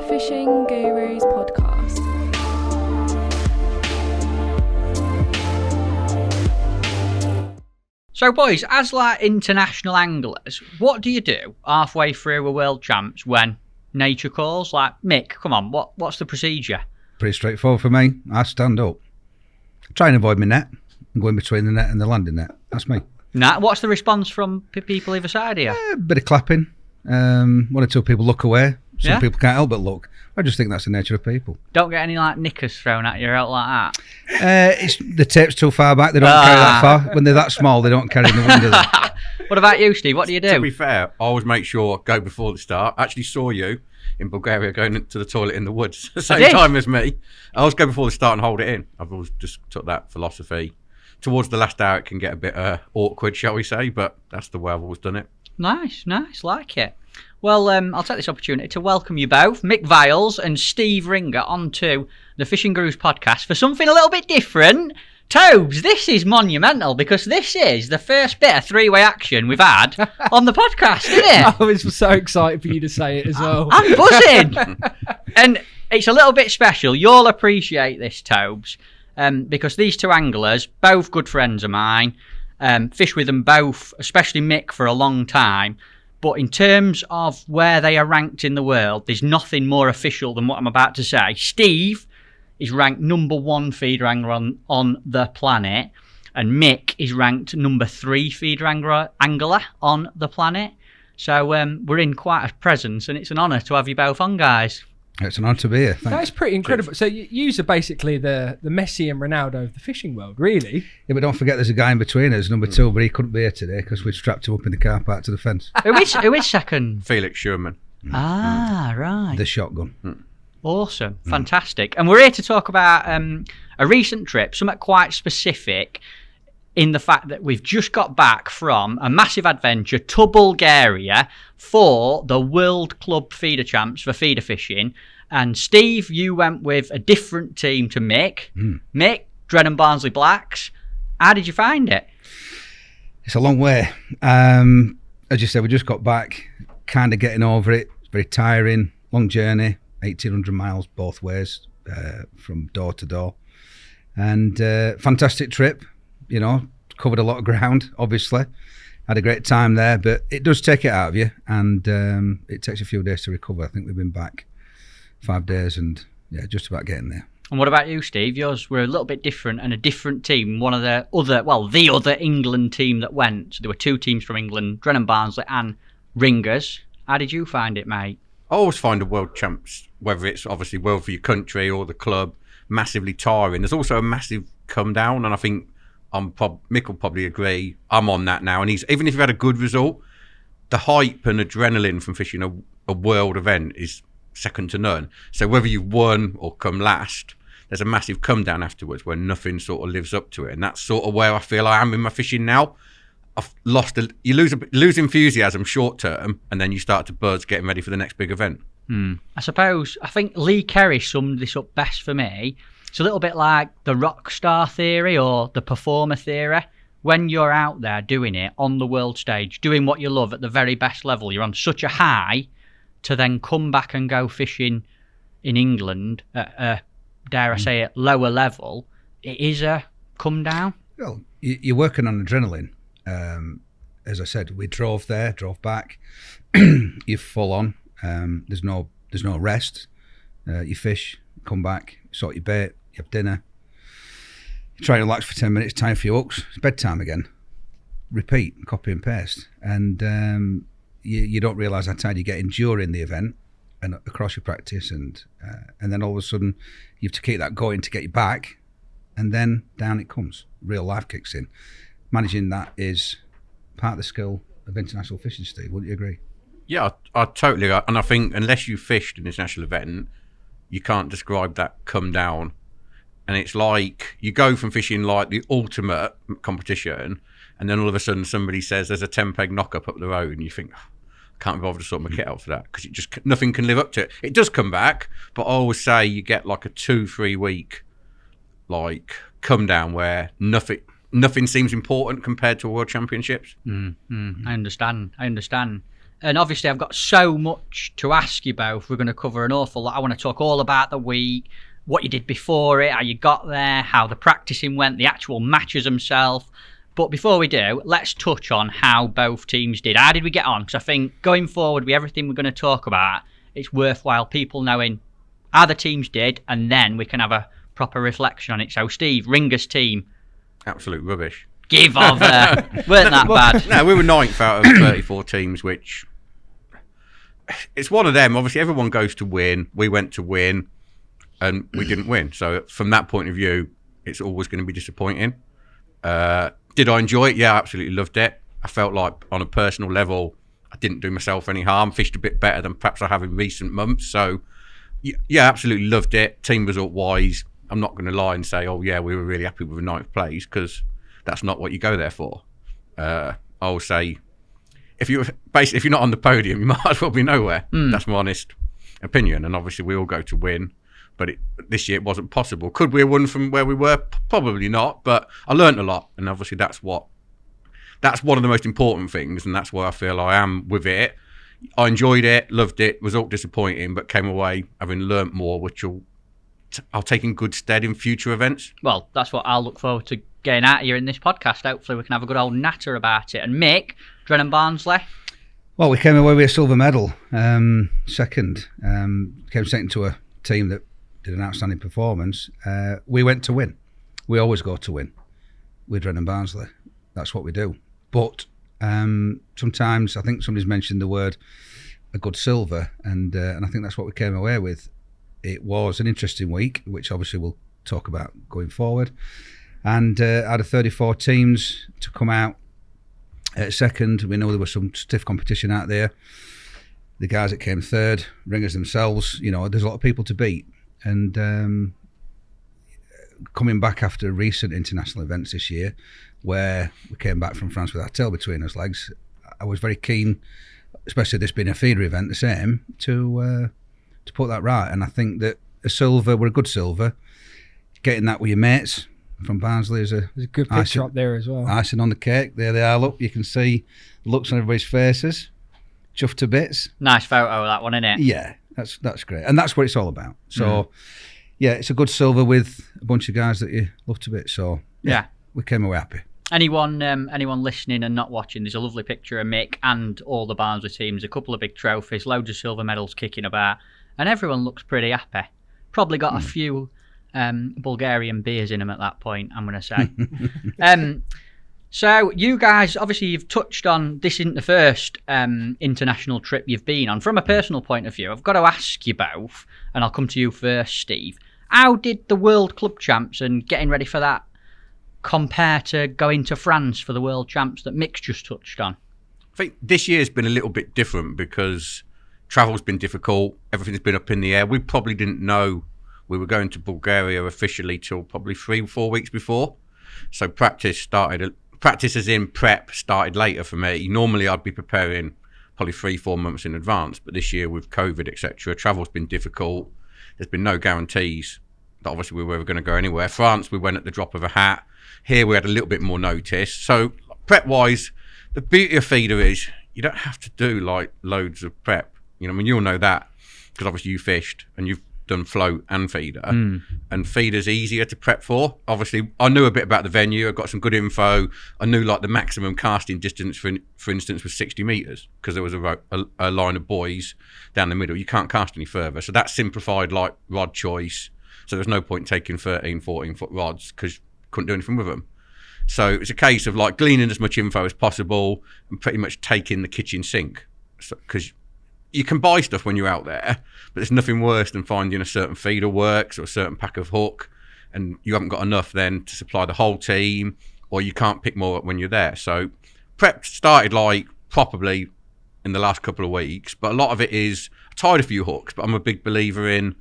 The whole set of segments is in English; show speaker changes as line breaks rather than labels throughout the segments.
Fishing Gurus podcast.
So, boys, as like international anglers, what do you do halfway through a World Champs when nature calls? Like, Mick, come on, what's the procedure?
Pretty straightforward for me. I stand up, try and avoid my net, and go in between the net and the landing net. That's me.
Nah, what's the response from people either side here?
A bit of clapping. One or two people look away. Some people can't help but look. I just think that's the nature of people.
Don't get any like knickers thrown at you out like that?
The tape's too far back. They don't carry that far. When they're that small, they don't carry in the wind.
What about you, Steve? What do you do?
To be fair, I always make sure I go before the start. I actually saw you in Bulgaria going to the toilet in the woods at the same time as me. I always go before the start and hold it in. I've always just took that philosophy. Towards the last hour, it can get a bit awkward, shall we say, but that's the way I've always done it.
Nice, like it. Well, I'll take this opportunity to welcome you both, Mick Vials and Steve Ringer, onto the Fishing Gurus podcast for something a little bit different. Tobes, this is monumental because this is the first bit of three-way action we've had on the podcast, isn't it?
I was so excited for you to say it as well.
I'm buzzing. And it's a little bit special. You'll appreciate this, Tobes, because these two anglers, both good friends of mine, fished with them both, especially Mick, for a long time. But in terms of where they are ranked in the world, there's nothing more official than what I'm about to say. Steve is ranked number 1 feeder angler on the planet, and Mick is ranked number 3 feeder angler on the planet. So we're in quite a presence, and it's an honour to have you both on, guys.
It's an honour to be here. Thanks.
That's pretty incredible. So you are basically the Messi and Ronaldo of the fishing world, really.
Yeah, but don't forget there's a guy in between us, number 2, but he couldn't be here today because we've strapped him up in the car park to the fence.
Who is second?
Felix Sherman.
Right.
The shotgun.
Awesome. Fantastic. And we're here to talk about a recent trip, something quite specific in the fact that we've just got back from a massive adventure to Bulgaria for the World Club Feeder Champs for feeder fishing. And Steve, you went with a different team to Mick. Mick, Barnsley Blacks. How did you find it?
It's a long way. As you said, we just got back, kind of getting over it. It's very tiring, long journey, 1,800 miles both ways, from door to door. And fantastic trip, you know, covered a lot of ground, obviously. Had a great time there, but it does take it out of you, and it takes a few days to recover. I think we've been back 5 days and, yeah, just about getting there.
And what about you, Steve? Yours were a little bit different and a different team. One of the other England team that went. So there were 2 teams from England, Barnsley and Ringers. How did you find it, mate?
I always find the World Champs, whether it's obviously world for your country or the club, massively tiring. There's also a massive come down, and I think Mick will probably agree. I'm on that now, and even if you've had a good result, the hype and adrenaline from fishing a world event is second to none. So whether you've won or come last, there's a massive come down afterwards where nothing sort of lives up to it, and that's sort of where I feel I am in my fishing now. I've you lose enthusiasm short term, and then you start to buzz getting ready for the next big event.
I think Lee Kerry summed this up best for me. It's a little bit like the rock star theory or the performer theory. When you're out there doing it on the world stage, doing what you love at the very best level, you're on such a high, to then come back and go fishing in England at a, dare I say it, lower level, it is a come down.
Well, you're working on adrenaline. As I said, we drove there, drove back. You're full on. There's no rest. You fish, come back, sort your bait, you have dinner. You try and relax for 10 minutes, time for your hooks. It's bedtime again. Repeat, copy and paste. And you don't realise how tired you're getting during the event and across your practice. And then all of a sudden, you have to keep that going to get you back. And then down it comes. Real life kicks in. Managing that is part of the skill of international fishing, Steve. Wouldn't you agree?
Yeah, I totally. And I think unless you fished an international event, you can't describe that come down. And it's like you go from fishing like the ultimate competition, and then all of a sudden somebody says there's a 10-peg knock-up up the road, and you think, I can't be bothered to sort my kit out for that because nothing can live up to it. It does come back, but I always say you get like a 2-3 week like come down where nothing seems important compared to World Championships.
I understand. And obviously I've got so much to ask you both. We're going to cover an awful lot. I want to talk all about the week, what you did before it, how you got there, how the practicing went, the actual matches themselves. But before we do, let's touch on how both teams did. How did we get on? Because I think going forward with everything we're going to talk about, it's worthwhile people knowing how the teams did, and then we can have a proper reflection on it. So, Steve, Ringer's team.
Absolute rubbish.
Give over. Weren't that bad?
No, we were 9th out of 34 teams, which... It's one of them. Obviously, everyone goes to win. We went to win, and we didn't win. So, from that point of view, it's always going to be disappointing. Did I enjoy it? Yeah, I absolutely loved it. I felt like on a personal level, I didn't do myself any harm. Fished a bit better than perhaps I have in recent months. So, yeah, absolutely loved it. Team result wise, I'm not going to lie and say, oh yeah, we were really happy with the 9th place, because that's not what you go there for. I'll say, if you're not on the podium, you might as well be nowhere. That's my honest opinion. And obviously, we all go to win. But this year it wasn't possible. Could we have won from where we were? Probably not. But I learnt a lot, and obviously that's one of the most important things, and that's where I feel I am with it. I enjoyed it, loved it. Result disappointing, but came away having learnt more, which I'll take in good stead in future events.
Well, that's what I'll look forward to getting out of you in this podcast. Hopefully, we can have a good old natter about it. And Mick, Drennan Barnsley.
Well, we came away with a silver medal, second. Came second to a team that did an outstanding performance. We went to win. We always go to win with Drennan Barnsley. That's what we do. But sometimes, I think somebody's mentioned the word a good silver, and I think that's what we came away with. It was an interesting week, which obviously we'll talk about going forward. And out of 34 teams to come out at second, we know there was some stiff competition out there. The guys that came third, Ringers themselves, there's a lot of people to beat. And coming back after recent international events this year, where we came back from France with our tail between us legs, I was very keen, especially this being a feeder event, the same, to put that right. And I think that we're a good silver. Getting that with your mates from Barnsley is a
good picture up there as well.
Icing on the cake. There they are. Look, you can see the looks on everybody's faces. Chuffed to bits.
Nice photo, that one, isn't it?
Yeah. That's great, and that's what it's all about. So, yeah, it's a good silver with a bunch of guys that you love to bits. So, yeah, we came away happy.
Anyone listening and not watching, there's a lovely picture of Mick and all the Barnsley teams, a couple of big trophies, loads of silver medals kicking about, and everyone looks pretty happy. Probably got a few Bulgarian beers in them at that point, I'm going to say. So you guys, obviously you've touched on, this isn't the first international trip you've been on. From a personal point of view, I've got to ask you both, and I'll come to you first, Steve. How did the World Club Champs and getting ready for that compare to going to France for the World Champs that Mick's just touched on?
I think this year's been a little bit different because travel's been difficult, everything's been up in the air. We probably didn't know we were going to Bulgaria officially till probably 3 or 4 weeks before. So practice as in prep started later for me. Normally I'd be preparing probably 3-4 months in advance, but this year with COVID, etc., travel's been difficult. There's been no guarantees that obviously we were going to go anywhere. France, we went at the drop of a hat. Here we had a little bit more notice. So prep wise, the beauty of feeder is you don't have to do like loads of prep. You'll know that because obviously you fished and you've done float and feeder, and feeder's easier to prep for. Obviously, I knew a bit about the venue. I got some good info. I knew like the maximum casting distance, for instance, was 60 metres because there was a line of buoys down the middle. You can't cast any further, so that simplified like rod choice. So there's no point taking 13, 14 foot rods because couldn't do anything with them. So it's a case of like gleaning as much info as possible and pretty much taking the kitchen sink, because you can buy stuff when you're out there, but there's nothing worse than finding a certain feeder works or a certain pack of hook and you haven't got enough then to supply the whole team, or you can't pick more up when you're there. So prep started like properly in the last couple of weeks, but a lot of it is, I tied a few hooks, but I'm a big believer in,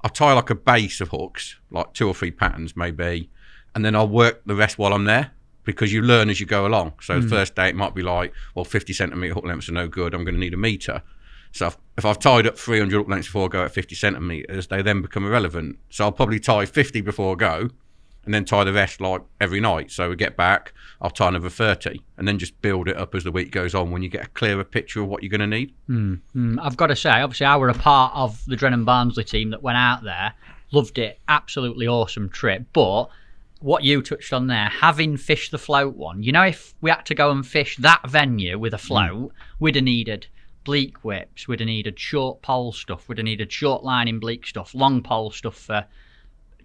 I tie like a base of hooks, like 2 or 3 patterns maybe, and then I'll work the rest while I'm there, because you learn as you go along. So the first day it might be like, well, 50 centimetre hook lengths are no good, I'm going to need a metre. So if I've tied up 300 hook lengths before I go at 50 centimetres, they then become irrelevant. So I'll probably tie 50 before I go, and then tie the rest like every night. So we get back, I'll tie another 30, and then just build it up as the week goes on when you get a clearer picture of what you're going to need.
I've got to say, obviously, I were a part of the Drennan Barnsley team that went out there. Loved it. Absolutely awesome trip. But what you touched on there, having fished the float one, you know, if we had to go and fish that venue with a float, we'd have needed bleak whips, we'd have needed short pole stuff, we'd have needed short lining bleak stuff, long pole stuff for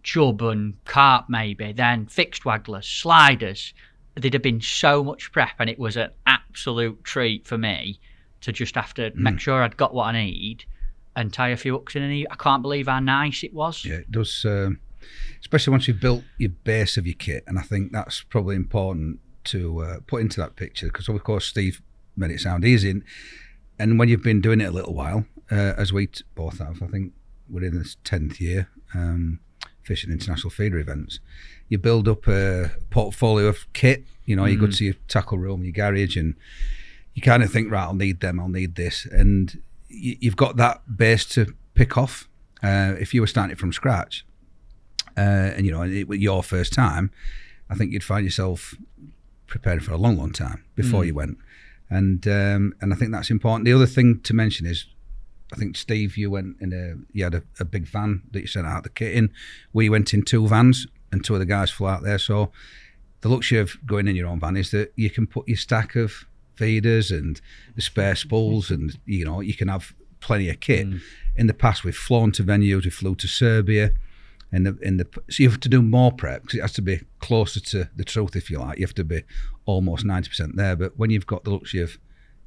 chub and carp maybe, then fixed wagglers, sliders. There'd have been so much prep, and it was an absolute treat for me to just have to make sure I'd got what I need and tie a few hooks in. And I can't believe how nice it was.
Yeah, it does. Especially once you've built your base of your kit, and I think that's probably important to put into that picture, because of course Steve made it sound easy, and when you've been doing it a little while, as we both have, I think we're in this 10th year fishing international feeder events, you build up a portfolio of kit. You know, you go to your tackle room, your garage, and you kind of think, right, I'll need them, I'll need this, and you've got that base to pick off. If you were starting from scratch, and you know, it was your first time, I think you'd find yourself prepared for a long time before you went, and I think that's important. The other thing to mention is, I think Steve, you had a big van that you sent out the kit in. We went in 2 vans, and 2 of the guys flew out there. So the luxury of going in your own van is that you can put your stack of feeders and the spare spools, and you know, you can have plenty of kit. In the past, we've flown to venues, we flew to Serbia. So you have to do more prep, because it has to be closer to the truth, if you like. You have to be almost 90% there. But when you've got the luxury of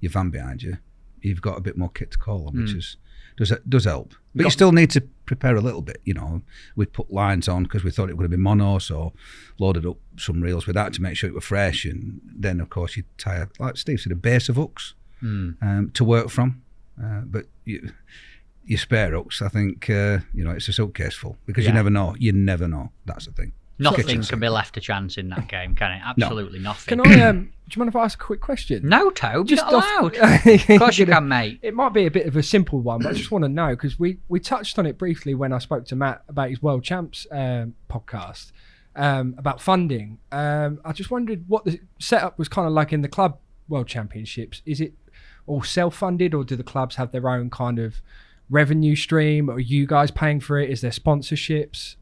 your van behind you, you've got a bit more kit to call on, which does help. But you still need to prepare a little bit. You know, we put lines on because we thought it would have been mono, so loaded up some reels with that to make sure it were fresh. And then, of course, you tie, like Steve said, a base of hooks to work from. But your spare hooks, I think, you know, it's a suitcase full, because you never know. You never know. That's the thing.
Nothing can be left to chance in that game, can it? Absolutely nothing.
Can I? Do you mind if I ask a quick question?
No, Toad, you're not allowed.
Of
course you can, mate.
It might be a bit of a simple one, but I just want to know, because we touched on it briefly when I spoke to Matt about his World Champs podcast about funding. I just wondered what the setup was kind of like in the club World Championships. Is it all self-funded, or do the clubs have their own kind of revenue stream? Or are you guys paying for it? Is there sponsorships?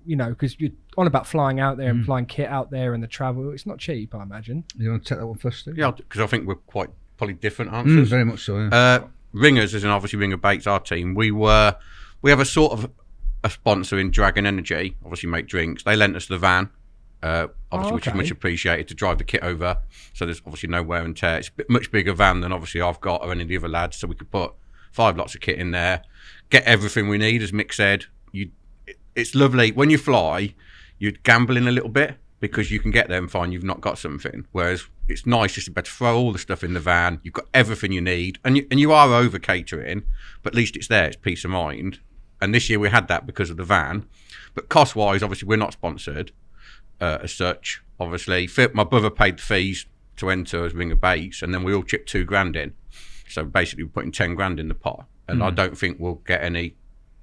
You know, because you're on about flying out there and flying kit out there and the travel. It's not cheap, I imagine.
You want to take that one first, Steve?
Yeah, because I think we're quite probably different answers.
Very much so, yeah.
Ringers, as in obviously Ringer Baits, our team, we have a sort of a sponsor in Dragon Energy, obviously make drinks. They lent us the van, obviously, which is much appreciated, to drive the kit over. So there's obviously no wear and tear. It's a much bigger van than obviously I've got or any of the other lads, so we could put 5 lots of kit in there, get everything we need, as Mick said. It's lovely. When you fly, you're gambling a little bit, because you can get there and find you've not got something. Whereas it's nice just to be able to throw all the stuff in the van. You've got everything you need, and you are over catering, but at least it's there. It's peace of mind. And this year we had that because of the van. But cost wise, obviously we're not sponsored as such. Obviously, my brother paid the fees to enter as Ringer Baits, and then we all chipped $2,000 in. So basically we're putting 10 grand in the pot, and I don't think we'll get any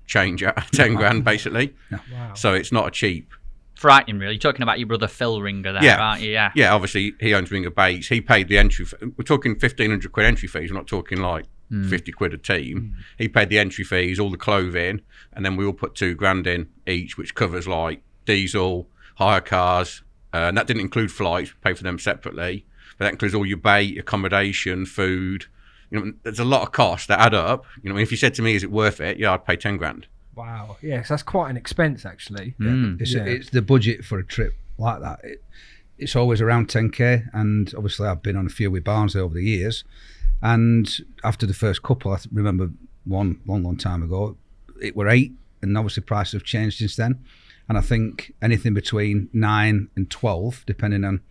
change out of 10 grand basically.
Wow.
So it's not a cheap.
Frightening, really. You're talking about your brother Phil Ringer there, aren't you? Yeah,
obviously he owns Ringer Baits. He paid the entry. We're talking 1,500 quid entry fees. We're not talking like 50 quid a team. He paid the entry fees, all the clothing, and then we all put $2,000 in each, which covers like diesel, hire cars, and that didn't include flights. We pay for them separately, but that includes all your bait, accommodation, food. You know, there's a lot of costs that add up. You know, if you said to me, is it worth it? Yeah, I'd pay 10 grand.
Wow. Yes, that's quite an expense, actually.
It's the budget for a trip like that. It's always around 10k, and obviously I've been on a few with Barnsley over the years. And after the first couple, I remember one long time ago, it were 8, and obviously prices have changed since then. And I think anything between 9 and 12, depending on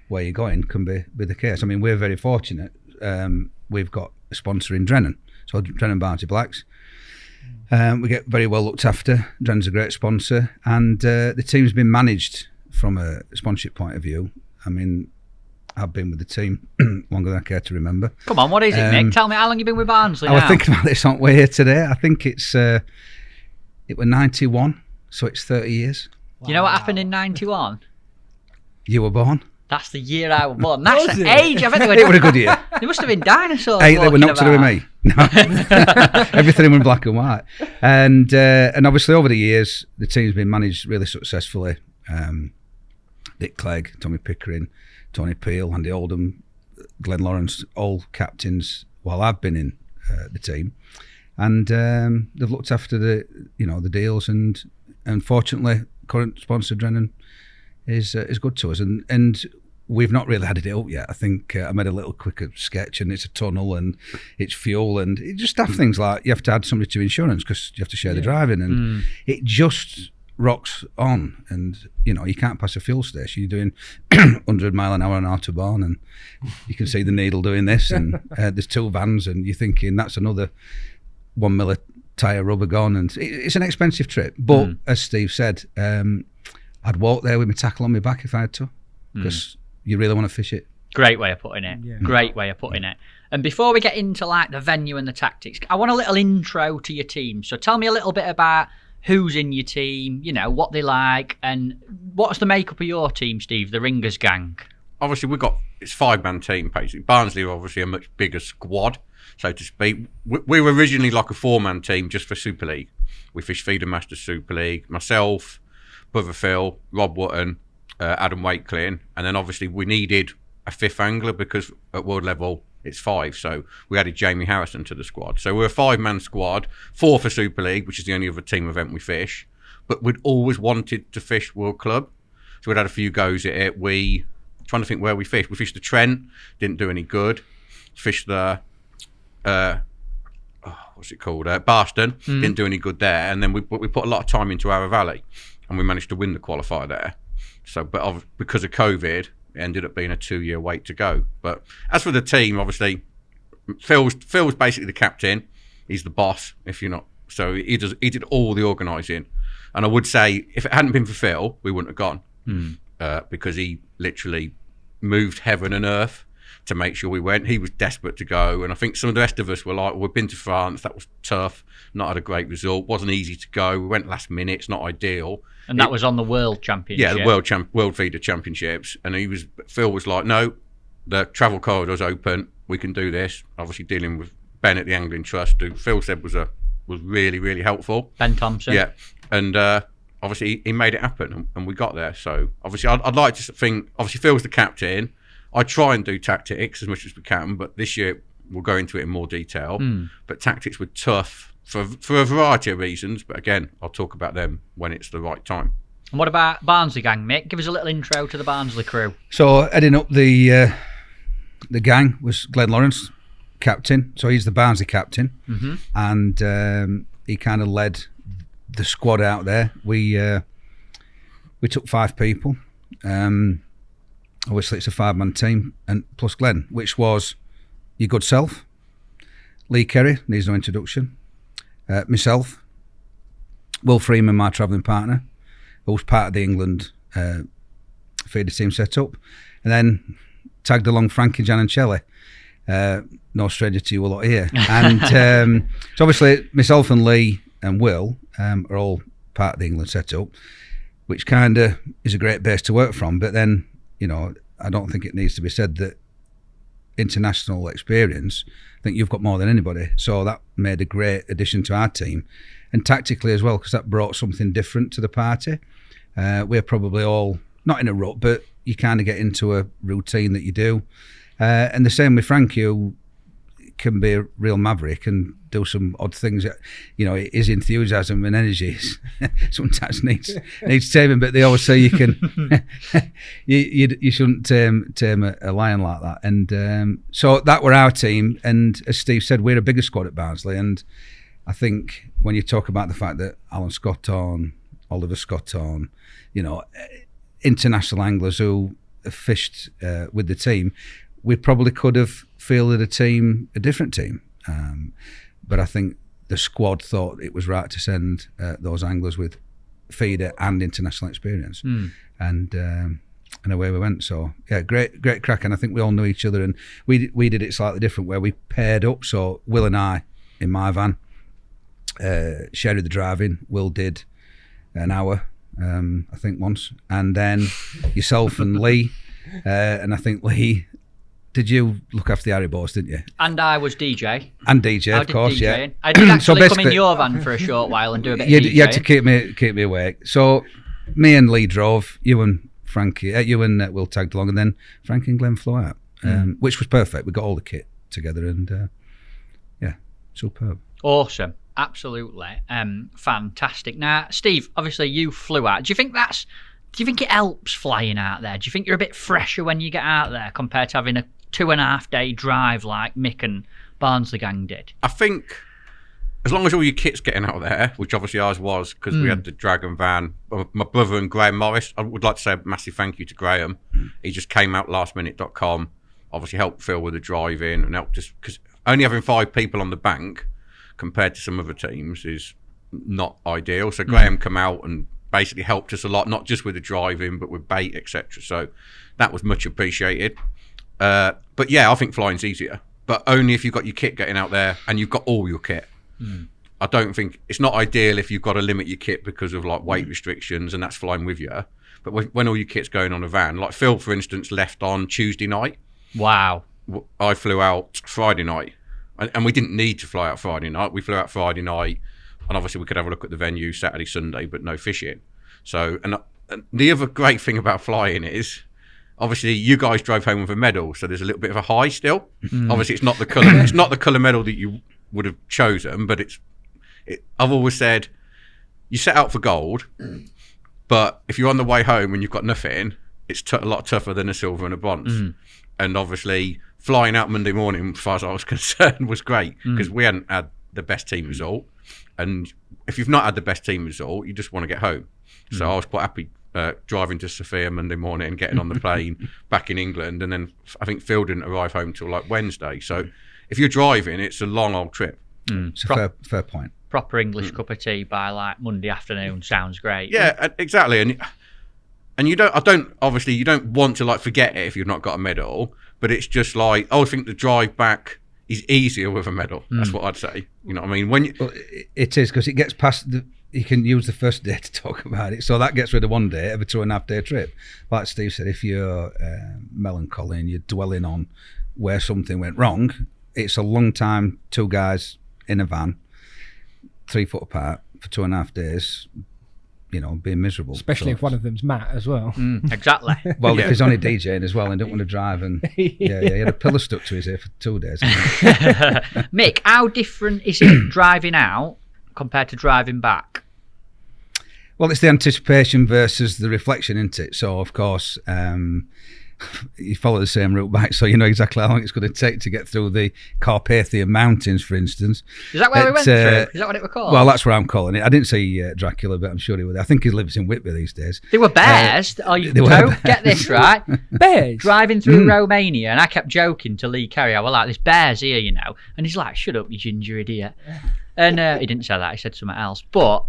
where you're going, can be the case. I mean, we're very fortunate. We've got a sponsor in Drennan, so Drennan Barnsley Blacks. We get very well looked after. Drennan's a great sponsor, and the team's been managed from a sponsorship point of view. I mean, I've been with the team longer than I care to remember.
Come on, what is it, Mick? Tell me how long you've been with Barnsley now.
I was thinking about this on way here today. I think it was 91, so it's 30 years.
You know what happened in 91?
You were born.
That's the year I was born. That's
Was
the
it?
age. I bet they were.
It was a good year.
There must have been dinosaurs.
Hey, they were
walking
not to do with
about.
me. No. Everything in black and white. And obviously over the years, the team's been managed really successfully. Dick Clegg, Tommy Pickering, Tony Peel, Andy Oldham, Glenn Lawrence, all captains while I've been in the team. And they've looked after the deals, and fortunately, current sponsor Drennan is good to us, and we've not really had it up yet. I think I made a little quicker sketch, and it's a tunnel and it's fuel, and it just have things like you have to add somebody to insurance because you have to share the driving, and it just rocks on. And you can't pass a fuel station. You're doing 100 mile an hour on autobahn, and you can see the needle doing this, and there's 2 vans, and you're thinking that's another 1 mil tyre rubber gone, and it's an expensive trip. But as Steve said, I'd walk there with my tackle on my back if I had to, because you really want to fish it.
Great way of putting it. Yeah. Great way of putting it. And before we get into like the venue and the tactics, I want a little intro to your team. So tell me a little bit about who's in your team, what they like, and what's the makeup of your team, Steve, the Ringers gang?
Obviously, it's 5-man team, basically. Barnsley are obviously a much bigger squad, so to speak. We were originally like a 4-man team just for Super League. We fished Feeder Masters Super League. Myself, Brother Phil, Rob Wotton, Adam Wakeclean, and then obviously we needed a 5th angler because at world level it's 5, so we added Jamie Harrison to the squad. So we're a 5-man squad, 4 for Super League, which is the only other team event we fish, but we'd always wanted to fish World Club, so we'd had a few goes at it. Trying to think where we fished. We fished the Trent, didn't do any good. Fished the what's it called? Barston, didn't do any good there. And then we put a lot of time into Ara Valley, and we managed to win the qualifier there. So, but because of COVID, it ended up being a 2-year wait to go. But as for the team, obviously, Phil's basically the captain. He's the boss, if you're not. So he did all the organising. And I would say, if it hadn't been for Phil, we wouldn't have gone. Because he literally moved heaven and earth to make sure we went. He was desperate to go, and I think some of the rest of us were like, we've been to France, that was tough, not had a great result, wasn't easy to go, we went last minute, it's not ideal.
And that was on the World Championship.
Yeah, the World Feeder Championships, and Phil was like, no, the travel corridor's open, we can do this. Obviously dealing with Ben at the Angling Trust, who Phil said was really, really helpful.
Ben Thompson.
Yeah, and obviously he made it happen, and we got there. So obviously I'd like to think, obviously Phil's the captain. I try and do tactics as much as we can, but this year we'll go into it in more detail. But tactics were tough for a variety of reasons. But again, I'll talk about them when it's the right time.
And what about Barnsley gang, Mick? Give us a little intro to the Barnsley crew.
So heading up the gang was Glenn Lawrence, captain. So he's the Barnsley captain, and he kind of led the squad out there. We took 5 people. Obviously, it's a 5-man team, and plus Glenn, which was your good self, Lee Kerry, needs no introduction, myself, Will Freeman, my travelling partner, who was part of the England feeder team setup, and then tagged along Frankie, Jan and Shelley, no stranger to you a lot here. And so obviously myself and Lee and Will are all part of the England setup, which kind of is a great base to work from. But then, I don't think it needs to be said that international experience, I think you've got more than anybody. So that made a great addition to our team. And tactically as well, because that brought something different to the party. We're probably all, not in a rut, but you kind of get into a routine that you do. And the same with Frankie, who can be a real maverick and do some odd things. His enthusiasm and energy sometimes needs taming, but they always say you can you shouldn't tame a lion like that. And so that were our team, and as Steve said, we're a bigger squad at Barnsley. And I think when you talk about the fact that Alan Scott on, Oliver Scott on, international anglers who have fished with the team, we probably could have fielded a different team. But I think the squad thought it was right to send those anglers with feeder and international experience. And away we went. So yeah, great crack. And I think we all knew each other, and we did it slightly different, where we paired up. So Will and I in my van, shared the driving. Will did an hour I think once, and then yourself and Lee, and I think Lee. Did you look after the Harry Boats, didn't you?
And I was DJ.
And DJ,
I
of course,
DJing.
yeah.
I did actually come in
basically-
your van for a short while and do a bit
You,
of DJing.
you had to keep me awake. So me and Lee drove. You and Frankie, you and Will tagged along, and then Frankie and Glenn flew out, which was perfect. We got all the kit together, and yeah, superb.
Awesome. Absolutely. Fantastic. Now, Steve, obviously you flew out. Do you think it helps flying out there? Do you think you're a bit fresher when you get out there compared to having a 2.5 day drive like Mick and Barnsley gang did?
I think as long as all your kit's getting out there, which obviously ours was, because we had the Dragon van. My brother and Graham Morris, I would like to say a massive thank you to Graham. He just came out lastminute.com, obviously helped Phil with the drive-in and helped us, because only having 5 people on the bank compared to some other teams is not ideal. So Graham come out and basically helped us a lot, not just with the drive-in, but with bait, etc. So that was much appreciated. But yeah, I think flying's easier, but only if you've got your kit getting out there and you've got all your kit. I don't think it's not ideal if you've got to limit your kit because of like weight restrictions, and that's flying with you. But when all your kit's going on a van, like Phil, for instance, left on Tuesday night.
Wow.
I flew out Friday night, and we didn't need to fly out Friday night. We flew out Friday night, and obviously we could have a look at the venue Saturday, Sunday, but no fishing. So, and the other great thing about flying is, obviously, you guys drove home with a medal, so there's a little bit of a high still. Obviously, it's not the colour. It's not the colour medal that you would have chosen, but I've always said you set out for gold, but if you're on the way home and you've got nothing, it's a lot tougher than a silver and a bronze. And obviously, flying out Monday morning, as far as I was concerned, was great because we hadn't had the best team result, and if you've not had the best team result, you just want to get home. So I was quite happy. Driving to Sofia Monday morning and getting on the plane back in England, and then I think Phil didn't arrive home till like Wednesday. So if you're driving, it's a long old trip.
It's a fair point.
Proper English cup of tea by like Monday afternoon sounds great.
Yeah, exactly. And you don't want to like forget it if you've not got a medal, but it's just like I think the drive back is easier with a medal. That's what I'd say. You know what I mean?
Well, it is, because it gets past you can use the first day to talk about it, so that gets rid of one day of a 2.5 day trip. Like Steve said, if you're melancholy and you're dwelling on where something went wrong, it's a long time, 2 guys in a van, 3 foot apart for 2.5 days, you know, being miserable.
Especially if one of them's Matt as well.
Exactly.
Well, if he's only DJing as well and don't want to drive, and he had a pillar stuck to his ear for 2 days.
Mick, how different is it driving out compared to driving back?
Well, it's the anticipation versus the reflection, isn't it? So, of course, you follow the same route back, so you know exactly how long it's going to take to get through the Carpathian Mountains, for instance.
Is that where we went through? Is that what it was called?
Well, that's where I'm calling it. I didn't see Dracula, but I'm sure he was. I think he lives in Whitby these days.
There were bears. Get this right.
Bears?
Driving through Romania, and I kept joking to Lee Carey, I was like, there's bears here, you know. And he's like, shut up, you ginger idiot. And he didn't say that, he said something else. But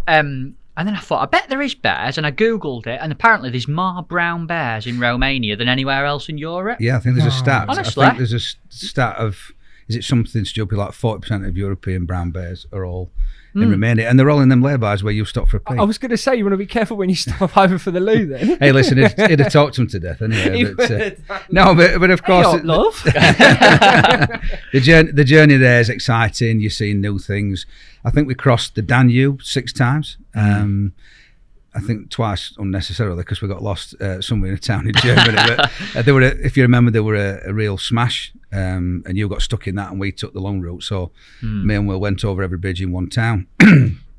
and then I thought, I bet there is bears, and I googled it, and apparently there's more brown bears in Romania than anywhere else in Europe.
Yeah, I think there's a stat.
Honestly?
I think there's a stat of, is it something stupid like 40% of European brown bears are all in Romania, and they're all in them laybys where you stop for a pee.
I was going to say, you want to be careful when you stop over for the loo then.
Hey, listen, he'd have talked him to death anyway. No, but of course,
Hey, love.
the journey there is exciting. You're seeing new things. I think we crossed the Danube 6 times. I think twice unnecessarily because we got lost somewhere in a town in Germany. But they were, if you remember, they were a real smash, and you got stuck in that, and we took the long route. So me and Will went over every bridge in one town.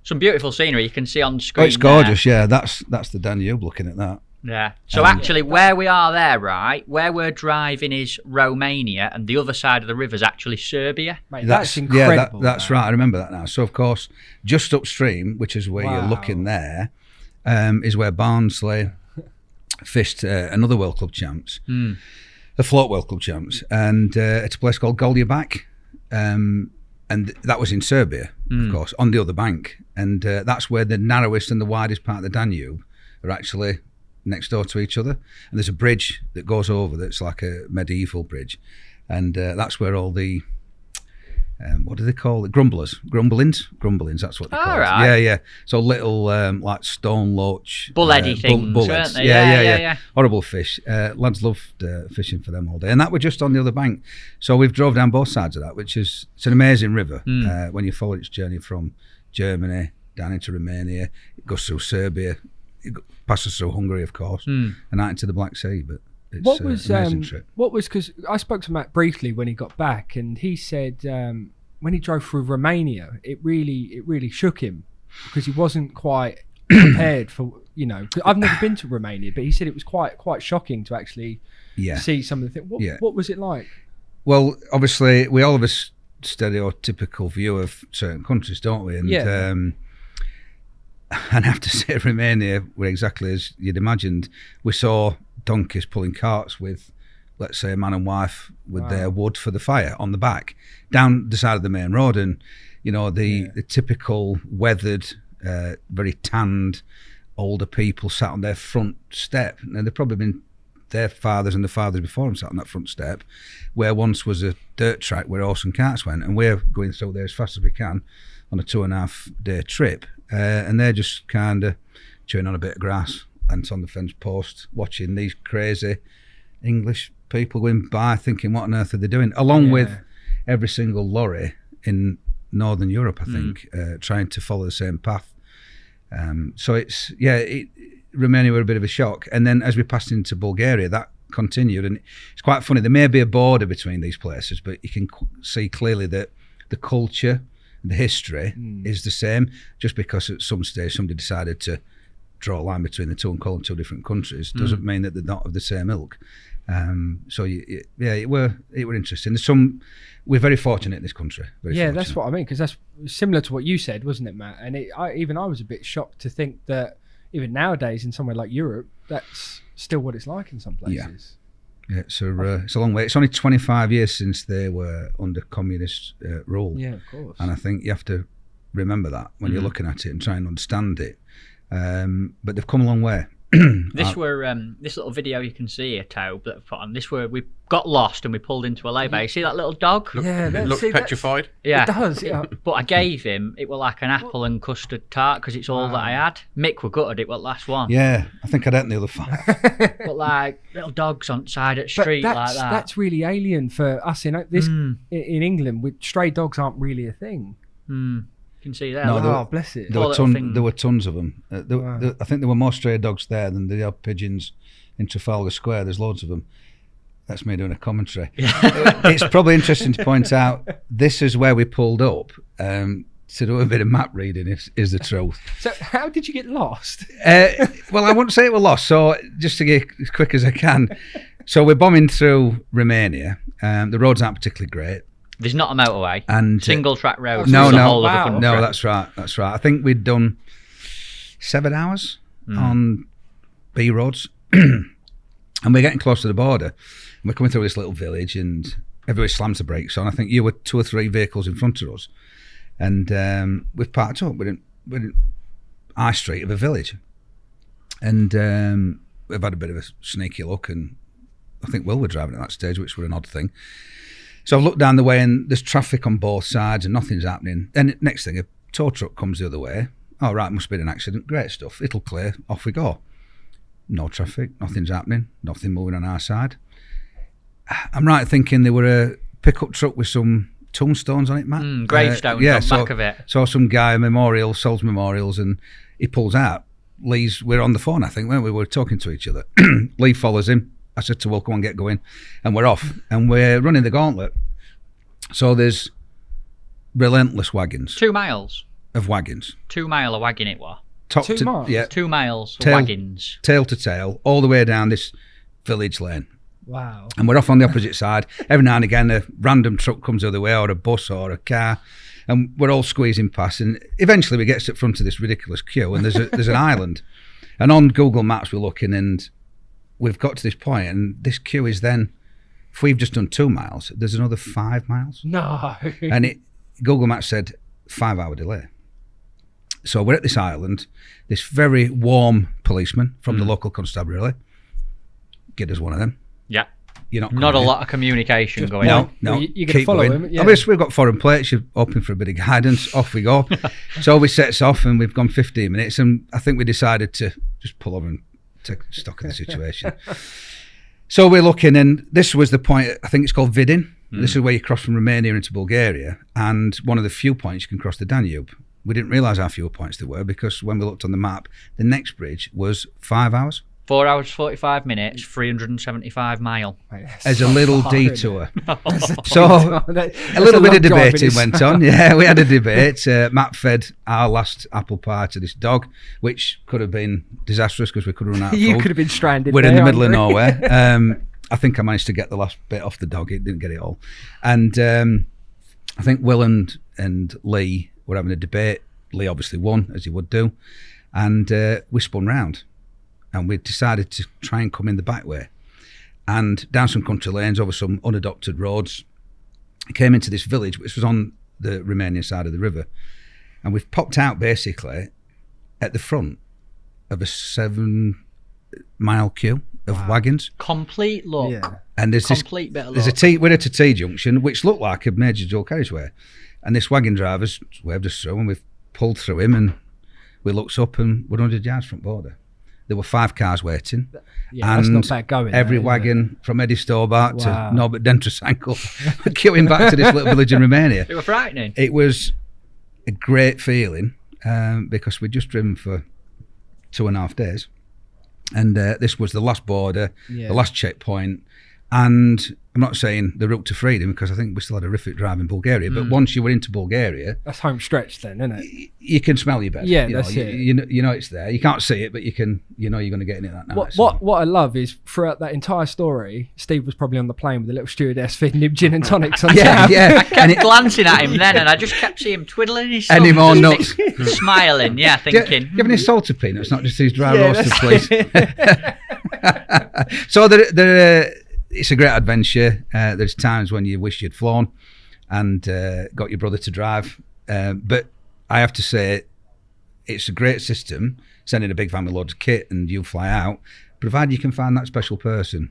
Some beautiful scenery you can see on screen.
Oh, it's gorgeous, yeah. That's the Danube. Looking at that.
Yeah. So actually, where we are there, right, where we're driving is Romania, and the other side of the river is actually Serbia.
Mate, that's incredible.
Yeah, that's right. I remember that now. So of course, just upstream, which is where you're looking there, is where Barnsley fished another World Club champs, the Float World Club champs, and it's a place called Goljubak, and that was in Serbia, of course, on the other bank, and that's where the narrowest and the widest part of the Danube are actually next door to each other, and there's a bridge that goes over that's like a medieval bridge, and that's where all the what do they call it? Grumblings. That's what they call
right.
it. Yeah. So little like stone loach,
Bullheady things,
bullets.
weren't they?
Yeah. Horrible fish. Lads loved fishing for them all day, and that were just on the other bank. So we've drove down both sides of that, it's an amazing river. When you follow its journey from Germany down into Romania, it goes through Serbia, it passes through Hungary, of course, and out into the Black Sea. But it's
What was
an amazing trip.
because I spoke to Matt briefly when he got back, and he said when he drove through Romania, it really shook him because he wasn't quite prepared for, 'cause I've never been to Romania, but he said it was quite shocking to actually see some of the things. What was it like?
Well, obviously, we all have a stereotypical view of certain countries, don't we? And and I have to say, Romania were exactly as you'd imagined. We saw donkeys pulling carts with, let's say, a man and wife with their wood for the fire on the back down the side of the main road, and the typical weathered, very tanned older people sat on their front step, and they've probably been their fathers and the fathers before them sat on that front step, where once was a dirt track where horse and carts went, and we're going through there as fast as we can on a 2.5 day trip, and they're just kind of chewing on a bit of grass and on the fence post, watching these crazy English people going by, thinking, what on earth are they doing? Along with every single lorry in Northern Europe, I think, trying to follow the same path. So Romania were a bit of a shock. And then as we passed into Bulgaria, that continued. And it's quite funny. There may be a border between these places, but you can see clearly that the culture, the history is the same. Just because at some stage somebody decided to draw a line between the two and call them two different countries doesn't mean that they're not of the same ilk. It were interesting. We're very fortunate in this country.
That's what I mean, because that's similar to what you said, wasn't it, Matt? And I was a bit shocked to think that even nowadays in somewhere like Europe, that's still what it's like in some places.
Yeah, so it's a long way. It's only 25 years since they were under communist rule.
Yeah, of course.
And I think you have to remember that when you're looking at it and trying to understand it. But they've come a long way.
This little video you can see here, Tobe, that I've put on. This where we got lost and we pulled into a lay-by. You see that little dog?
It looks petrified.
Yeah,
it does. Yeah,
but I gave him. It was like an apple and custard tart because it's all that I had. Mick were gutted. It was the last one.
Yeah, I think I'd eaten the other 5.
But like little dogs on the side of the street like that.
That's really alien for us in England. With stray dogs aren't really a thing.
You can see there.
No,
bless it.
There were tons of them. I think there were more stray dogs there than the odd pigeons in Trafalgar Square. There's loads of them. That's me doing a commentary. It's probably interesting to point out, this is where we pulled up to do a bit of map reading, is the truth.
So how did you get lost?
Well, I wouldn't say it was lost. So just to get as quick as I can. So we're bombing through Romania. The roads aren't particularly great.
There's not a motorway.
And
single track road.
No, that's right. I think we'd done 7 hours on B roads, and we're getting close to the border. And we're coming through this little village, and everybody slams the brakes on. I think you were 2 or 3 vehicles in front of us, and we've parked up. We're in High Street of a village, and we've had a bit of a sneaky look, and I think Will were driving at that stage, which was an odd thing. So I've looked down the way and there's traffic on both sides and nothing's happening. And next thing, a tow truck comes the other way. Oh, right, must have been an accident. Great stuff. It'll clear. Off we go. No traffic. Nothing's happening. Nothing moving on our side. I'm right thinking there were a pickup truck with some tombstones on it, Matt.
Gravestones on the back of it.
So some guy, sells memorials, and he pulls out. We're on the phone, I think, weren't we? We were talking to each other. Lee follows him. I said to Will, come on, get going. And we're off. And we're running the gauntlet. So there's relentless wagons.
2 miles.
Of wagons.
2 mile of wagon it was.
2 miles?
Yeah.
2 miles of wagons.
Tail to tail, all the way down this village lane.
Wow.
And we're off on the opposite side. Every now and again, a random truck comes the other way, or a bus or a car. And we're all squeezing past. And eventually we get to the front of this ridiculous queue, and there's an island. And on Google Maps we're looking, and we've got to this point, and this queue is then, if we've just done 2 miles, there's another 5 miles.
No.
And Google Maps said 5-hour delay. So we're at this island, this very warm policeman from the local constabulary, get us one of them.
Yeah.
you're not.
Not a
coming in.
lot of communication going
No,
on.
no.
Well, you're gonna
keep
follow
going.
him, yeah.
Obviously, we've got foreign plates. You're hoping for a bit of guidance. Off we go. So we sets off, and we've gone 15 minutes, and I think we decided to just pull over and take stock of the situation. So we're looking, and this was the point. I think it's called Vidin. This is where you cross from Romania into Bulgaria, and one of the few points you can cross the Danube. We didn't realise how few points there were because when we looked on the map, the next bridge was 5 hours.
4 hours, 45 minutes, 375 mile.
As a little detour. So
a
a little bit of debating went on. Yeah, we had a debate. Matt fed our last apple pie to this dog, which could have been disastrous because we could have run out of food.
You could have been stranded.
We're in the middle of
hungry.
nowhere. I think I managed to get the last bit off the dog. It didn't get it all. And I think Will and Lee were having a debate. Lee obviously won, as he would do. And we spun round. And we decided to try and come in the back way. And down some country lanes, over some unadopted roads, came into this village, which was on the Romanian side of the river. And we've popped out basically at the front of a 7-mile queue of wagons.
Complete look.
Yeah.
And there's
Complete bit of
there's
luck.
we're at a T junction, which looked like a major dual carriageway. And this wagon driver's waved us through, and we've pulled through him, and we looked up, and we're 100 yards front border. There were 5 cars waiting.
Yeah, that's
and
not bad going.
every
though, is it?
wagon from Eddie Stobart
Wow.
to Norbert Dentrasankel queuing back to this little village in Romania.
They were frightening.
It was a great feeling because we'd just driven for 2.5 days. And this was the last border,
Yeah.
the last checkpoint. And I'm not saying the route to freedom because I think we still had a horrific drive in Bulgaria. But once you were into Bulgaria,
That's home stretch then, isn't it?
you can smell your bed.
Yeah,
you
that's
know,
it.
You know it's there. You can't see it, but you can. You know you're going to get in it that night.
What I love is throughout that entire story, Steve was probably on the plane with a little stewardess feeding him gin and tonics on
Yeah,
tap.
yeah.
Kept glancing at him then, and I just kept seeing him twiddling his
Any
thumbs
more
and
nuts?
smiling, yeah,
Do you
thinking.
have any salted peanuts, not just these dry
Yeah,
roasted,
that's-
please? So it's a great adventure. There's times when you wish you'd flown and got your brother to drive. But I have to say, it's a great system, sending a big family load of kit and you fly out, provided you can find that special person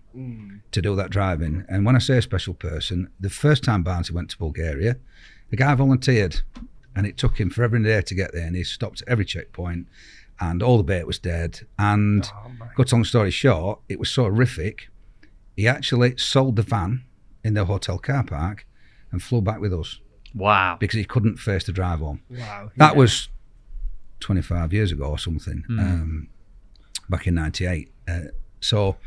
to do that driving. And when I say a special person, the first time Barnsley went to Bulgaria, the guy volunteered, and it took him forever and a day to get there, and he stopped at every checkpoint, and all the bait was dead. And cut long story short, it was so horrific, he actually sold the van in the hotel car park and flew back with us
Wow.
because he couldn't face the drive home.
Wow.
That was 25 years ago or something, back in 98. So,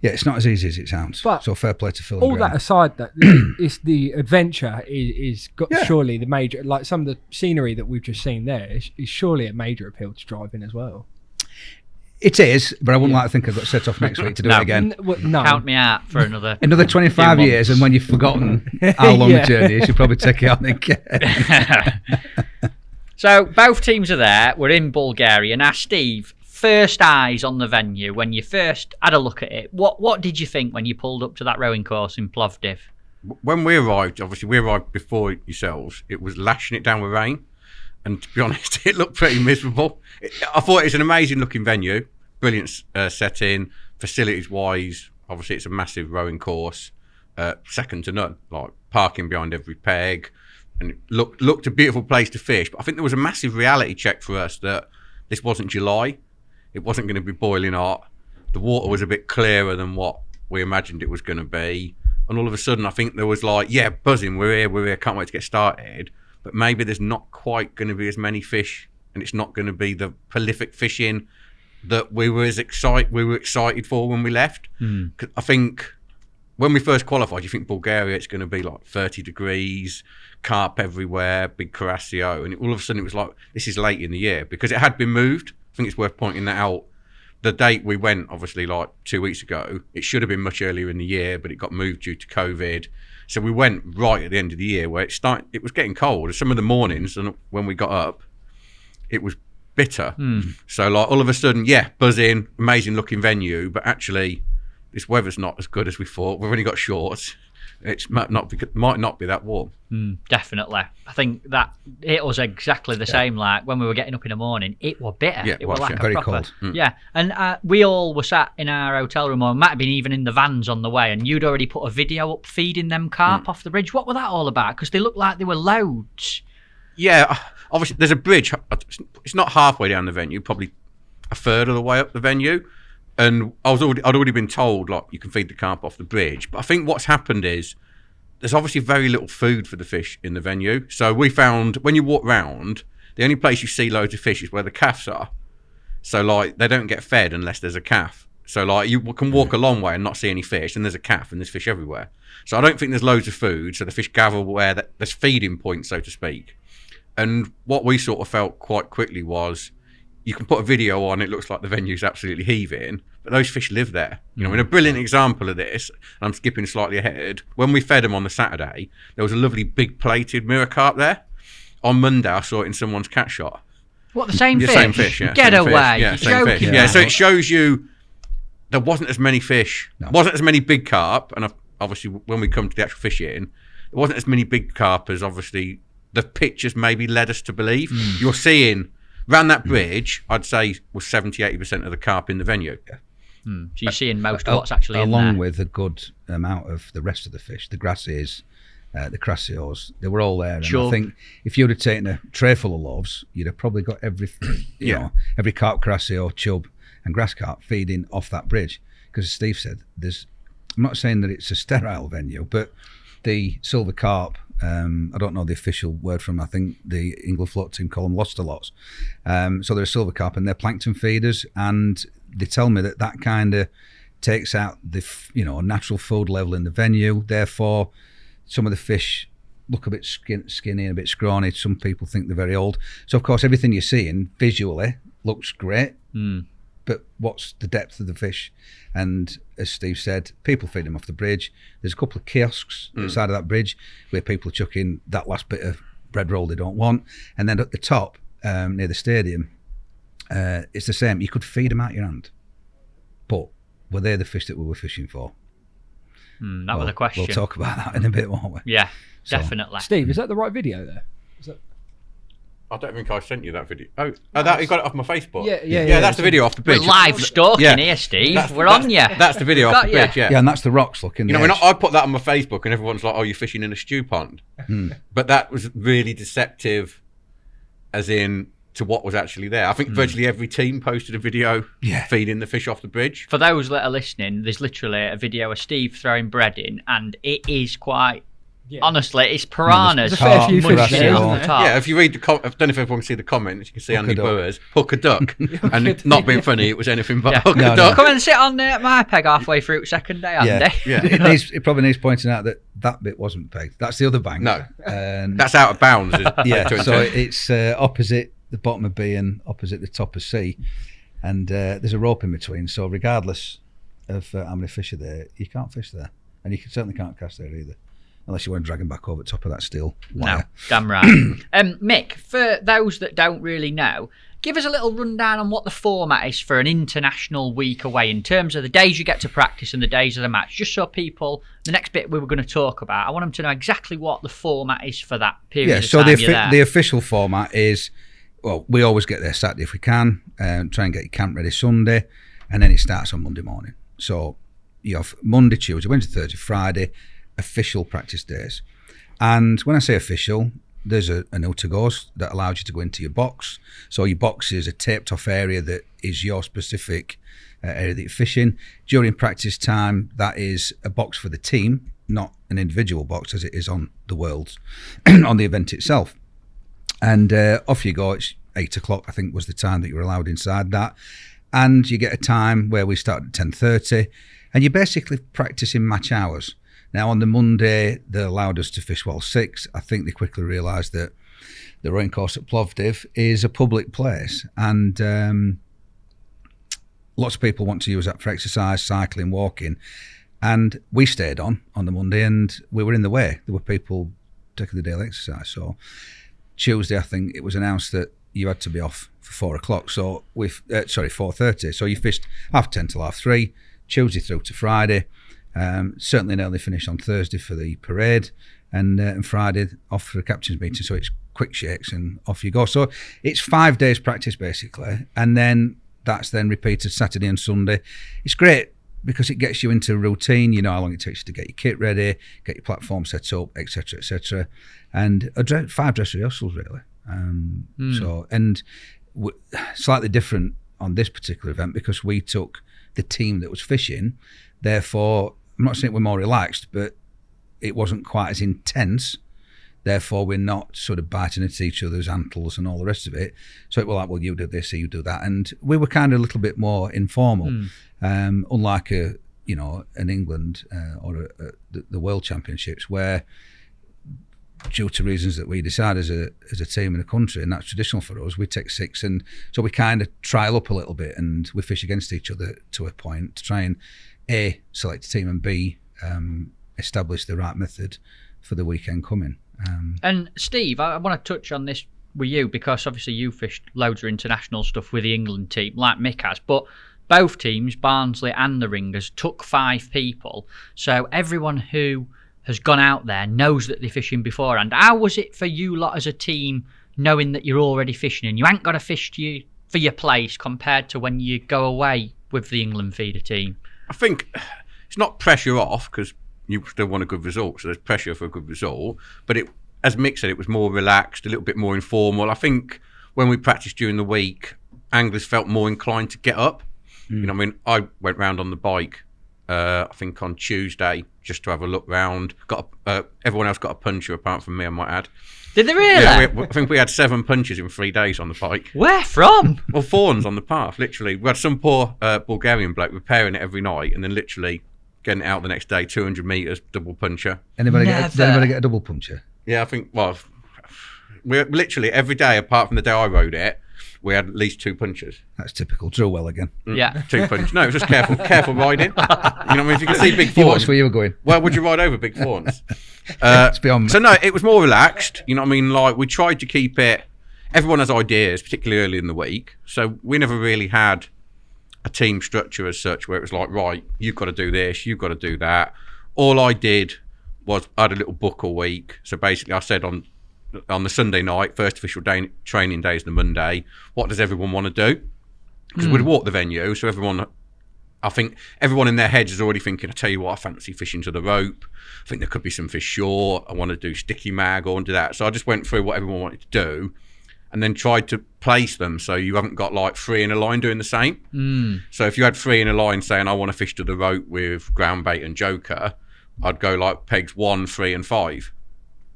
yeah, it's not as easy as it sounds.
But
so fair play to Phil.
All
and
that
Graham.
aside, that it's the adventure is got
Yeah.
surely the major, like some of the scenery that we've just seen there is surely a major appeal to driving as well.
It is, but I wouldn't like to think I've got set off next week to do
No.
it again.
No.
Count me out for another.
Another 25
few
years,
months.
and when you've forgotten how long
Yeah.
the journey is, you probably take it on again.
So both teams are there. We're in Bulgaria. Now, Steve, first eyes on the venue when you first had a look at it. What did you think when you pulled up to that rowing course in Plovdiv?
When we arrived, obviously we arrived before yourselves, it was lashing it down with rain. And to be honest, it looked pretty miserable. I thought it was an amazing looking venue, brilliant setting, facilities wise. Obviously, it's a massive rowing course, second to none. Like parking behind every peg, and it looked a beautiful place to fish. But I think there was a massive reality check for us that this wasn't July. It wasn't going to be boiling hot. The water was a bit clearer than what we imagined it was going to be. And all of a sudden, I think there was like, yeah, buzzing. We're here. Can't wait to get started. But maybe there's not quite going to be as many fish, and it's not going to be the prolific fishing that we were excited for when we left. 'Cause I think when we first qualified, you think Bulgaria, it's going to be like 30 degrees, carp everywhere, big Carasio, and all of a sudden it was like, this is late in the year because it had been moved. I think it's worth pointing that out. The date we went, obviously, like 2 weeks ago, it should have been much earlier in the year, but it got moved due to COVID. So we went right at the end of the year where it was getting cold. Some of the mornings, and when we got up, it was bitter. So like all of a sudden, yeah, buzzing, amazing looking venue, but actually this weather's not as good as we thought. We've only got shorts. It might not be that warm.
Definitely. I think that it was exactly the same. Like when we were getting up in the morning, it was bitter.
Yeah,
it was like a
very
proper,
cold.
Yeah, and we all were sat in our hotel room, or might have been even in the vans on the way, and you'd already put a video up feeding them carp off the bridge. What were that all about? Because they looked like they were loads.
Yeah, obviously there's a bridge. It's not halfway down the venue, probably a third of the way up the venue. And I'd already been told, like, you can feed the carp off the bridge. But I think what's happened is there's obviously very little food for the fish in the venue. So we found when you walk round, the only place you see loads of fish is where the calves are. So, like, they don't get fed unless there's a calf. So, like, you can walk a long way and not see any fish, and there's a calf and there's fish everywhere. So I don't think there's loads of food. So the fish gather where there's feeding points, so to speak. And what we sort of felt quite quickly was, you can put a video on, it looks like the venue's absolutely heaving, but those fish live there. You know, in a brilliant example of this, and I'm skipping slightly ahead, when we fed them on the Saturday, there was a lovely big plated mirror carp there. On Monday, I saw it in someone's catch shot.
What, the same
Yeah,
fish?
same fish, yeah.
Get
same
away.
Fish. Yeah,
You're
same fish.
joking
Yeah,
me.
so it shows you there wasn't as many fish.
No.
Wasn't as many big carp, and obviously when we come to the actual fishing, there wasn't as many big carp as obviously the pictures maybe led us to believe. You're seeing around that bridge, I'd say was 70-80% of the carp in the venue.
So you're seeing most of what's actually in
along
there.
with a good amount of the rest of the fish, the grassies, the crassios, they were all there. And
Sure.
I think if you'd have taken a tray full of loaves, you'd have probably got every carp, crassio, chub and grass carp feeding off that bridge. Because as Steve said, I'm not saying that it's a sterile venue, but the silver carp, I don't know the official word from, I think the England float team call them lost-a-lots. So they're silver carp and they're plankton feeders, and they tell me that kind of takes out the natural food level in the venue. Therefore, some of the fish look a bit skinny and a bit scrawny. Some people think they're very old. So of course, everything you're seeing visually looks great. But what's the depth of the fish? And as Steve said, people feed them off the bridge. There's a couple of kiosks at the side of that bridge where people are chucking that last bit of bread roll they don't want. And then at the top, near the stadium, it's the same. You could feed them out your hand. But were they the fish that we were fishing for?
That was the question.
We'll talk about that in a bit, won't we?
Yeah,
So-
definitely.
Steve, is that the right video there? Is that...
I don't think I sent you that video. That you got it off my Facebook.
Yeah,
That's the video off the
We're
bridge.
live stalking
Yeah.
here, Steve.
That's-
We're on you.
That's the video off
Got
the
ya.
bridge. Yeah.
Yeah, and that's the rocks looking.
You know, when I put that on my Facebook, and everyone's like, "Oh, you're fishing in a stew pond," but that was really deceptive, as in to what was actually there. I think virtually every team posted a video feeding the fish off the bridge.
For those that are listening, there's literally a video of Steve throwing bread in, and it is quite... Honestly, it's piranhas.
There's a fair few
fish
munching
there,
it
isn't
on
there?
the top.
Yeah, if you read the I don't know if everyone can see the comments. You can see
Hook a
Andy
duck.
Boers, hook a duck, and not being funny, it was anything but
Yeah.
hook
No,
a
no.
duck.
Come and sit on my peg halfway through second day, Andy.
Yeah.
It probably needs pointing out that bit wasn't pegged. That's the other bank.
No.
And
That's out of bounds.
yeah,
to
so
intent.
it's opposite the bottom of B and opposite the top of C, and there's a rope in between. So regardless of how many fish are there, you can't fish there, and you certainly can't cast there either, unless you want to drag them back over the top of that steel wire.
No, damn right. Mick, for those that don't really know, give us a little rundown on what the format is for an international week away in terms of the days you get to practice and the days of the match, just so people, the next bit we were going to talk about, I want them to know exactly what the format is for that period
Yeah,
of
so
time
the
you're there.
the official format is, well, we always get there Saturday if we can, try and get your camp ready Sunday, and then it starts on Monday morning. So you have Monday, Tuesday, Wednesday, Thursday, Friday, official practice days. And when I say official, there's an out-to-goes that allows you to go into your box. So your box is a taped off area that is your specific area that you're fishing. During practice time, that is a box for the team, not an individual box as it is on the Worlds, on the event itself. And off you go. It's 8 o'clock, I think, was the time that you were allowed inside that. And you get a time where we start at 10:30, and you're basically practicing match hours. Now, on the Monday, they allowed us to fish well 6. I think they quickly realised that the rowing course at Plovdiv is a public place, and lots of people want to use that for exercise, cycling, walking. And we stayed on the Monday, and we were in the way. There were people taking the daily exercise. So Tuesday, I think it was announced that you had to be off for 4 o'clock. So 4:30. So you fished 10:30 till 3:30, Tuesday through to Friday. Certainly an early finish on Thursday for the parade, and Friday off for the captain's meeting. So it's quick shakes and off you go. So it's 5 days practice basically, and then that's then repeated Saturday and Sunday. It's great because it gets you into a routine. You know how long it takes you to get your kit ready, get your platform set up, etc., etc., and 5 dress rehearsals really. So and slightly different on this particular event because we took the team that was fishing. Therefore, I'm not saying we're more relaxed, but it wasn't quite as intense. Therefore, we're not sort of biting at each other's ankles and all the rest of it. So it was like, well, you do this, you do that. And we were kind of a little bit more informal, unlike an England or the World Championships, where due to reasons that we decide as a team in a country, and that's traditional for us, we take 6, and so we kind of trial up a little bit and we fish against each other to a point to try and A, select a team, and B, establish the right method for the weekend coming.
And Steve, I want to touch on this with you because obviously you fished loads of international stuff with the England team, like Mick has, but both teams, Barnsley and the Ringers, took 5 people. So everyone who has gone out there knows that they're fishing beforehand. How was it for you lot as a team, knowing that you're already fishing and you ain't got to fish for your place compared to when you go away with the England feeder team?
I think it's not pressure off because you still want a good result, so there's pressure for a good result. But it, as Mick said, it was more relaxed, a little bit more informal. I think when we practiced during the week, anglers felt more inclined to get up. You know what I mean? I went round on the bike, I think on Tuesday, just to have a look round. Everyone else got a puncher apart from me, I might add.
Did they really?
Yeah, I think we had 7 punches in 3 days on the bike.
Where from?
Well, thorns on the path, literally. We had some poor Bulgarian bloke repairing it every night and then literally getting it out the next day, 200 metres, double puncher.
Did anybody get a double puncher?
Yeah, I think, well, we literally every day, apart from the day I rode it, we had at least 2 punches.
That's typical. Drill well again.
Yeah.
2 punches. No, it was just careful riding. You know what I mean? If you can see big
You
fawns.
watched where you were going.
Well, would you ride over big fawns?
It's beyond.
So no, it was more relaxed. You know what I mean? Like we tried to keep it. Everyone has ideas, particularly early in the week. So we never really had a team structure as such, where it was like, right, you've got to do this, you've got to do that. All I did was I had a little book a week. So basically, I said on the Sunday night, first official day, training day is the Monday. What does everyone want to do? Because we'd walk the venue, so I think everyone in their heads is already thinking, I tell you what, I fancy fishing to the rope. I think there could be some fish short. I want to do sticky mag or do that. So I just went through what everyone wanted to do and then tried to place them so you haven't got like 3 in a line doing the same. So if you had 3 in a line saying, I want to fish to the rope with ground bait and joker, I'd go like pegs 1, 3 and 5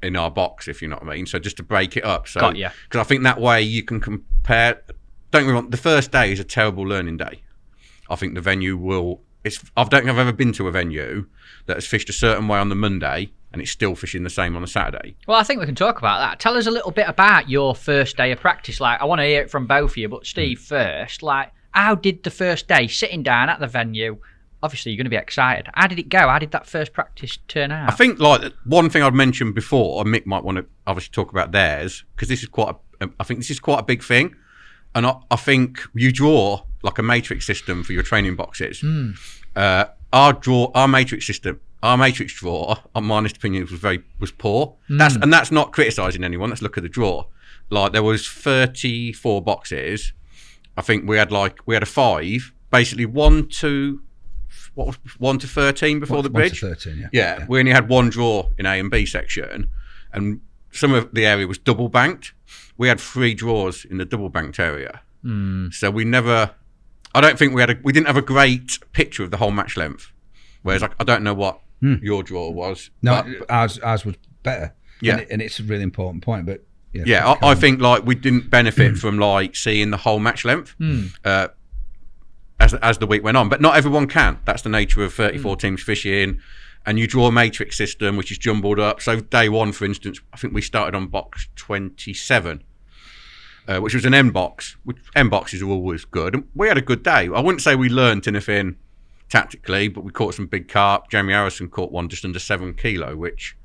in our box, if you know what I mean. So just to break it up. So,
Got ya.
Because I think that way you can compare. Don't get me wrong, the first day is a terrible learning day. I think the venue will. I don't think I've ever been to a venue that has fished a certain way on the Monday and it's still fishing the same on the Saturday.
Well, I think we can talk about that. Tell us a little bit about your first day of practice. Like, I want to hear it from both of you, but Steve first. Like, how did the first day, sitting down at the venue, obviously you're going to be excited. How did it go? How did that first practice turn out?
I think like one thing I'd mentioned before, and Mick might want to obviously talk about theirs, because this is I think this is quite a big thing. And I think you draw like a matrix system for your training boxes. Our matrix system, our matrix draw, on my honest opinion, was poor. That's not criticising anyone. Let's look at the draw. Like there was 34 boxes. I think we had a 5, basically 1 to 13 before the bridge.
1 to 13,
yeah. We only had 1 draw in A and B section, and some of the area was double banked. We had 3 draws in the double banked area. So we never. I don't think we didn't have a great picture of the whole match length. Whereas I don't know what your draw was.
No, ours was better.
Yeah,
and it's a really important point. But
I think like we didn't benefit from like seeing the whole match length as the week went on. But not everyone can. That's the nature of 34 teams fishing. And you draw a matrix system which is jumbled up. So day 1, for instance, I think we started on box 27. Which was an M box. M boxes are always good. And we had a good day. I wouldn't say we learnt anything tactically, but we caught some big carp. Jamie Harrison caught one just under 7 kilo, which,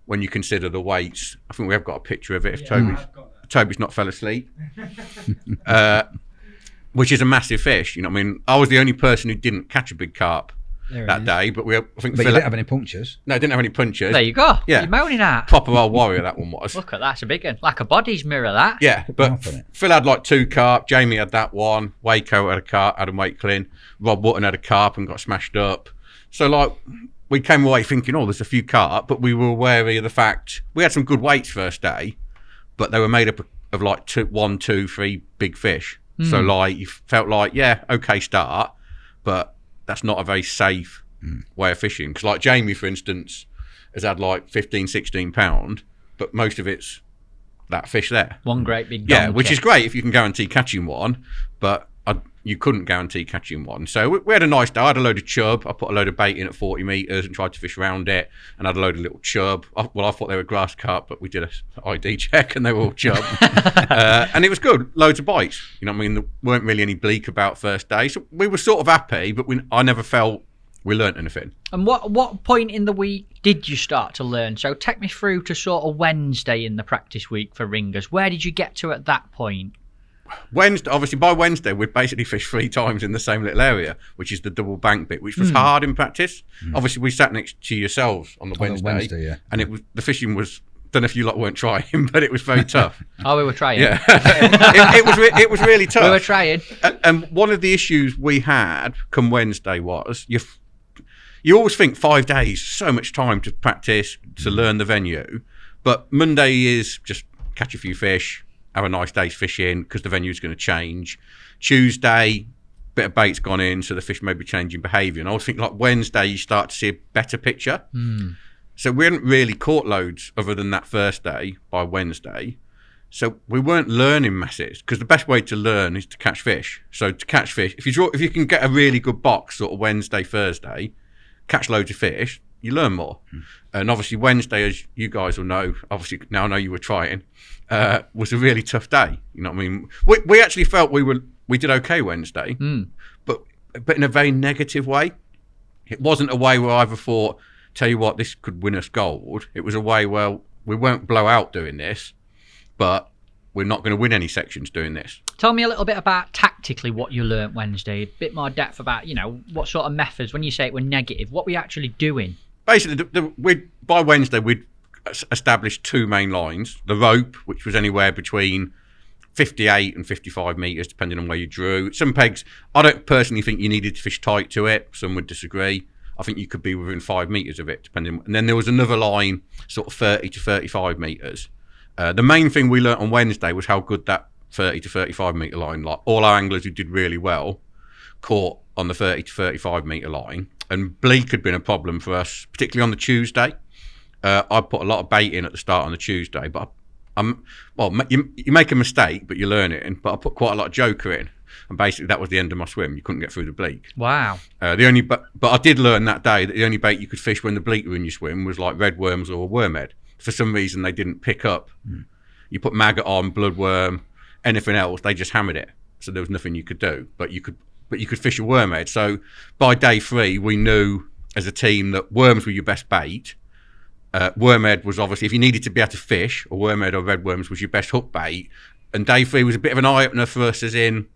when you consider the weights, I think we have got a picture of it. If Toby's not fell asleep, which is a massive fish. You know what I mean? I was the only person who didn't catch a big carp
There it
that
is.
day. But I think
But
Phil
you didn't have any punctures.
no, didn't have any punches.
There you go.
Yeah.
You're moaning at.
Proper old warrior that one was.
Look at that. It's a big one. Like a body's mirror, that.
Yeah, but
mouth on it.
Phil had like 2 carp. Jamie had that one. Waco had a carp. Adam Wakelin. Rob Wotton had a carp and got smashed up. So like we came away thinking, oh, there's a few carp, but we were wary of the fact we had some good weights first day, but they were made up of like 1, 2, 3 big fish. So like you felt like, yeah, okay start, but that's not a very safe way of fishing. Because like Jamie, for instance, has had like 15, 16 pound, but most of it's that fish there.
One great big
Yeah,
donkey.
which is great if you can guarantee catching one, but you couldn't guarantee catching one. So we had a nice day. I had a load of chub. I put a load of bait in at 40 metres and tried to fish around it, and had a load of little chub. I thought they were grass carp, but we did a ID check and they were all chub. And it was good. Loads of bites. You know what I mean? There weren't really any bleak about first day. So we were sort of happy, but I never felt we learnt anything.
And what point in the week did you start to learn? So take me through to sort of Wednesday in the practice week for ringers. Where did you get to at that point?
Wednesday, obviously by Wednesday we'd basically fished 3 times in the same little area, which is the double bank bit, which was hard in practice. Obviously we sat next to yourselves on the Wednesday,
yeah.
and it was the fishing was, don't know if you lot weren't trying, but it was very tough.
Oh, we were trying.
Yeah, it was really tough.
We were trying.
And one of the issues we had come Wednesday was you always think 5 days, so much time to practice, to learn the venue, but Monday is just catch a few fish, have a nice day's fishing because the venue's going to change. Tuesday, bit of bait's gone in, so the fish may be changing behaviour. And I always think like Wednesday, you start to see a better picture. So we hadn't really caught loads other than that first day by Wednesday. So we weren't learning masses because the best way to learn is to catch fish. So to catch fish, if you can get a really good box sort of Wednesday, Thursday, catch loads of fish, you learn more. And obviously Wednesday, as you guys will know, obviously now I know you were trying, was a really tough day. You know what I mean? We actually felt we did okay Wednesday, but in a very negative way. It wasn't a way where I either thought, tell you what, this could win us gold. It was a way, well, we won't blow out doing this, but we're not going to win any sections doing this.
Tell me a little bit about tactically what you learnt Wednesday. A bit more depth about, what sort of methods, when you say it were negative, what were you actually doing?
Basically, by Wednesday, we'd established 2 main lines. The rope, which was anywhere between 58 and 55 metres, depending on where you drew. Some pegs, I don't personally think you needed to fish tight to it. Some would disagree. I think you could be within 5 metres of it, depending. And then there was another line, sort of 30 to 35 metres. The main thing we learnt on Wednesday was how good that 30 to 35 metre line, like all our anglers who did really well, caught on the 30 to 35 metre line. And bleak had been a problem for us, particularly on the Tuesday. I put a lot of bait in at the start on the Tuesday, but you make a mistake, but you learn it. But I put quite a lot of joker in, and basically that was the end of my swim. You couldn't get through the bleak.
Wow.
But I did learn that day that the only bait you could fish when the bleak were in your swim was like red worms or a wormhead. For some reason, they didn't pick up. You put maggot on, bloodworm, anything else, they just hammered it. So there was nothing you could do. But you could fish a wormhead. So by day 3, we knew as a team that worms were your best bait. Wormhead was obviously, if you needed to be able to fish, or wormhead or red worms was your best hook bait. And day 3 was a bit of an eye-opener for us, as in,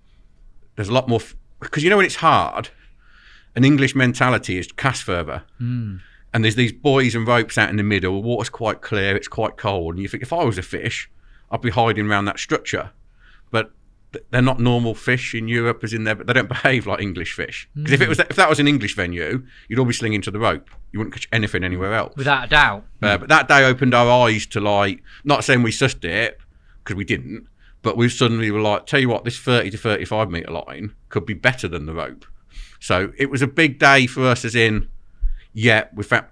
there's a lot more, because when it's hard, an English mentality is cast further. And there's these buoys and ropes out in the middle, the water's quite clear, it's quite cold, and you think, if I was a fish, I'd be hiding around that structure. But they're not normal fish in Europe, as in there, but they don't behave like English fish. Because if that was an English venue, you'd all be slinging to the rope. You wouldn't catch anything anywhere else.
Without a doubt.
But that day opened our eyes to, like, not saying we sussed it, because we didn't, but we suddenly were like, tell you what, this 30 to 35 metre line could be better than the rope. So it was a big day for us, as in, we found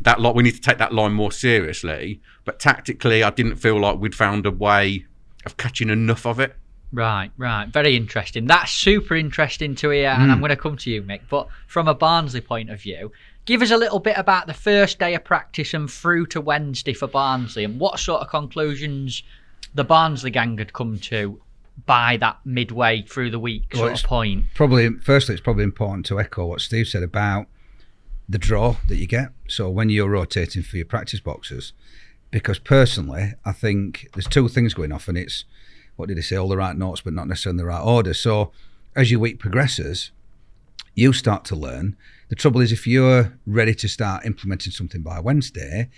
that we need to take that line more seriously. But tactically, I didn't feel like we'd found a way of catching enough of it.
Right. Very interesting. That's super interesting to hear, and I'm going to come to you, Mick. But from a Barnsley point of view, give us a little bit about the first day of practice and through to Wednesday for Barnsley, and what sort of conclusions the Barnsley gang had come to by that midway through the week sort of point.
Firstly, it's probably important to echo what Steve said about the draw that you get. So when you're rotating for your practice boxes, because personally, I think there's 2 things going off, and it's, what did he say, all the right notes, but not necessarily in the right order. So as your week progresses, You start to learn. The trouble is if you're ready to start implementing something by Wednesday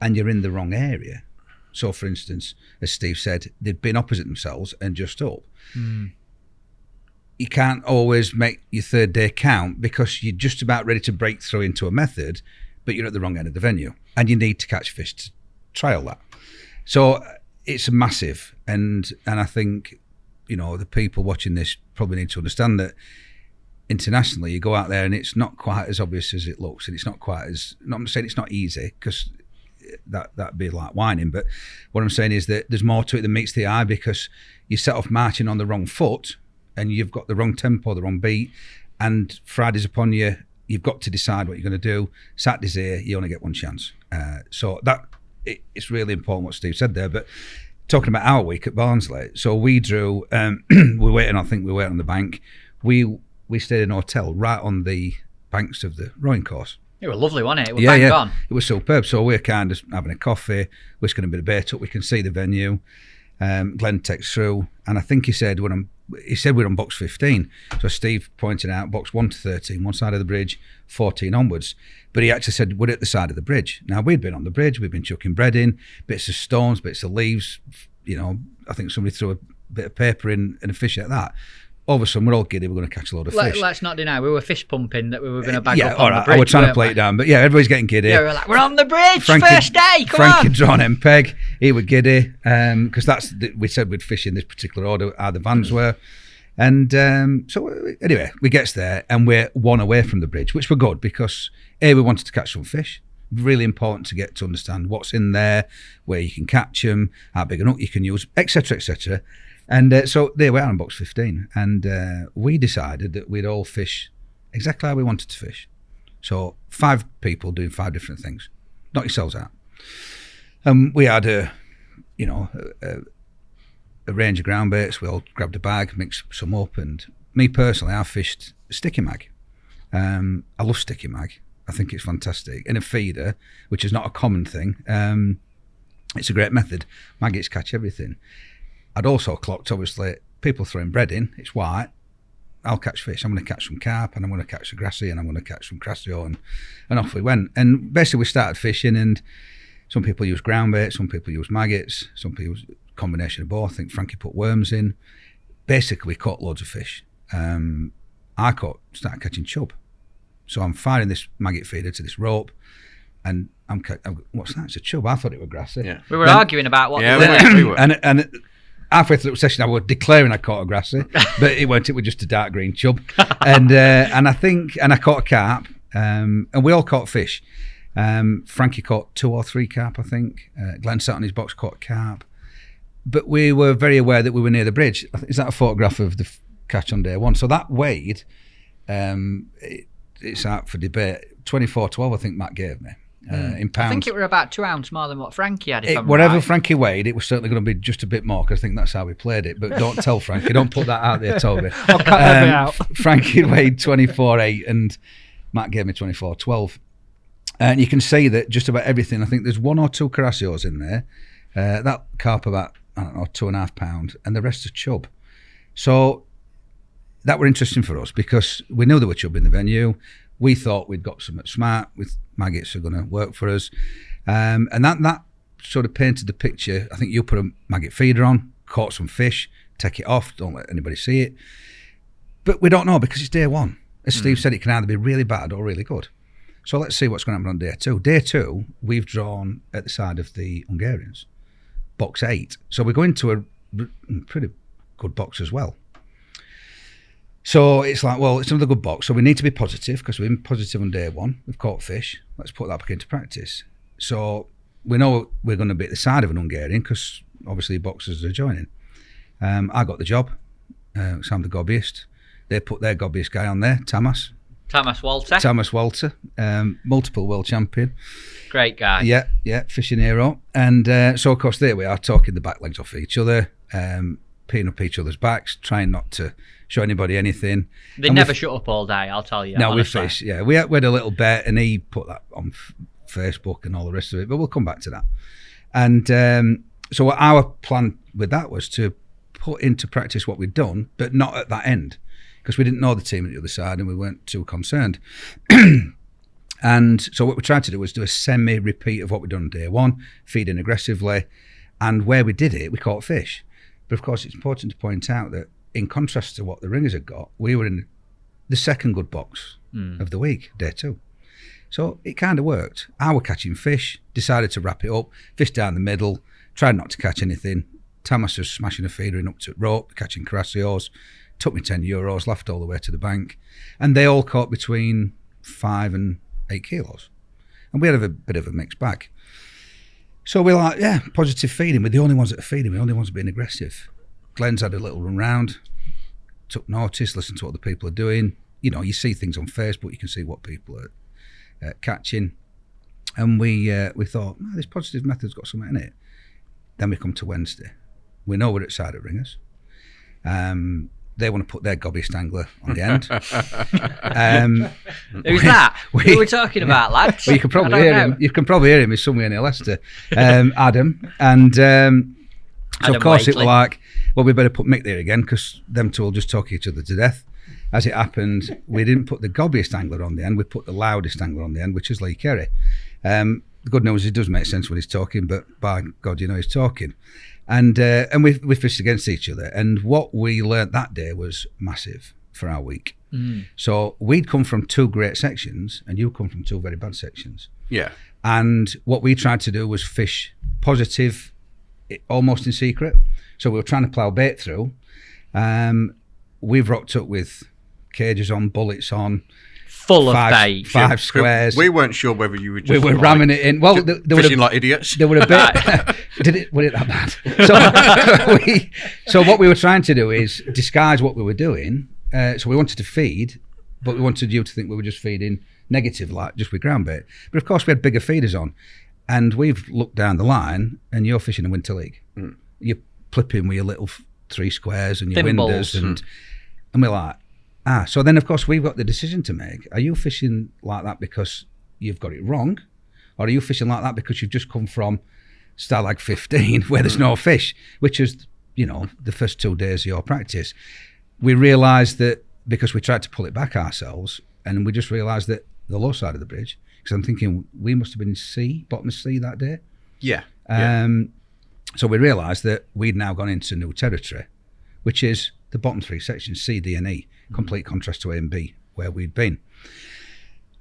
and you're in the wrong area. So, for instance, as Steve said, they'd been opposite themselves and just up. You can't always make your third day count because you're just about ready to break through into a method, but you're at the wrong end of the venue and you need to catch fish to trial that. So it's massive. And I think, you know, the people watching this probably need to understand that internationally you go out there and it's not quite as obvious as it looks, and it's not quite as, I'm not saying it's not easy because that'd be like whining, but what I'm saying is that there's more to it than meets the eye, because you set off marching on the wrong foot and you've got the wrong tempo, the wrong beat, and Friday's upon you. You've got to decide what you're going to do. Saturday's here, you only get one chance. So that it's really important what Steve said there. But talking about our week at Barnsley, so we drew. we were waiting on the bank. We stayed in a hotel right on the banks of the rowing course.
It was lovely, wasn't it? It was bang on.
It was superb. So we're kind of having a coffee, whisking a bit of bait up. We can see the venue. Glenn texts through, and I think he said we're on box 15. So Steve pointed out box 1 to 13, one side of the bridge, 14 onwards. But he actually said we're at the side of the bridge. Now, we'd been on the bridge, we'd been chucking bread in, bits of stones, bits of leaves. You know, I think somebody threw a bit of paper in and a fish like that. All of a sudden, we're all giddy, we're going to catch a load of fish.
Let's not deny, we were fish pumping that we were going to bag up
all
on
right,
the bridge.
I was trying to play it down, but yeah, everybody's getting giddy.
Yeah, we were like, we're on the bridge,
Frankie,
first day, come
Frankie
on.
drawn MPEG, he was giddy, because we said we'd fish in this particular order, how the vans were. And so anyway, we gets there and we're one away from the bridge, which were good because we wanted to catch some fish. Really important to get to understand what's in there, where you can catch them, how big a hook you can use, etc., etc. And so there we are on box 15, and we decided that we'd all fish exactly how we wanted to fish. So 5 people doing 5 different things. Knock yourselves out. We had a range of ground baits. We all grabbed a bag, mixed some up, and me personally, I fished sticky mag. I love sticky mag. I think it's fantastic. In a feeder, which is not a common thing, it's a great method. Maggots catch everything. I'd also clocked, obviously, people throwing bread in, it's white, I'll catch fish. I'm going to catch some carp, and I'm going to catch some grassy, and I'm going to catch some crassio, and off we went. And basically we started fishing, and some people use ground bait, some people use maggots, some people use a combination of both. I think Frankie put worms in. Basically we caught loads of fish. I started catching chub. So I'm firing this maggot feeder to this rope, and I'm what's that? It's a chub. I thought it was grassy.
Yeah. We were arguing about what
we were.
And halfway through the session, I was declaring I caught a grassy, but it was just a dark green chub. And I caught a carp, and we all caught fish. Frankie caught 2 or 3 carp, I think. Glenn sat on his box, caught a carp. But we were very aware that we were near the bridge. Is that a photograph of the catch on day 1? So that weighed, it's out for debate, 24.12 I think Matt gave me. In pounds.
I think it were about 2 ounces more than what Frankie had.
Whatever
right.
Frankie weighed, it was certainly going to be just a bit more, because I think that's how we played it. But don't tell Frankie, don't put that out there, Toby.
I'll cut that bit out.
Frankie weighed 24.8 and Matt gave me 24.12. And you can see that just about everything. I think there's 1 or 2 carassios in there. That carp about, I don't know, 2.5 pounds, and the rest are chub. So that were interesting for us because we knew there were chub in the venue. We thought we'd got something smart with maggots are going to work for us. And that sort of painted the picture. I think you put a maggot feeder on, caught some fish, take it off, don't let anybody see it. But we don't know because it's day 1. As Steve said, it can either be really bad or really good. So let's see what's going to happen on day 2. Day 2, we've drawn at the side of the Hungarians, box 8. So we're going to a pretty good box as well. So it's like, well, it's another good box. So we need to be positive because we've been positive on day 1. We've caught fish. Let's put that back into practice. So we know we're going to be at the side of an Hungarian because obviously boxers are joining. I got the job. So I'm the gobbyist. They put their gobbyist guy on there, Tamas Walter, multiple world champion.
Great guy.
Yeah, fishing hero. And so, of course, there we are talking the back legs off each other, peeing up each other's backs, trying not to show anybody anything.
They never shut up all day, I'll tell you.
No,
honestly.
we fished, yeah. We had a little bet, and he put that on Facebook and all the rest of it, but we'll come back to that. And so our plan with that was to put into practice what we'd done, but not at that end, because we didn't know the team at the other side and we weren't too concerned. And so what we tried to do was do a semi-repeat of what we'd done on day one, feeding aggressively, and where we did it, we caught fish. But of course, it's important to point out that in contrast to what the ringers had got, we were in the second good box of the week, day 2. So it kind of worked. I were catching fish, decided to wrap it up, fish down the middle, tried not to catch anything. Thomas was smashing a feeder in up to rope, catching crassios, took me €10, laughed all the way to the bank, and they all caught between 5 and 8 kilos. And we had a bit of a mixed bag. So we're like, yeah, positive feeding. We're the only ones that are feeding. We're the only ones being aggressive. Glenn's had a little run round, took notice, listened to what the people are doing. You know, you see things on Facebook, you can see what people are catching. And we thought, oh, this positive method's got something in it. Then we come to Wednesday. We know we're outside of ringers. They want to put their gobbiest angler on the end.
Who's that? Who are we talking about, lads?
Well, you can probably hear him. You can probably hear him. He's somewhere near Leicester. Adam. And so,
Adam
of course,
Wakely.
it was like, well, we better put Mick there again, because them two will just talk each other to death. As it happened, we didn't put the gobbiest angler on the end. We put the loudest angler on the end, which is Lee Kerry. The good news is it does make sense when he's talking, but by God, you know he's talking. And we fished against each other. And what we learnt that day was massive for our week. So we'd come from 2 great sections, and you come from 2 very bad sections.
Yeah.
And what we tried to do was fish positive, almost in secret. So we were trying to plough bait through. We've rocked up with cages on, bullets on,
Full of bait.
5 squares.
We weren't sure whether you were just
We were ramming it in. Well, there were
fishing like idiots.
There were a bit. Was it that bad? So what we were trying to do is disguise what we were doing. So we wanted to feed, but we wanted you to think we were just feeding negative, like just with ground bait. But of course, we had bigger feeders on, and we've looked down the line, and you're fishing a Winter League. You're flipping with your little 3 squares and your
Thimbles.
winders, and we're like, so then of course we've got the decision to make. Are you fishing like that because you've got it wrong, or are you fishing like that because you've just come from Starlag 15 where there's no fish, which is, you know, the first 2 days of your practice? We realised that because we tried to pull it back ourselves, and we just realised that the low side of the bridge, because I'm thinking we must have been bottom of C that day.
Yeah.
So we realised that we'd now gone into new territory, which is the bottom 3 sections, C, D and E, complete contrast to A and B, where we'd been.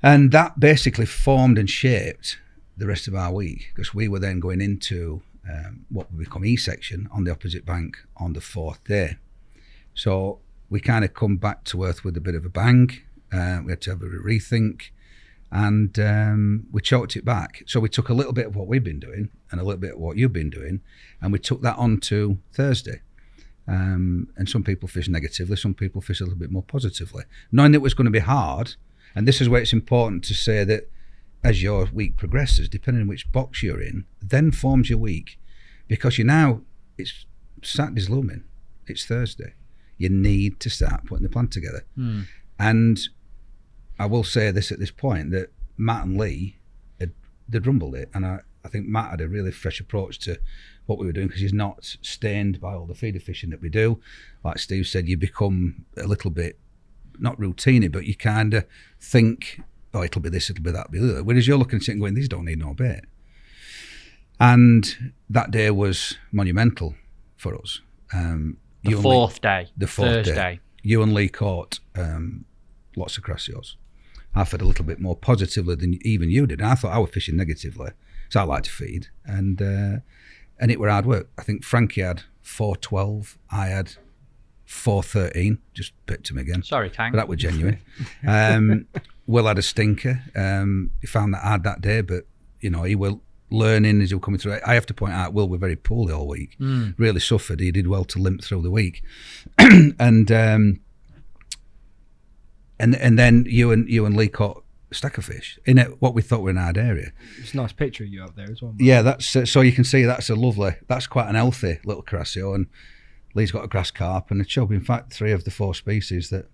And that basically formed and shaped the rest of our week, because we were then going into what would become E section on the opposite bank on the 4th day. So we kind of come back to earth with a bit of a bang. We had to have a rethink, and we choked it back. So we took a little bit of what we've been doing and a little bit of what you've been doing, and we took that on to Thursday. And some people fish negatively, some people fish a little bit more positively, knowing that it was going to be hard. And this is where it's important to say that as your week progresses, depending on which box you're in, then forms your week, because it's Saturday's looming, it's Thursday. You need to start putting the plan together. And I will say this at this point, that Matt and Lee, they'd rumbled it, and I think Matt had a really fresh approach to what we were doing, because he's not stained by all the feeder fishing that we do. Like Steve said, you become a little bit, not routine, but you kind of think, oh, it'll be this, it'll be that, it'll be the other. Whereas you're looking at it and going, these don't need no bait. And that day was monumental for us.
The 4th day.
The 4th
Thursday.
day. You and Lee caught lots of crassios. I fed a little bit more positively than even you did. And I thought I was fishing negatively, so I like to feed. And it were hard work. I think Frankie had 4.12. I had 4.13. Just picked him again.
Sorry, Tank.
But that was genuine. Will had a stinker. He found that hard that day, but you know, he will learning as he was coming through. I have to point out, Will were very poorly all week. Really suffered. He did well to limp through the week. And then you and Lee caught a stack of fish in what we thought were an hard area.
It's a nice picture of you up there as well.
Yeah, that's so you can see that's quite an healthy little crassio, and Lee's got a grass carp and a chub. In fact, 3 of the 4 species that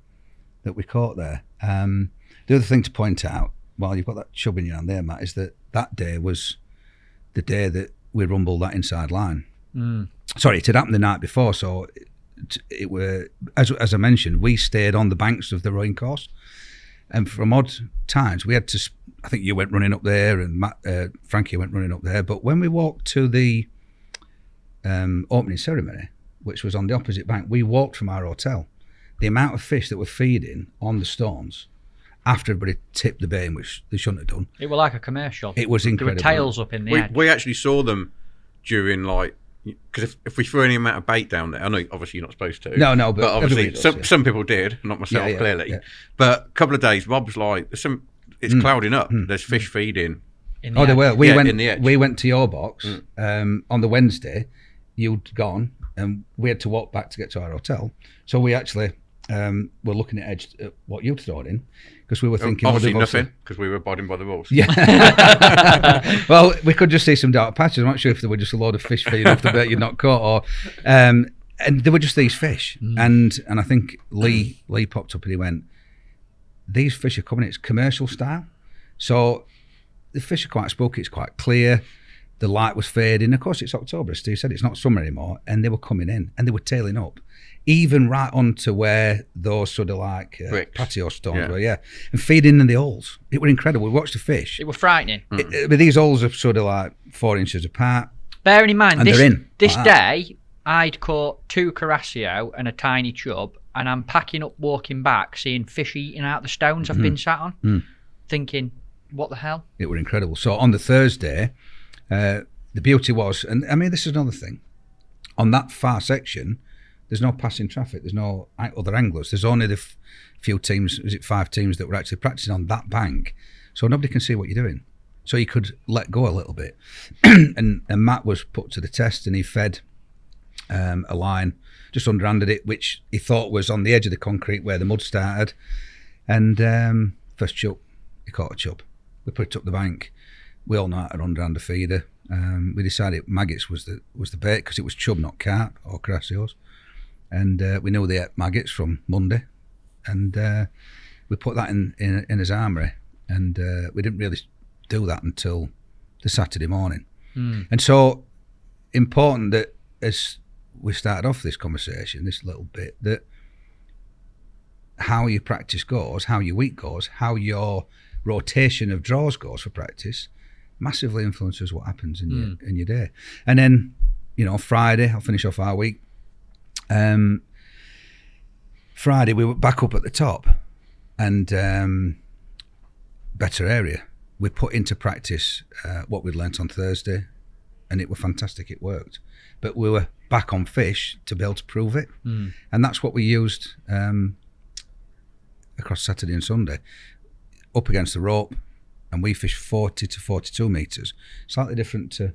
we caught there. The other thing to point out, while you've got that chub in your hand there, Matt, is that day was the day that we rumbled that inside line. Sorry, it had happened the night before, so it were as I mentioned, we stayed on the banks of the rowing course, and from odd times we had to. I think you went running up there, and Frankie went running up there. But when we walked to the opening ceremony, which was on the opposite bank, we walked from our hotel. The amount of fish that were feeding on the stones after everybody tipped the bait, which they shouldn't have done.
It was like a commercial.
It was incredible.
There were tails up in the edge.
We actually saw them during because if we threw any amount of bait down there, I know obviously you're not supposed to.
No, but
obviously
does,
some people did, not myself clearly.
Yeah.
But a couple of days, Rob's like, it's clouding up. There's fish feeding.
There were.
In the edge.
We went to your box on the Wednesday. You'd gone, and we had to walk back to get to our hotel. So we actually were looking at what you'd thrown in, because we were thinking
obviously nothing, because we were abiding by the rules.
Yeah. Well, we could just see some dark patches. I'm not sure if there were just a load of fish feeding off the bait you'd not caught, or and there were just these fish. And I think Lee popped up and he went, "These fish are coming. It's commercial style." So the fish are quite spooky. It's quite clear. The light was fading. Of course, it's October. As Steve said, it's not summer anymore, and they were coming in and they were tailing up, even right onto where those sort of like patio stones were, and feeding in the holes. It were incredible. We watched the fish.
It were frightening.
But these holes are sort of like 4 inches apart.
Bearing in mind,
and
this day, I'd caught 2 carasio and a tiny chub, and I'm packing up, walking back, seeing fish eating out the stones I've been sat on, thinking, what the hell?
It were incredible. So on the Thursday, the beauty was, and I mean, this is another thing, on that far section, there's no passing traffic, there's no other anglers, there's only the few teams, 5 teams that were actually practicing on that bank, so nobody can see what you're doing, so you could let go a little bit. and Matt was put to the test, and he fed a line, just underhanded it, which he thought was on the edge of the concrete where the mud started, and first chub, he caught a chub. We put it up the bank. We all know how to underhand a feeder. We decided maggots was the bait, because it was chub, not carp or crassios, and we knew they ate maggots from Monday, and we put that in his armoury, and we didn't really do that until the Saturday morning. And so important that as we started off this conversation, this little bit, that how your practice goes, how your week goes, how your rotation of draws goes for practice, massively influences what happens in your day. And then, Friday, I'll finish off our week. Friday, we were back up at the top, and better area. We put into practice what we'd learnt on Thursday, and it was fantastic. It worked. But we were back on fish to be able to prove it. And that's what we used across Saturday and Sunday, up against the rope, and we fished 40 to 42 metres, slightly different to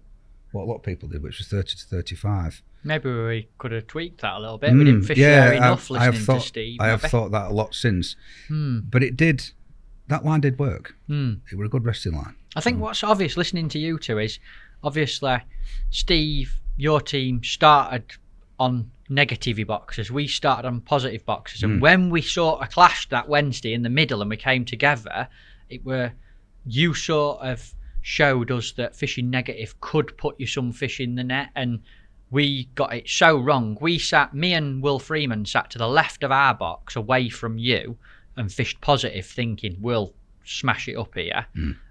what a lot of people did, which was 30 to 35.
Maybe we could have tweaked that a little bit. We didn't fish there enough listening to Steve.
I have thought that a lot since. But that line did work. It was a good resting line.
I think what's obvious listening to you two is, obviously, Steve, your team started on negative boxes. We started on positive boxes. And when we sort of clashed that Wednesday in the middle and we came together, you sort of showed us that fishing negative could put you some fish in the net, and we got it so wrong. Me and Will Freeman sat to the left of our box away from you and fished positive, thinking we'll smash it up here.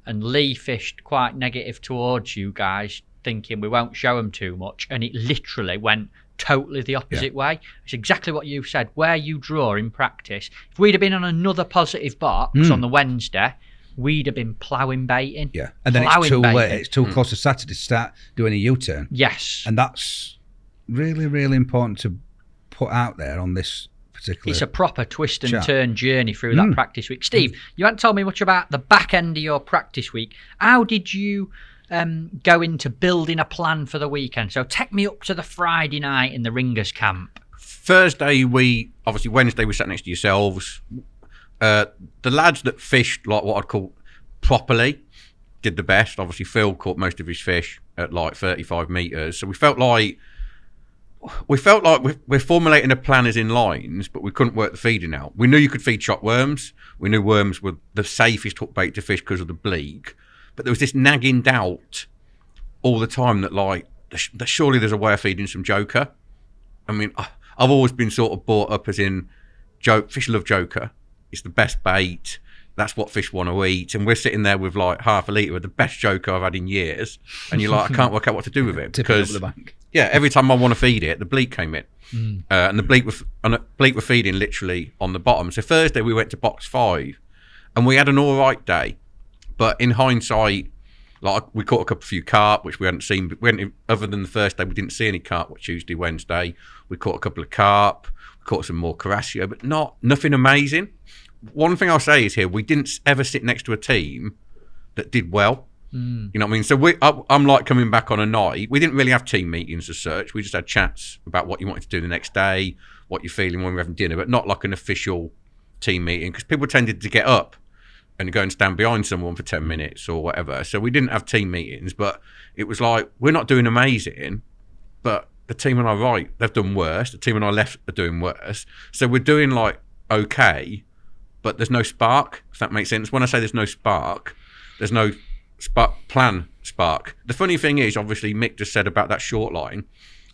And Lee fished quite negative towards you guys, thinking we won't show them too much, and it literally went totally the opposite way. It's exactly what you said. Where you draw in practice, if we'd have been on another positive box on the Wednesday, we'd have been ploughing baiting.
Yeah, and then it's too late. It's too close to Saturday to start doing a U-turn.
Yes.
And that's really, really important to put out there on this particular...
It's a proper twist and turn journey through that practice week. Steve, you haven't told me much about the back end of your practice week. How did you go into building a plan for the weekend? So take me up to the Friday night in the Ringers camp.
Thursday, Wednesday we sat next to yourselves. The lads that fished like what I'd call properly did the best. Obviously, Phil caught most of his fish at like 35 metres. So we felt like we're formulating a plan as in lines, but we couldn't work the feeding out. We knew you could feed shot worms. We knew worms were the safest hook bait to fish because of the bleak. But there was this nagging doubt all the time that surely there's a way of feeding some joker. I mean, I've always been sort of brought up as in, fish love Joker. It's the best bait. That's what fish want to eat. And we're sitting there with like half a litre of the best Joker I've had in years. And you're like, I can't work out what to do with it. Because,
the bank.
yeah, every time I want to feed it, the bleak came in. And the bleak were feeding literally on the bottom. So Thursday we went to box 5 and we had an all right day. But in hindsight, like we caught a few carp, which we hadn't seen. Other than the first day, we didn't see any carp. Tuesday, Wednesday, we caught a couple of carp. We caught some more carasio, but nothing amazing. One thing I'll say is here, we didn't ever sit next to a team that did well. You know what I mean? So I'm like coming back on a night. We didn't really have team meetings as such. We just had chats about what you wanted to do the next day, what you're feeling when we're having dinner, but not like an official team meeting because people tended to get up and go and stand behind someone for 10 minutes or whatever. So we didn't have team meetings, but it was like, we're not doing amazing, but the team on our right, they've done worse. The team on our left are doing worse. So we're doing like okay, but there's no spark, if that makes sense. When I say there's no spark, there's no spark. The funny thing is, obviously, Mick just said about that short line.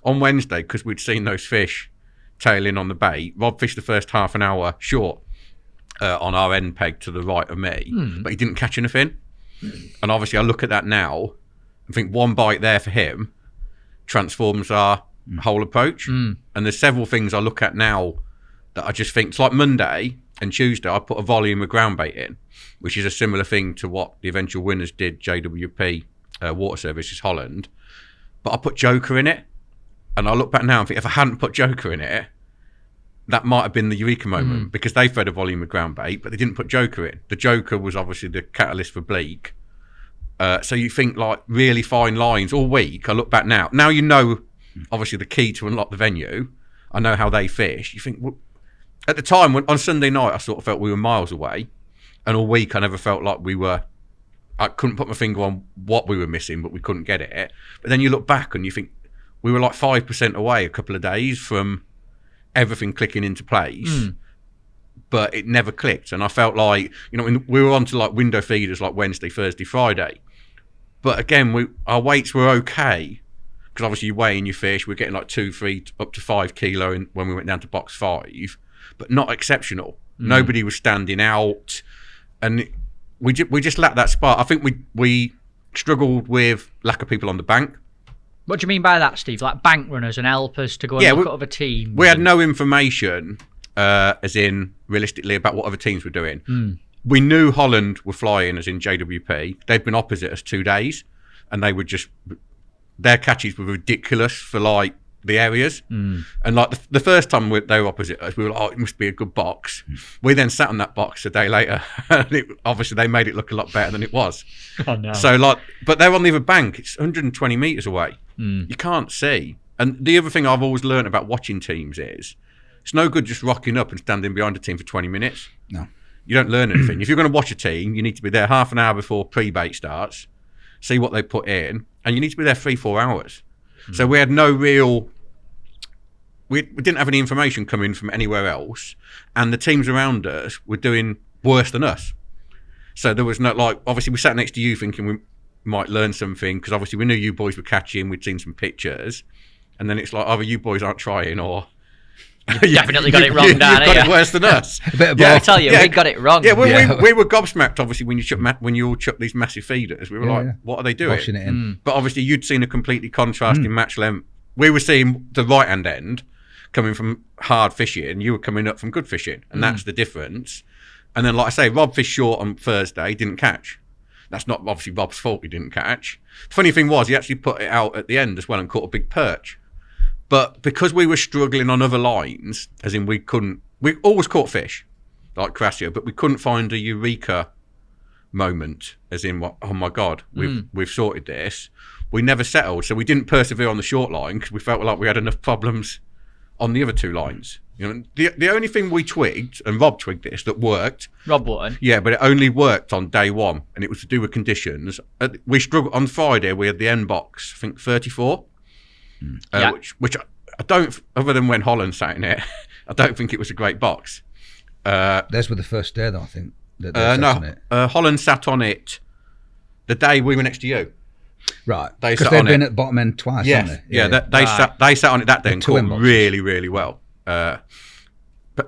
On Wednesday, because we'd seen those fish tailing on the bait, Rob fished the first half an hour short on our end peg to the right of me, but he didn't catch anything. And obviously, I look at that now and think one bite there for him transforms our whole approach. And there's several things I look at now that I just think, it's like Monday and Tuesday, I put a volume of ground bait in, which is a similar thing to what the eventual winners did, JWP Water Services Holland. But I put Joker in it. And I look back now and think, if I hadn't put Joker in it, that might have been the eureka moment because they fed a volume of ground bait, but they didn't put Joker in. The Joker was obviously the catalyst for bleak. So you think like really fine lines all week. I look back now. Now you know, obviously, the key to unlock the venue. I know how they fish. You think, well, at the time, on Sunday night, I sort of felt we were miles away. And all week, I never felt like I couldn't put my finger on what we were missing, but we couldn't get it. But then you look back and you think, we were like 5% away a couple of days from everything clicking into place, but it never clicked. And I felt like, you know, we were on to like window feeders like Wednesday, Thursday, Friday. But again, our weights were okay because obviously you weigh in your fish. We're getting like 2, 3, up to 5 kilo when we went down to box 5, but not exceptional. Nobody was standing out, and we just lacked that spark. I think we struggled with lack of people on the bank.
What do you mean by that, Steve? Like bank runners and helpers to go and look at other teams?
We had no information, as in realistically, about what other teams were doing. We knew Holland were flying, as in JWP. They'd been opposite us 2 days, and they were their catches were ridiculous for like the areas. And like the first time they were opposite us, we were like, oh, it must be a good box. We then sat on that box a day later, and obviously they made it look a lot better than it was.
Oh no!
So like, but they're on the other bank. It's 120 meters away. You can't see. And the other thing I've always learned about watching teams is it's no good just rocking up and standing behind a team for 20 minutes.
No.
You don't learn anything. If you're going to watch a team, you need to be there half an hour before pre-bait starts, see what they put in, and you need to be there 3-4 hours. So we had no real... We didn't have any information coming from anywhere else, and the teams around us were doing worse than us. So there was no, like, obviously we sat next to you thinking we might learn something, because obviously we knew you boys were catching, we'd seen some pictures, and then it's like, either you boys aren't trying, or...
You definitely got it wrong, Dan.
You've got it worse than us.
A bit of
I
both.
tell you, we got it wrong.
Yeah, we were gobsmacked, obviously, when you all chucked these massive feeders. We were like, what are they doing?
Washing it in.
But obviously you'd seen a completely contrasting match length. We were seeing the right-hand end coming from hard fishing, you were coming up from good fishing, and that's the difference. And then, like I say, Rob fished short on Thursday, didn't catch. That's not obviously Rob's fault he didn't catch. The funny thing was, he actually put it out at the end as well and caught a big perch. But because we were struggling on other lines, as in we always caught fish, like Crasio, but we couldn't find a eureka moment, as in, what, oh my God, we've sorted this. We never settled, so we didn't persevere on the short line because we felt like we had enough problems on the other two lines. You know, the only thing we twigged, and Rob twigged this, that worked.
Rob Wharton.
Yeah, but it only worked on day one, and it was to do with conditions. We struggled on Friday. We had the end box, I think 34, which I don't. Other than when Holland sat in it, I don't think it was a great box.
Those were the first day, though, I think. That they sat on it.
Holland sat on it the day we were next to you.
Right,
They
because
sat
they've
on
been
it.
at bottom end twice,
Yes.
haven't they?
Yeah, they sat on it that day and
two
caught
inboxes.
really, really well. But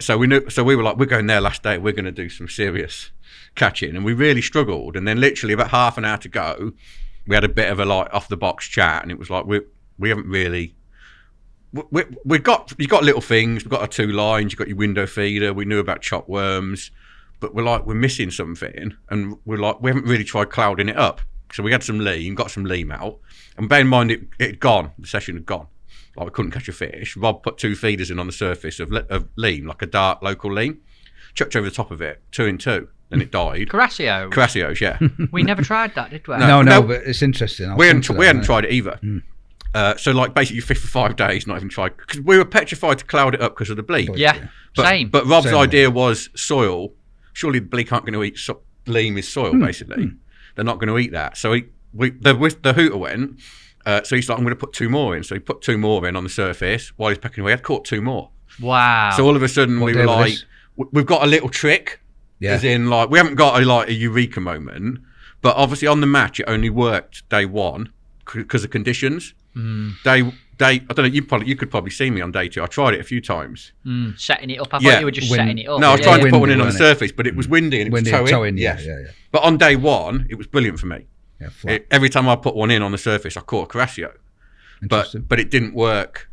so we knew. So we were like, we're going there last day. We're going to do some serious catching, and we really struggled. And then literally about half an hour to go, we had a bit of a like off the box chat, and it was like we haven't really. You got little things. We've got our 2 lines. You've got your window feeder. We knew about chopped worms, but we're missing something, and we haven't really tried clouding it up. So we had some lean, got some lean out, and bear in mind it had gone. The session had gone. Like we couldn't catch a fish. Rob put 2 feeders in on the surface of lean, like a dark local lean. Chucked over the top of it, 2 and 2. Then it died. Carassios, yeah.
We never tried that, did we?
No, but it's interesting.
We hadn't tried it either. So like basically you fish for 5 days, not even tried, because we were petrified to cloud it up because of the bleak.
Yeah, same.
But Rob's idea was soil. Surely the bleak aren't going to eat lean with soil. Basically, they're not going to eat that. So the hooter went. So he's like, I'm going to put 2 more in. So he put 2 more in on the surface while he's pecking away. I'd caught 2 more.
Wow.
So all of a sudden we were like, we've got a little trick. Yeah. As in, like, we haven't got a eureka moment, but obviously on the match it only worked day 1 because of conditions. Day, I don't know. You could probably see me on day 2. I tried it a few times.
Setting it up. I thought you were just setting it up.
No, I was trying to put one in on the surface, but it was windy and it was towing.
Yeah.
But on day 1, it was brilliant for me.
Yeah,
every time I put one in on the surface, I caught a Carassio. But it didn't work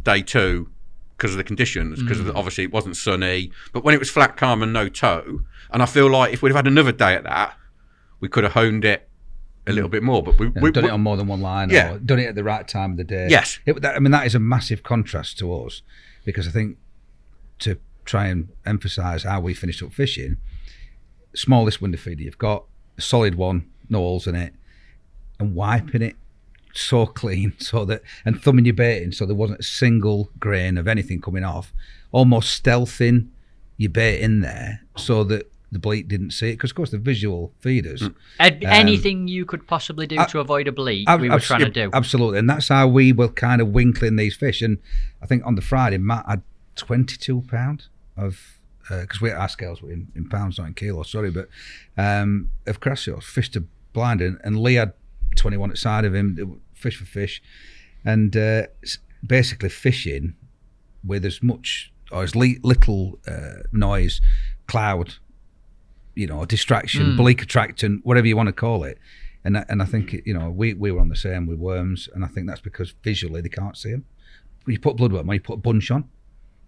day 2 because of the conditions, because obviously it wasn't sunny. But when it was flat, calm and no tow, and I feel like if we'd have had another day at that, we could have honed it a little bit more. But we've
done it on more than one line, or done it at the right time of the day.
Yes.
That is a massive contrast to us, because I think to try and emphasise how we finished up fishing, smallest window feeder you've got, a solid one, no holes in it, and wiping it so clean, and thumbing your bait in so there wasn't a single grain of anything coming off, almost stealthing your bait in there so that the bleak didn't see it, because of course the visual feeders.
Anything you could possibly do to avoid a bleak, we were trying to do.
Absolutely, and that's how we were kind of winkling these fish. And I think on the Friday, Matt had 22 pounds of, because our scales were in pounds, not in kilos, sorry, but of Carassios, fish to blind, and Lee had 21 at the side of him, fish for fish, and basically fishing with as much or as little noise, cloud, distraction, bleak attractant, whatever you want to call it. And I think we were on the same with worms, and I think that's because visually they can't see them. You put bloodworm on, you put a bunch on,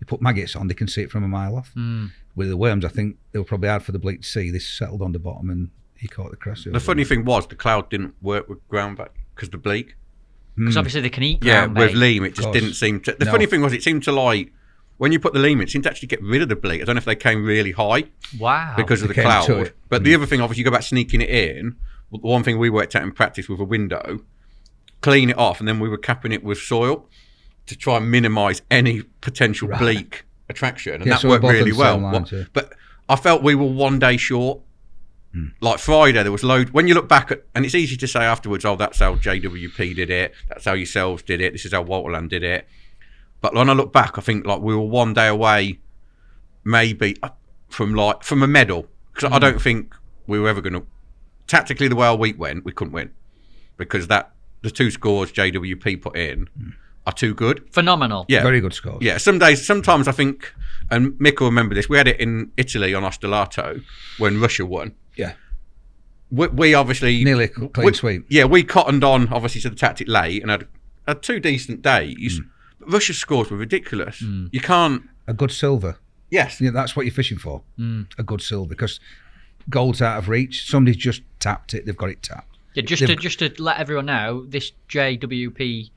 you put maggots on, they can see it from a mile off. With the worms, I think they were probably hard for the bleak to see. They settled on the bottom and he caught the Carassio.
The funny thing was the cloud didn't work with ground bait because the bleak.
Because obviously they can eat ground bait.
With leam it just didn't seem to. The funny thing was it seemed to like, when you put the leam in, it seemed to actually get rid of the bleak. I don't know if they came really high.
Wow.
Because of the cloud. But the other thing, obviously, you go back sneaking it in. The one thing we worked out in practice with a window, clean it off, and then we were capping it with soil to try and minimise any potential bleak attraction. And that worked really well. But I felt we were 1 day short. Like Friday, there was loads. When you look back at, and it's easy to say afterwards, oh, that's how JWP did it. That's how yourselves did it. This is how Walterland did it. But when I look back, I think like we were 1 day away, maybe from a medal, because I don't think we were ever going to. Tactically, the way our week went, we couldn't win because the 2 scores JWP put in are too good.
Phenomenal.
Yeah, very good scores.
Yeah, sometimes I think, and Mick will remember this. We had it in Italy on Ostolato when Russia won.
Yeah.
We obviously
nearly a clean sweep.
Yeah, we cottoned on obviously to the tactic late and had 2 decent days. But Russia's scores were ridiculous. You can't.
A good silver.
Yes.
Yeah, that's what you're fishing for. A good silver, because gold's out of reach. Somebody's just tapped it. They've got it tapped.
Yeah, just to let everyone know, this JWP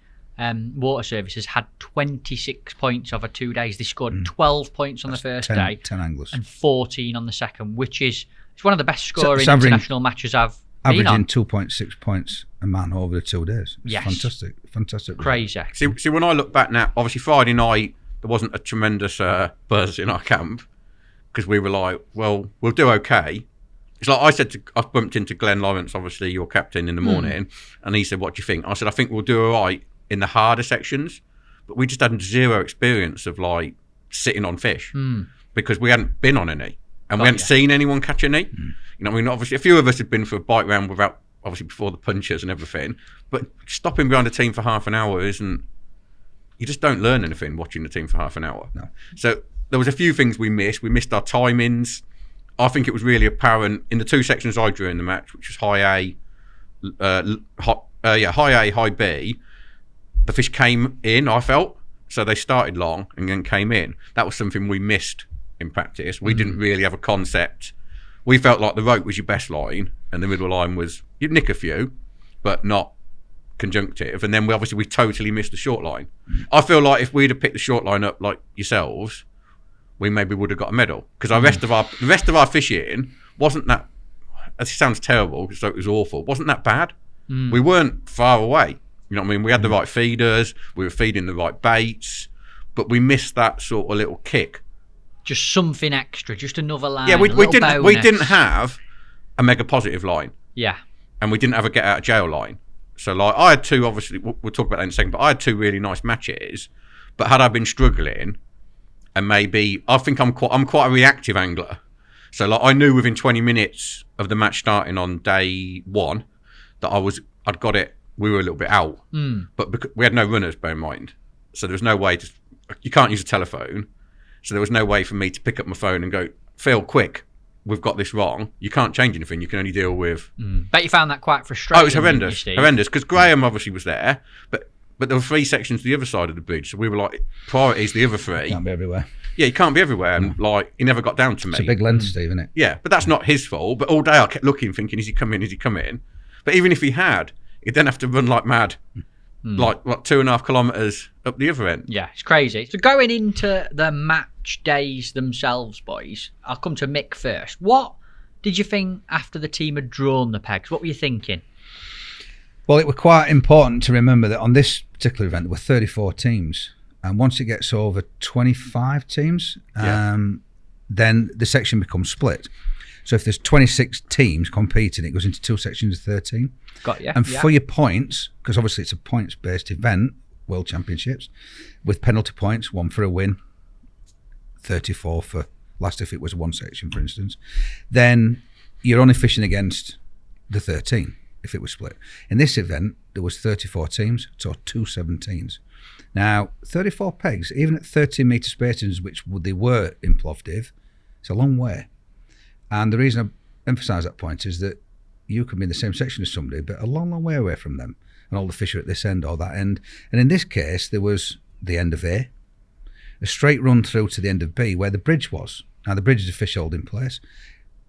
water services had 26 points over 2 days. They scored 12 points on the first day,
10 anglers,
and 14 on the second, which is one of the best scoring international matches I've been on.
Averaging 2.6 points a man over the 2 days. It's fantastic.
Crazy.
See, when I look back now, obviously Friday night there wasn't a tremendous buzz in our camp because we were like, well, we'll do okay. It's like I bumped into Glenn Lawrence, obviously your captain, in the morning, and he said, what do you think? I said, I think we'll do all right in the harder sections, but we just had zero experience of like sitting on fish because we hadn't been on any and we hadn't seen anyone catch any. I mean, obviously a few of us had been for a bite round without, obviously before the punches and everything, but stopping behind a team for half an hour isn't, you just don't learn anything watching the team for half an hour.
No.
So there was a few things we missed. We missed our timings. I think it was really apparent in the two sections I drew in the match, which was high A, high B. The fish came in, I felt. So they started long and then came in. That was something we missed in practice. We didn't really have a concept. We felt like the rope was your best line and the middle line was, you'd nick a few, but not conjunctive. And then we totally missed the short line. I feel like if we'd have picked the short line up like yourselves, we maybe would have got a medal. Because the rest of our fishing wasn't that, it sounds terrible, so it was awful, wasn't that bad. We weren't far away. You know what I mean? We had the right feeders, we were feeding the right baits, but we missed that sort of little kick.
Just something extra, just another line.
Yeah, we didn't have a mega positive line.
Yeah.
And we didn't have a get out of jail line. So like I had two, obviously we'll talk about that in a second, but I had two really nice matches. But had I been struggling, and maybe I think I'm quite a reactive angler. So like I knew within 20 minutes of the match starting on day one that I'd got it. We were a little bit out, but we had no runners, bear in mind. So there was no way you can't use a telephone. So there was no way for me to pick up my phone and go, Phil, quick, we've got this wrong. You can't change anything. You can only deal with.
Bet you found that quite frustrating.
Oh, it was horrendous. Because Graham obviously was there, but there were three sections to the other side of the bridge. So we were like, priorities the other three.
Can't be everywhere.
Yeah, you can't be everywhere. And like, he never got down to me.
It's a big length, Steve, isn't it?
Yeah, but that's not his fault. But all day I kept looking, thinking, is he coming? Is he coming? But even if he had, he'd then have to run like mad, like 2.5 kilometres up the other end.
Yeah, it's crazy. So going into the match days themselves, boys, I'll come to Mick first. What did you think after the team had drawn the pegs? What were you thinking?
Well, it was quite important to remember that on this particular event, there were 34 teams. And once it gets over 25 teams, then the section becomes split. So if there's 26 teams competing, it goes into two sections of 13.
Got you.
And for your points, because obviously it's a points-based event, World Championships, with penalty points, 1 for a win, 34 for last if it was one section, for instance, then you're only fishing against the 13 if it was split. In this event, there was 34 teams, so 2 17s. Now, 34 pegs, even at 13 metre spacings, which they were in Plovdiv, it's a long way. And the reason I emphasise that point is that you can be in the same section as somebody, but a long, long way away from them. And all the fish are at this end or that end. And in this case, there was the end of A, a straight run through to the end of B, where the bridge was. Now, the bridge is a fish holding place.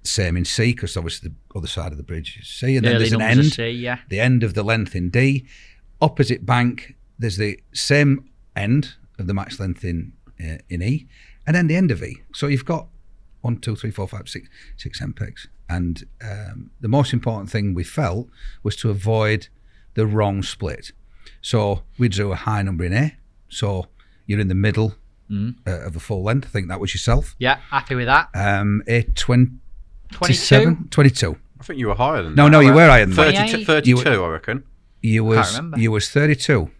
Same in C, because obviously the other side of the bridge is C. And then there's an end,
C,
the end of the length in D. Opposite bank, there's the same end of the match length in E, and then the end of E. So you've got 1, 2, 3, 4, 5, 6 MPEGs. And the most important thing we felt was to avoid the wrong split. So we drew a high number in A. So you're in the middle of the full length. I think that was yourself.
Yeah, happy with that.
A 27? 22.
I think you were higher than
that. No, you were higher than
32, I reckon.
You was 32.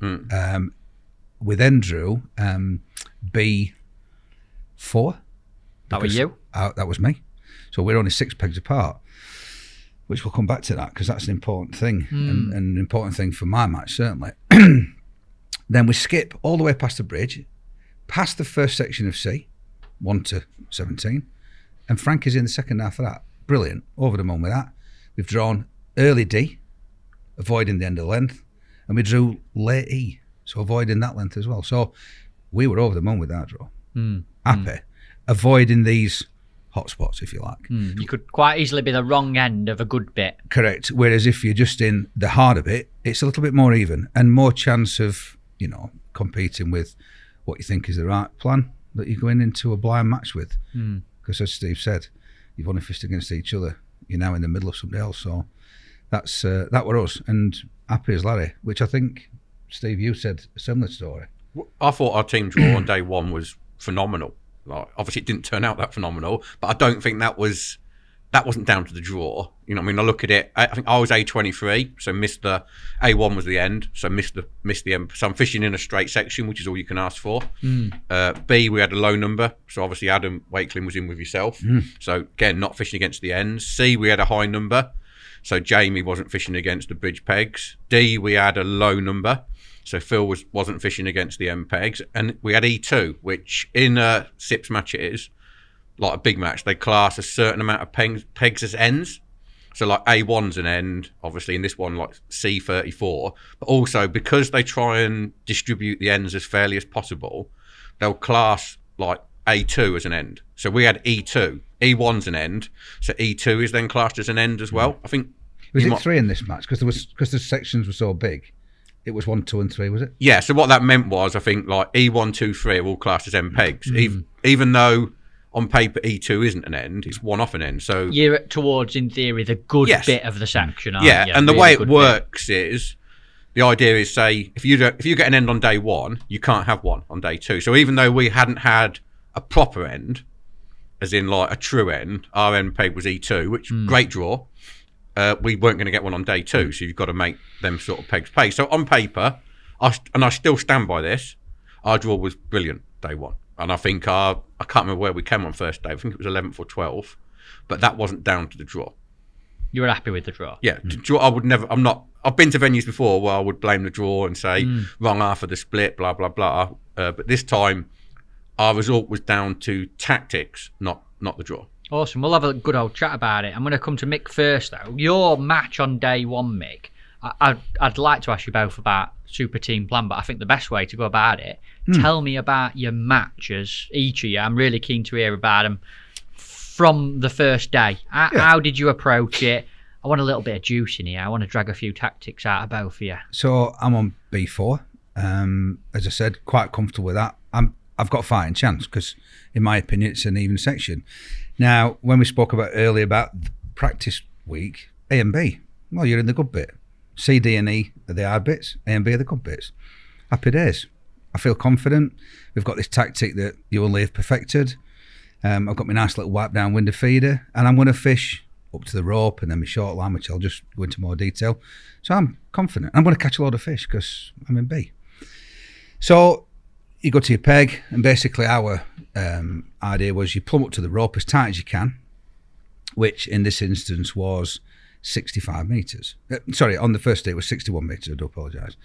We then drew B4.
That was you?
That was me. So we're only 6 pegs apart, which we'll come back to that because that's an important thing and an important thing for my match, certainly. Then we skip all the way past the bridge, past the first section of C, 1 to 17, and Frank is in the second half of that. Brilliant. Over the moon with that. We've drawn early D, avoiding the end of the length, and we drew late E, so avoiding that length as well. So we were over the moon with that draw. Happy. Avoiding these hot spots, if you like.
You could quite easily be the wrong end of a good bit.
Correct. Whereas if you're just in the harder bit, it's a little bit more even and more chance of, competing with what you think is the right plan that you're going into a blind match with. Because as Steve said, you've only fished against each other. You're now in the middle of somebody else. So that were us. And happy as Larry, which I think, Steve, you said a similar story.
I thought our team draw on day one was phenomenal. Like, obviously it didn't turn out that phenomenal, but I don't think that wasn't down to the draw. I look at it, I think I was A23, so missed the A1 was the end, so missed the end. So I'm fishing in a straight section, which is all you can ask for. B, we had a low number, so obviously Adam Wakeling was in with yourself. So again, not fishing against the ends. C, we had a high number, so Jamie wasn't fishing against the bridge pegs. D, we had a low number, So Phil wasn't fishing against the end pegs, and we had E2, which in a SIPS match it is like a big match. They class a certain amount of pegs as ends. So like A1's an end, obviously, in this one like C34. But also because they try and distribute the ends as fairly as possible, they'll class like A2 as an end. So we had E2. E1's an end, so E2 is then classed as an end as well. I think.
Was it 3 in this match? Because the sections were so big. It was 1, 2, and 3, was it?
Yeah. So what that meant was, I think like E1, 2, 3 are all classed as end pegs, even though on paper E2 isn't an end, it's one off an end. So
you're towards, in theory, the good bit of the section, aren't you?
And the
Really
way it
good
works is, the idea is, say, if you get an end on day 1, you can't have one on day 2. So even though we hadn't had a proper end, as in like a true end, our end peg was E2, which great draw. We weren't going to get one on day 2, so you've got to make them sort of pegs pay. So on paper, I still stand by this, our draw was brilliant day 1. And I think I can't remember where we came on first day. I think it was 11th or 12th, but that wasn't down to the draw.
You were happy with the draw?
Yeah, the draw. I've been to venues before where I would blame the draw and say wrong half of the split, blah blah blah. But this time, our result was down to tactics, not the draw.
Awesome. We'll have a good old chat about it. I'm going to come to Mick first, though. Your match on day 1, Mick, I'd like to ask you both about Super Team Plan, but I think the best way to go about it, tell me about your matches, each of you. I'm really keen to hear about them from the first day. How did you approach it? I want a little bit of juice in here. I want to drag a few tactics out of both of you.
So I'm on B4. As I said, quite comfortable with that. I've got a fighting chance because, in my opinion, it's an even section. Now, when we spoke earlier about the practice week, A and B, well, you're in the good bit. C, D, and E are the hard bits. A and B are the good bits. Happy days. I feel confident. We've got this tactic that you only have perfected. I've got my nice little wipe down window feeder, and I'm going to fish up to the rope and then my short line, which I'll just go into more detail. So I'm confident. I'm going to catch a lot of fish because I'm in B. So you go to your peg, and basically our idea was you plumb up to the rope as tight as you can, which in this instance was 65 metres. Sorry, on the first day it was 61 metres, I do apologise.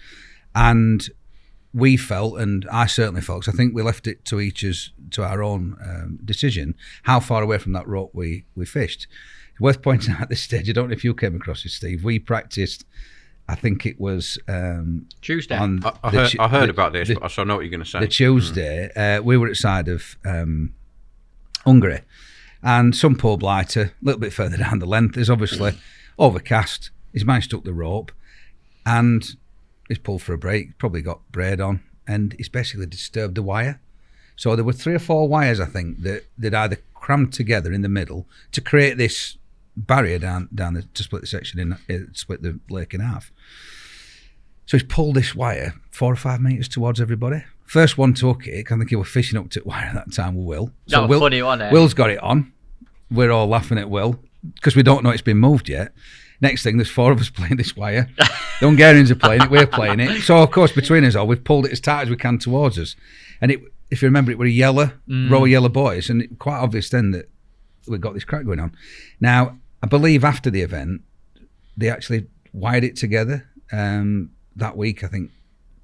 And we felt, and I certainly felt, because I think we left it to our own decision, how far away from that rope we fished. Worth pointing out at this stage, I don't know if you came across it, Steve, we practiced, I think it was
Tuesday.
I heard about this, so I know what you're going to say.
The Tuesday, we were outside of Hungary, and some poor blighter, a little bit further down the length, is obviously overcast. He's managed to hook the rope, and he's pulled for a break, probably got braid on, and he's basically disturbed the wire. So there were 3 or 4 wires, I think, that either crammed together in the middle to create this barrier down to split the section split the lake in half. So he's pulled this wire 4 or 5 metres towards everybody. First one to hook it, I think he was fishing up to wire at that time with Will. So
That was funny, wasn't it?
Will's got it on. We're all laughing at Will because we don't know it's been moved yet. Next thing, there's 4 of us playing this wire. The Hungarians are playing it, we're playing it. So, of course, between us all, we've pulled it as tight as we can towards us. And if you remember, it were a row of yellow boys, and it quite obvious then that we've got this crack going on. Now, I believe after the event, they actually wired it together. That week, I think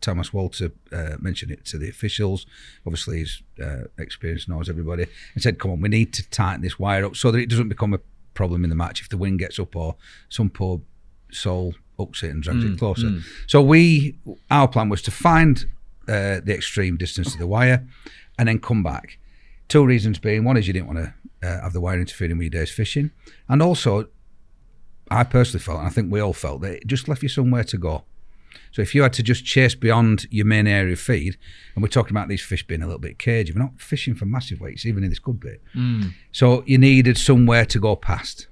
Thomas Walter mentioned it to the officials. Obviously, his experience knows everybody, and said, come on, we need to tighten this wire up so that it doesn't become a problem in the match if the wind gets up or some poor soul hooks it and drags it closer. So our plan was to find the extreme distance of the wire and then come back. 2 reasons being, one is you didn't want to have the wire interfering with your day's fishing, and also I personally felt, and I think we all felt, that it just left you somewhere to go. So if you had to just chase beyond your main area of feed, and we're talking about these fish being a little bit cagey, we're not fishing for massive weights, even in this good bit. So you needed somewhere to go past.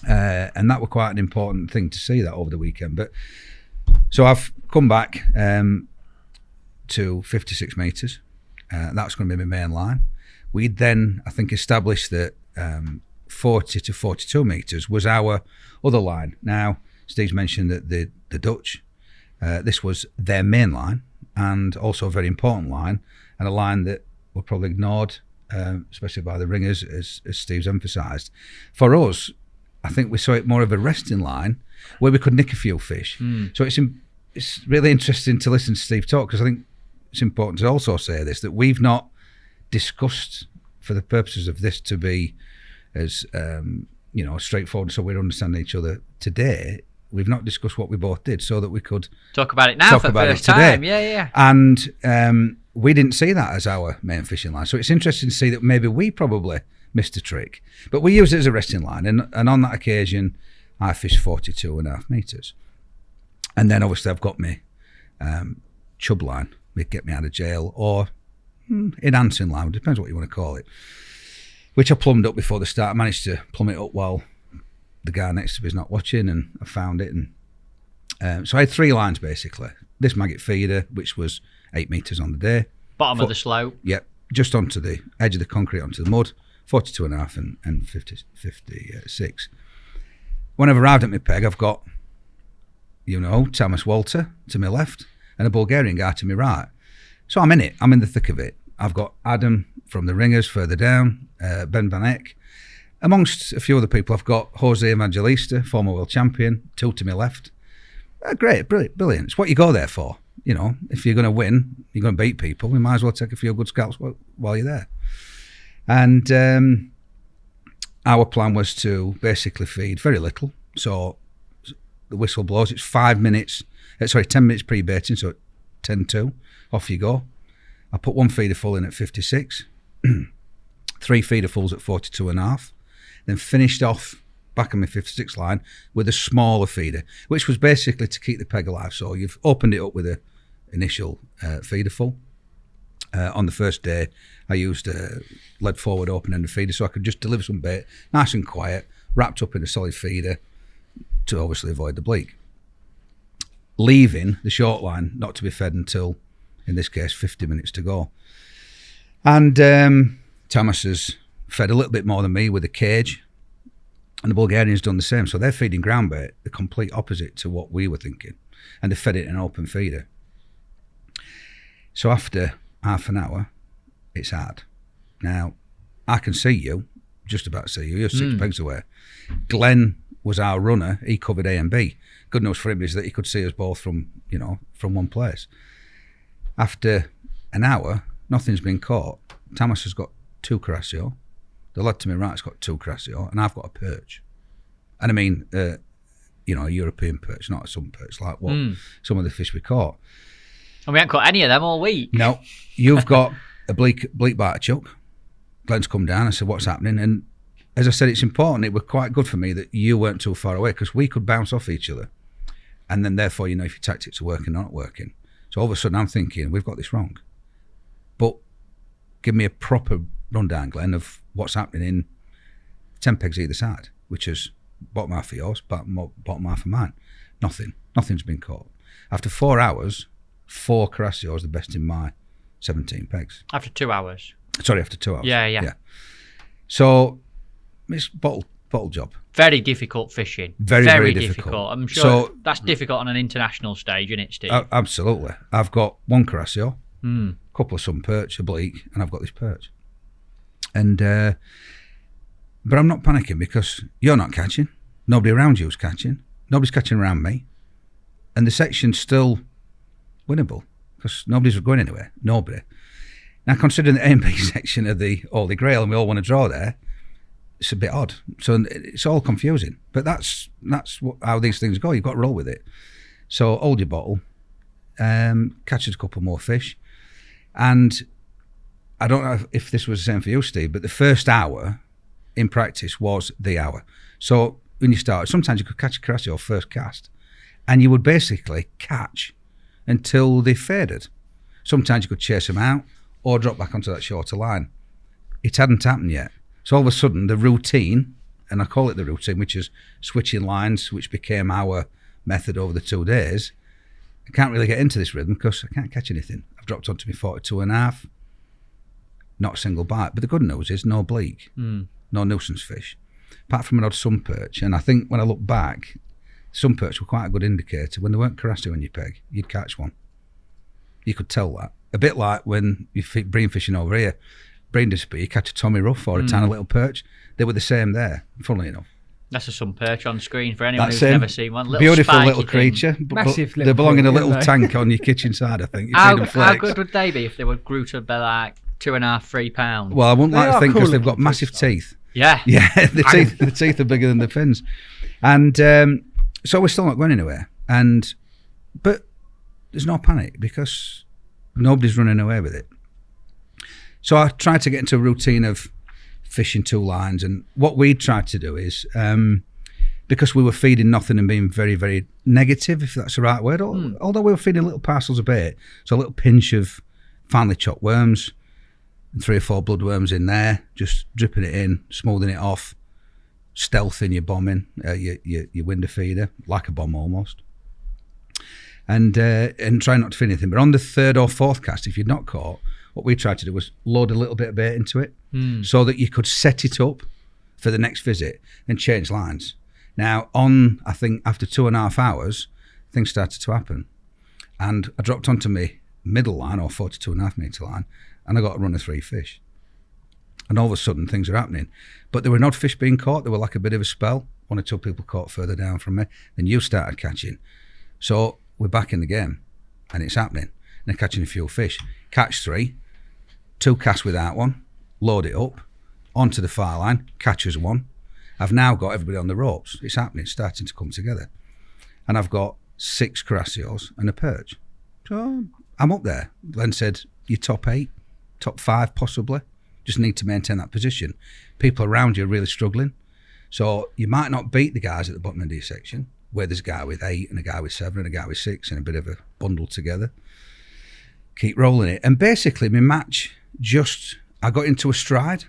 And that was quite an important thing to see that over the weekend. But so I've come back to 56 metres. That's going to be my main line. We then, I think, established that 40 to 42 metres was our other line. Now, Steve's mentioned that the Dutch, this was their main line, and also a very important line, and a line that were probably ignored, especially by the ringers, as Steve's emphasised. For us, I think we saw it more of a resting line where we could nick a few fish. So it's it's really interesting to listen to Steve talk, because I think it's important to also say this, that we've not discussed, for the purposes of this to be as straightforward, so we're understanding each other today, we've not discussed what we both did so that we could
talk about it now for the first time. Yeah.
And we didn't see that as our main fishing line. So it's interesting to see that maybe we probably missed a trick. But we use it as a resting line. And on that occasion, I fished 42.5 metres. And then obviously I've got my chub line, get me out of jail, or enhancing line, depends what you want to call it, which I plumbed up before the start. I managed to plumb it up while the guy next to me is not watching, and I found it. And so I had 3 lines basically. This maggot feeder, which was 8 metres on the day.
Bottom of the slope.
Yep, just onto the edge of the concrete, onto the mud, 42.5 and 56. When I've arrived at my peg, I've got, Thomas Walter to my left and a Bulgarian guy to my right. So I'm in it. I'm in the thick of it. I've got Adam from the Ringers further down, Ben Van Eck. Amongst a few other people, I've got Jose Evangelista, former world champion, 2 to my left. Great, brilliant. It's what you go there for. If you're going to win, you're going to beat people, we might as well take a few good scalps while you're there. And our plan was to basically feed very little. So the whistle blows, it's 10 minutes pre-baiting, so at 10:02, off you go. I put 1 feeder full in at 56, 3 feeder fulls at 42.5, then finished off back on my 56 line with a smaller feeder, which was basically to keep the peg alive. So you've opened it up with an initial feeder full. On the first day, I used a lead forward open-ended feeder so I could just deliver some bait, nice and quiet, wrapped up in a solid feeder to obviously avoid the bleak. Leaving the short line not to be fed until, in this case, 50 minutes to go. And Thomas has fed a little bit more than me with a cage, and the Bulgarians done the same. So they're feeding ground bait, the complete opposite to what we were thinking, and they fed it in an open feeder. So after half an hour, it's hard. Now, I can see you, just about see you. You're 6 pegs away. Glenn was our runner. He covered A and B. Good news for him is that he could see us both from one place. After an hour, nothing's been caught. Thomas has got 2 Carasio. The lad to my right's got 2 Carasio, and I've got a perch. And I mean, a European perch, not a sun perch, like what some of the fish we caught.
And we haven't caught any of them all week.
No, you've got a bleak biter chuck. Glenn's come down. I said, what's happening? And as I said, it's important. It was quite good for me that you weren't too far away, because we could bounce off each other. And then therefore, if your tactics are working or not working. So all of a sudden I'm thinking, we've got this wrong. But give me a proper rundown, Glenn, of what's happening in 10 pegs either side, which is bottom half of yours, bottom half of mine. Nothing's been caught. After 4 hours, 4 Carasios, the best in my 17 pegs.
After 2 hours.
Sorry, after 2 hours.
Yeah.
So it's bottle job.
Very difficult fishing.
Very difficult.
I'm sure that's difficult on an international stage, isn't it, Steve?
Absolutely. I've got 1 Carasio, a couple of sun perch, a bleak, and I've got this perch. And but I'm not panicking, because you're not catching. Nobody around you is catching. Nobody's catching around me. And the section's still winnable, because nobody's going anywhere. Nobody. Now, considering the A and B section of the Holy Grail and we all want to draw there, it's a bit odd. So it's all confusing. But that's how these things go. You've got to roll with it. So hold your bottle, catches a couple more fish. And I don't know if this was the same for you, Steve, but the first hour in practice was the hour. So when you started, sometimes you could catch a Carasio first cast, and you would basically catch until they faded. Sometimes you could chase them out or drop back onto that shorter line. It hadn't happened yet. So all of a sudden, the routine, and I call it the routine, which is switching lines, which became our method over the 2 days, I can't really get into this rhythm because I can't catch anything. I've dropped onto my 42.5, not a single bite. But the good news is no bleak, no nuisance fish, apart from an odd sun perch. And I think when I look back, sun perch were quite a good indicator. When they weren't Carasio in your peg, you'd catch one. You could tell that. A bit like when you're bream fishing over here, bream disappear, you catch a Tommy Ruff or a tiny little perch. They were the same there, funnily enough.
That's a sun perch on screen for anyone
That's
who's
him.
never seen one.
Beautiful
spiky
little
thing.
creature.
Massive
They
little
belong in a
thing,
little
don't they?
tank on your kitchen side, I think. You feed
How
them flakes.
good would they be if they were grew to be like 2.5, 3 pounds?
Well, I wouldn't
They
like to
are
think
cool
because they've
looking
got massive
fish, though.
teeth.
Yeah.
Yeah, the teeth are bigger than the fins. And so we're still not going anywhere. But there's no panic because nobody's running away with it. So I tried to get into a routine of fishing 2 lines. And what we tried to do is, because we were feeding nothing and being very, very negative, if that's the right word, although we were feeding little parcels of bait, so a little pinch of finely chopped worms, and 3 or 4 bloodworms in there, just dripping it in, smoothing it off, stealthing your bombing, your window feeder, like a bomb almost. And try not to feed anything. But on the 3rd or 4th cast, if you're not caught, what we tried to do was load a little bit of bait into it so that you could set it up for the next visit and change lines. Now, I think after 2.5 hours, things started to happen. And I dropped onto my middle line, or 42.5 metre line, and I got a run of 3 fish. And all of a sudden, things are happening. But there were not fish being caught. There were like a bit of a spell. 1 or 2 people caught further down from me. Then you started catching. So we're back in the game, and it's happening. And they're catching a few fish. Catch 3, 2 casts without one, load it up, onto the fire line, catches 1. I've now got everybody on the ropes. It's happening, it's starting to come together. And I've got 6 carassios and a perch. So I'm up there. Glenn said, you're top 8, top 5 possibly. Just need to maintain that position. People around you are really struggling. So you might not beat the guys at the bottom of the section, where there's a guy with 8 and a guy with 7 and a guy with 6 and a bit of a bundle together. Keep rolling it. And basically my match I got into a stride.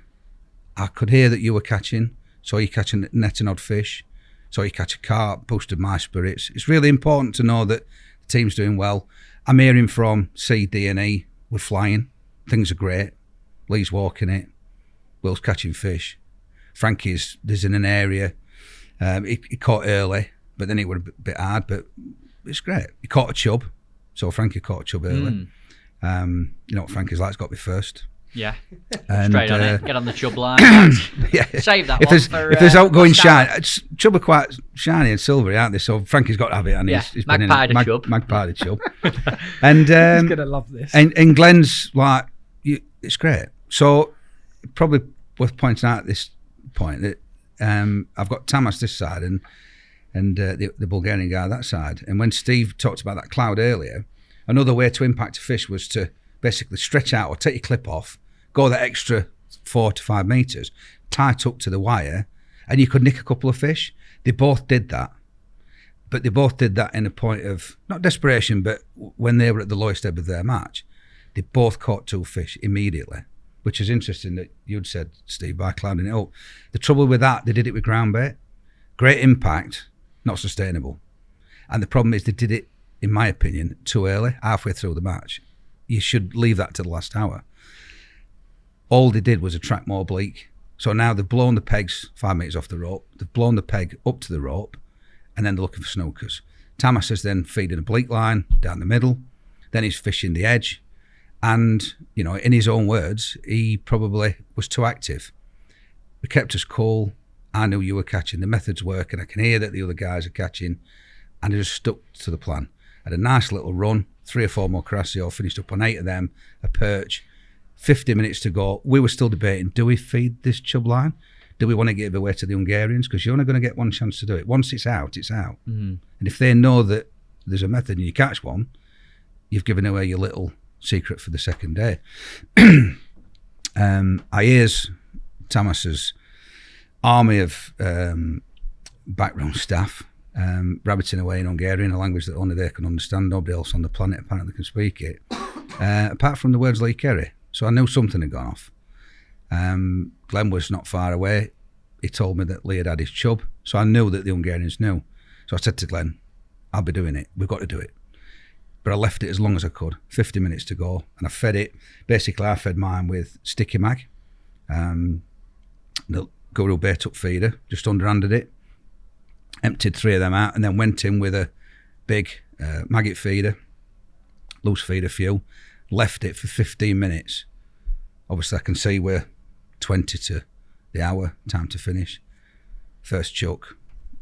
I could hear that you were catching, saw you catching net and odd fish, saw you catch a carp, boosted my spirits. It's really important to know that the team's doing well. I'm hearing from C, D and E, we're flying. Things are great. Lee's walking it. Will's catching fish. Frankie's, there's in an area. He caught early, but then it was a bit hard, but it's great. He caught a chub. So Frankie caught a chub early. You know what Frankie's like, it's got to be first.
Yeah.
And,
Straight on it. Get on the chub line.
Yeah.
Save that
if
one
there's,
for...
if there's outgoing
what's
shine,
that?
chub are quite shiny and silvery, aren't they? So Frankie's got to have it. And
Yeah,
he's been in
magpie to chub.
Magpie to chub. And,
He's going to love this.
and Glenn's like, it's great. So probably worth pointing out at this point that I've got Tamas this side and the Bulgarian guy that side. And when Steve talked about that cloud earlier, another way to impact a fish was to basically stretch out or take your clip off, go that extra 4 to 5 metres, tie it up to the wire, and you could nick a couple of fish. They both did that. But they both did that in a point of, not desperation, but when they were at the lowest ebb of their match, they both caught 2 fish immediately, which is interesting that you'd said, Steve, by clouding it up. The trouble with that, they did it with ground bait. Great impact, not sustainable. And the problem is they did it, in my opinion, too early, halfway through the match. You should leave that to the last hour. All they did was attract more bleak. So now they've blown the pegs 5 metres off the rope. They've blown the peg up to the rope, and then they're looking for snookers. Tamas is then feeding a bleak line down the middle. Then he's fishing the edge. And, you know, in his own words, he probably was too active. We kept us cool. I knew you were catching. The methods work, and I can hear that the other guys are catching. And I just stuck to the plan. Had a nice little run, 3 or 4 more carassio, finished up on 8 of them, a perch. 50 minutes to go. We were still debating, do we feed this chub line? Do we want to give it away to the Hungarians? Because you're only going to get one chance to do it. Once it's out, it's out. And if they know that there's a method and you catch one, you've given away your little secret for the second day. I hears Tamas's army of background staff rabbiting away in Hungarian, a language that only they can understand. Nobody else on the planet apparently can speak it, apart from the words Lee Kerry. So I knew something had gone off. Glenn was not far away. He told me that Lee had his chub, so I knew that the Hungarians knew. So I said to Glenn, I'll be doing it. We've got to do it. But I left it as long as I could, 50 minutes to go, and I fed it. Basically, I fed mine with sticky mag, the Guru bait up feeder, just underhanded it, emptied 3 of them out, and then went in with a big maggot feeder, loose feeder few, left it for 15 minutes. Obviously, I can see we're 20 to the hour, time to finish. first chuck,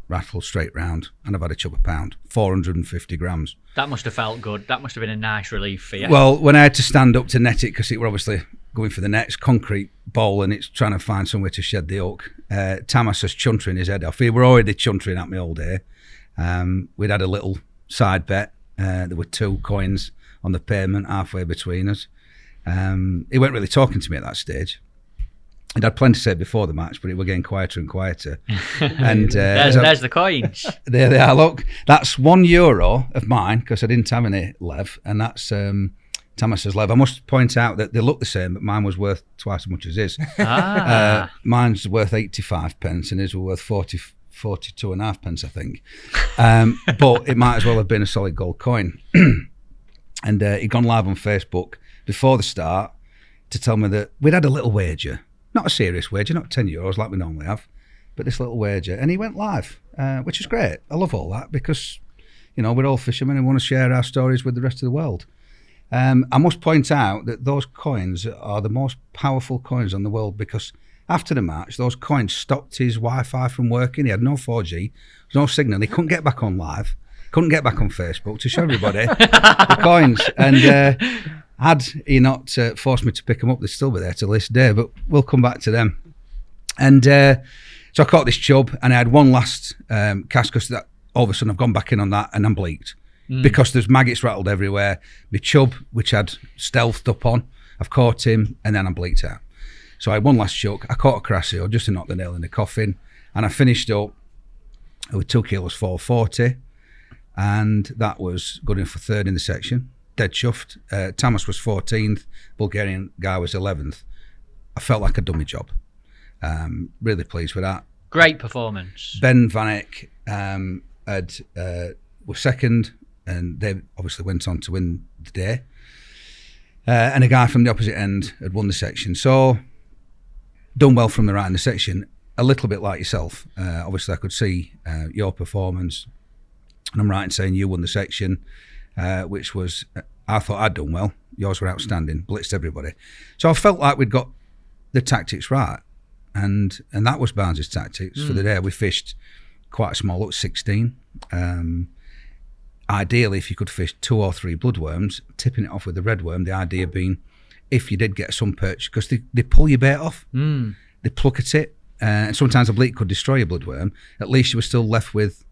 rattle straight round, and I've had a chub a pound, 450 grams.
That must have felt good. That must have been a nice relief for you.
Well, when I had to stand up to net it, because it were obviously going for the next concrete bowl and it's trying to find somewhere to shed the hook, Tamas was chuntering his head off. He were already chuntering at me all day. We'd had a little side bet. There were 2 coins on the pavement halfway between us. He weren't really talking to me at that stage. I'd had plenty to say before the match, but it were getting quieter and quieter. And
there's the coins.
There they are. Look, that's €1 of mine because I didn't have any lev, and that's Tamas's lev. I must point out that they look the same, but mine was worth twice as much as his. Mine's worth 85 pence, and his were worth 42 and a half pence, I think. But it might as well have been a solid gold coin. And he'd gone live on Facebook before the start to tell me that we'd had a little wager. Not a serious wager, not €10 like we normally have, but this little wager. And he went live, which is great. I love all that because, we're all fishermen and want to share our stories with the rest of the world. I must point out that those coins are the most powerful coins on the world because after the match, those coins stopped his Wi-Fi from working. He had no 4G, no signal. He couldn't get back on live, couldn't get back on Facebook to show everybody the coins. And had he not forced me to pick them up, they'd still be there till this day, but we'll come back to them. And so I caught this chub, and I had one last cast because all of a sudden I've gone back in on that, and I'm bleaked because there's maggots rattled everywhere. My chub, which had stealthed up on, I've caught him, and then I'm bleaked out. So I had one last chuck. I caught a crassio just to knock the nail in the coffin, and I finished up with 2 kilos 440, and that was good enough for third in the section. Dead chuffed. Tamas was 14th. Bulgarian guy was 11th. I felt like I'd done my job. Really pleased with that.
Great performance.
Ben Vanek was second, and they obviously went on to win the day. And a guy from the opposite end had won the section. So done well from the right in the section. A little bit like yourself. Obviously, I could see your performance, and I'm right in saying you won the section. Which was, I thought I'd done well. Yours were outstanding, blitzed everybody. So I felt like we'd got the tactics right, and that was Barnes' tactics for the day. We fished quite a small look, 16. Ideally, if you could fish 2 or 3 bloodworms, tipping it off with the red worm, the idea being if you did get some perch, because they pull your bait off, they pluck at it, and sometimes a bleak could destroy your bloodworm, at least you were still left with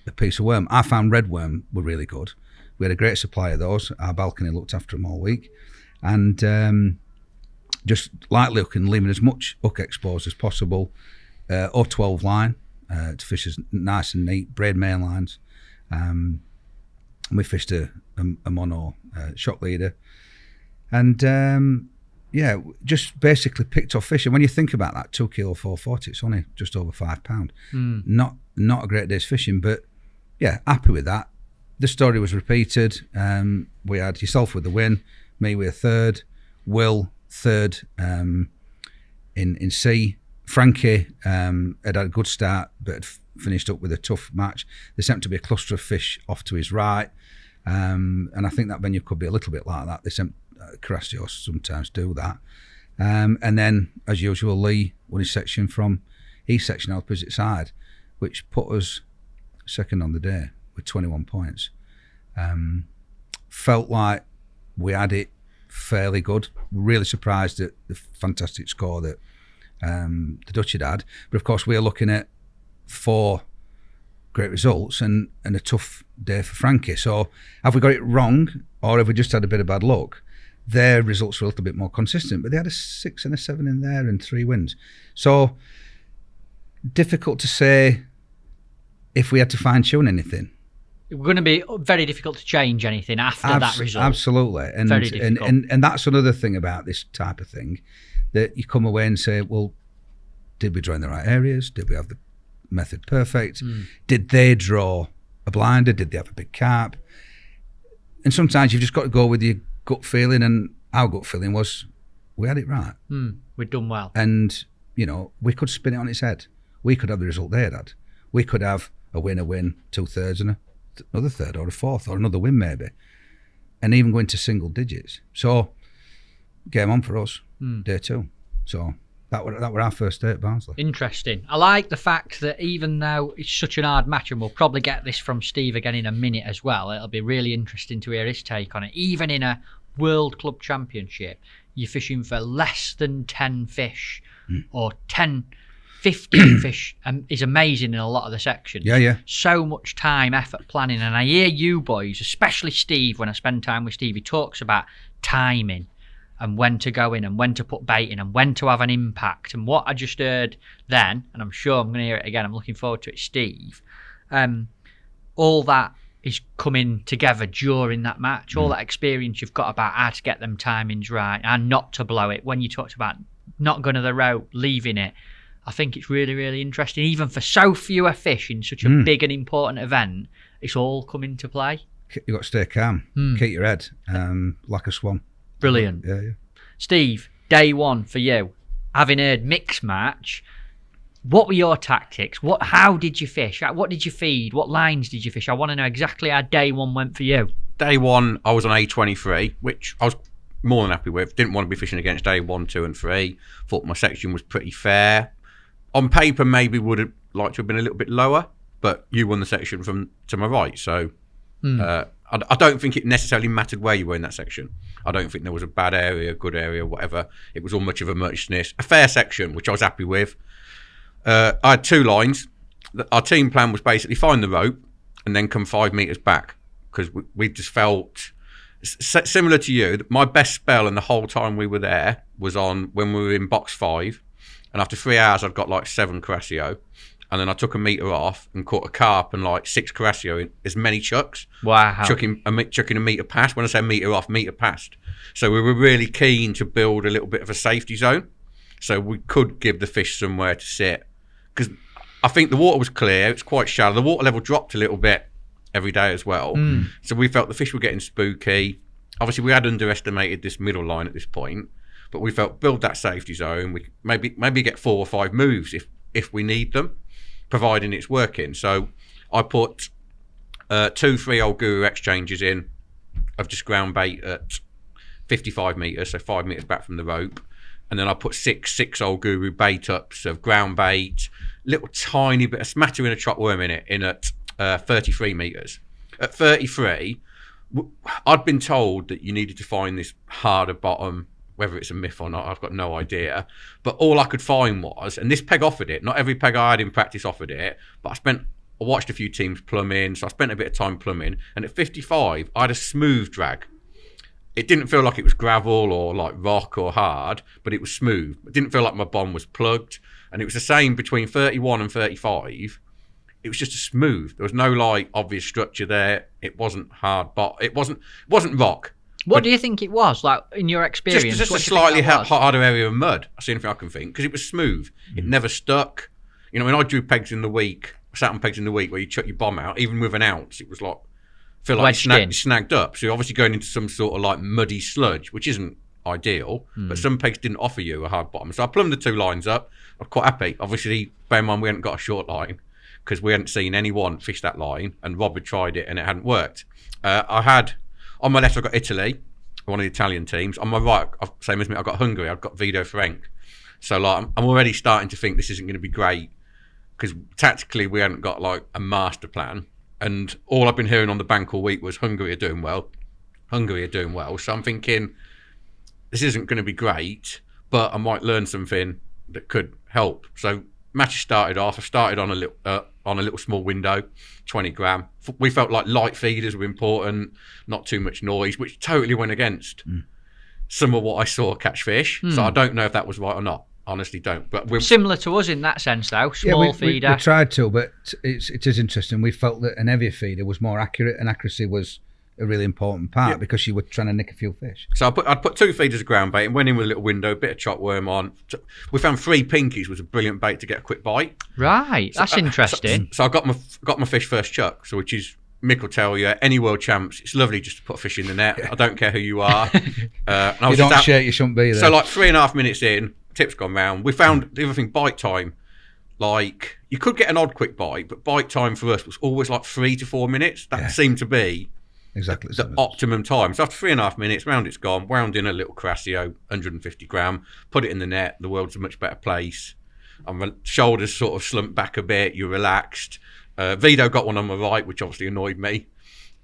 a piece of worm. I found red worm were really good. We had a great supply of those. Our balcony looked after them all week. And just lightly hooking, leaving as much hook exposed as possible. Or 12 line to fish as nice and neat, braid main lines. We fished a mono shock leader. And just basically picked off fish. And when you think about that, 2 kilo 440, it's only just over £5. Not a great day's fishing, but yeah, happy with that. The story was repeated. We had yourself with the win, me with a third, Will third in C. Frankie had a good start, but had finished up with a tough match. There seemed to be a cluster of fish off to his right, and I think that venue could be a little bit like that. They seem Carassios sometimes do that. And then, as usual, Lee won his section from his section opposite side, which put us second on the day with 21 points. Felt like we had it fairly good. Really surprised at the fantastic score that the Dutch had. But of course, we are looking at 4 great results and a tough day for Frankie. So have we got it wrong, or have we just had a bit of bad luck? Their results were a little bit more consistent, but they had a 6 and a 7 in there and 3 wins. So difficult to say if we had to fine-tune anything.
It's going to be very difficult to change anything after that result.
Absolutely. And,
very difficult.
And that's another thing about this type of thing, that you come away and say, well, did we draw in the right areas? Did we have the method perfect? Did they draw a blinder? Did they have a big carp? And sometimes you've just got to go with your gut feeling, and our gut feeling was we had it right.
We'd done well.
And, we could spin it on its head. We could have the result they had. We could have a win, 2/3 and another third or a fourth or another win maybe, and even go into single digits. So game on for us, day 2. So That were our first day at Barnsley.
Interesting. I like the fact that even though it's such an hard match, and we'll probably get this from Steve again in a minute as well, it'll be really interesting to hear his take on it. Even in a World Club Championship, you're fishing for less than 10 fish or 10, 15 fish is amazing in a lot of the sections.
Yeah.
So much time, effort, planning. And I hear you boys, especially Steve, when I spend time with Steve, he talks about timing and when to go in and when to put bait in and when to have an impact. And what I just heard then, and I'm sure I'm going to hear it again, I'm looking forward to it, Steve, all that is coming together during that match. All that experience you've got about how to get them timings right and not to blow it. When you talked about not going to the rope, leaving it, I think it's really, really interesting. Even for so fewer fish in such a big and important event, it's all come into play.
You've got to stay calm, keep your head, like a swan.
Brilliant.
Yeah.
Steve, day one for you, having heard mixed match, what were your tactics? How did you fish? What did you feed? What lines did you fish? I want to know exactly how day one went for you.
Day one, I was on A23, which I was more than happy with. Didn't want to be fishing against day 1, 2 and 3. Thought my section was pretty fair. On paper, maybe would have liked to have been a little bit lower, but you won the section from to my right. So I don't think it necessarily mattered where you were in that section. I don't think there was a bad area, good area, whatever. It was all much of a muchness. A fair section, which I was happy with. I had 2 lines. Our team plan was basically find the rope and then come 5 metres back, because we just felt similar to you. My best spell and the whole time we were there was on when we were in box 5, and after 3 hours I'd got like 7 Carasio, and then I took a metre off and caught a carp and like 6 Carasio in as many chucks.
Wow.
Chucking a metre past. When I say metre off, metre past. So we were really keen to build a little bit of a safety zone so we could give the fish somewhere to sit, because I think the water was clear. It's quite shallow. The water level dropped a little bit every day as well. So we felt the fish were getting spooky. Obviously, we had underestimated this middle line at this point, but we felt build that safety zone. We maybe get 4 or 5 moves if we need them, providing it's working. So I put 2 3-old Guru exchanges in of just ground bait at 55 metres, so 5 metres back from the rope. And then I put 6-old Guru bait ups of ground bait, little tiny bit, a smattering of chop worm in it, in at 33 metres. At 33, I'd been told that you needed to find this harder bottom, whether it's a myth or not, I've got no idea. But all I could find was, and this peg offered it, not every peg I had in practice offered it, but I watched a few teams plumb in, so I spent a bit of time plumbing, and at 55, I had a smooth drag. It didn't feel like it was gravel or like rock or hard, but it was smooth. It didn't feel like my bond was plugged, and it was the same between 31 and 35. It was just a smooth. There was no like obvious structure there. It wasn't hard, but it wasn't rock.
What do you think it was, like, in your experience?
Just a slightly harder area of mud. That's the only thing I can think, because it was smooth. It never stuck. You know, when I drew pegs in the week, sat on pegs in the week where you chuck your bomb out, even with an ounce, it was like, feel like you snagged up. So you're obviously going into some sort of like muddy sludge, which isn't ideal, but some pegs didn't offer you a hard bottom. So I plumbed the 2 lines up. I was quite happy. Obviously, bear in mind we hadn't got a short line, because we hadn't seen anyone fish that line, and Rob had tried it and it hadn't worked. I had, on my left, I've got Italy, one of the Italian teams. On my right, same as me, I've got Hungary, I've got Vito Frank. So like, I'm already starting to think this isn't going to be great, because tactically we hadn't got like a master plan. And all I've been hearing on the bank all week was Hungary are doing well. So I'm thinking this isn't going to be great, but I might learn something that could help. So matches started off. I started on a little small window, 20 gram. We felt like light feeders were important, not too much noise, which totally went against some of what I saw catch fish. So I don't know if that was right or not. Honestly don't. But we're
similar to us in that sense, though. Small feeder.
We tried to, but it is interesting. We felt that an heavier feeder was more accurate, and accuracy was a really important part, because you were trying to nick a few fish. So
I'd put 2 feeders of ground bait and went in with a little window, bit of chop worm on. We found 3 pinkies was a brilliant bait to get a quick bite.
Right, that's interesting.
So I got my fish first chuck, so which is, Mick will tell you, any world champs, it's lovely just to put a fish in the net. I don't care who you are. And I was
you don't share, you shouldn't be there.
So like 3.5 minutes in, tip's gone round. We found the other thing, bite time. Like, you could get an odd quick bite, but bite time for us was always like 3 to 4 minutes. That seemed to be
exactly
the optimum time. So after 3.5 minutes, round it's gone, wound in a little Crassio, 150 gram, put it in the net. The world's a much better place. And my shoulders sort of slumped back a bit. You're relaxed. Vito got one on my right, which obviously annoyed me.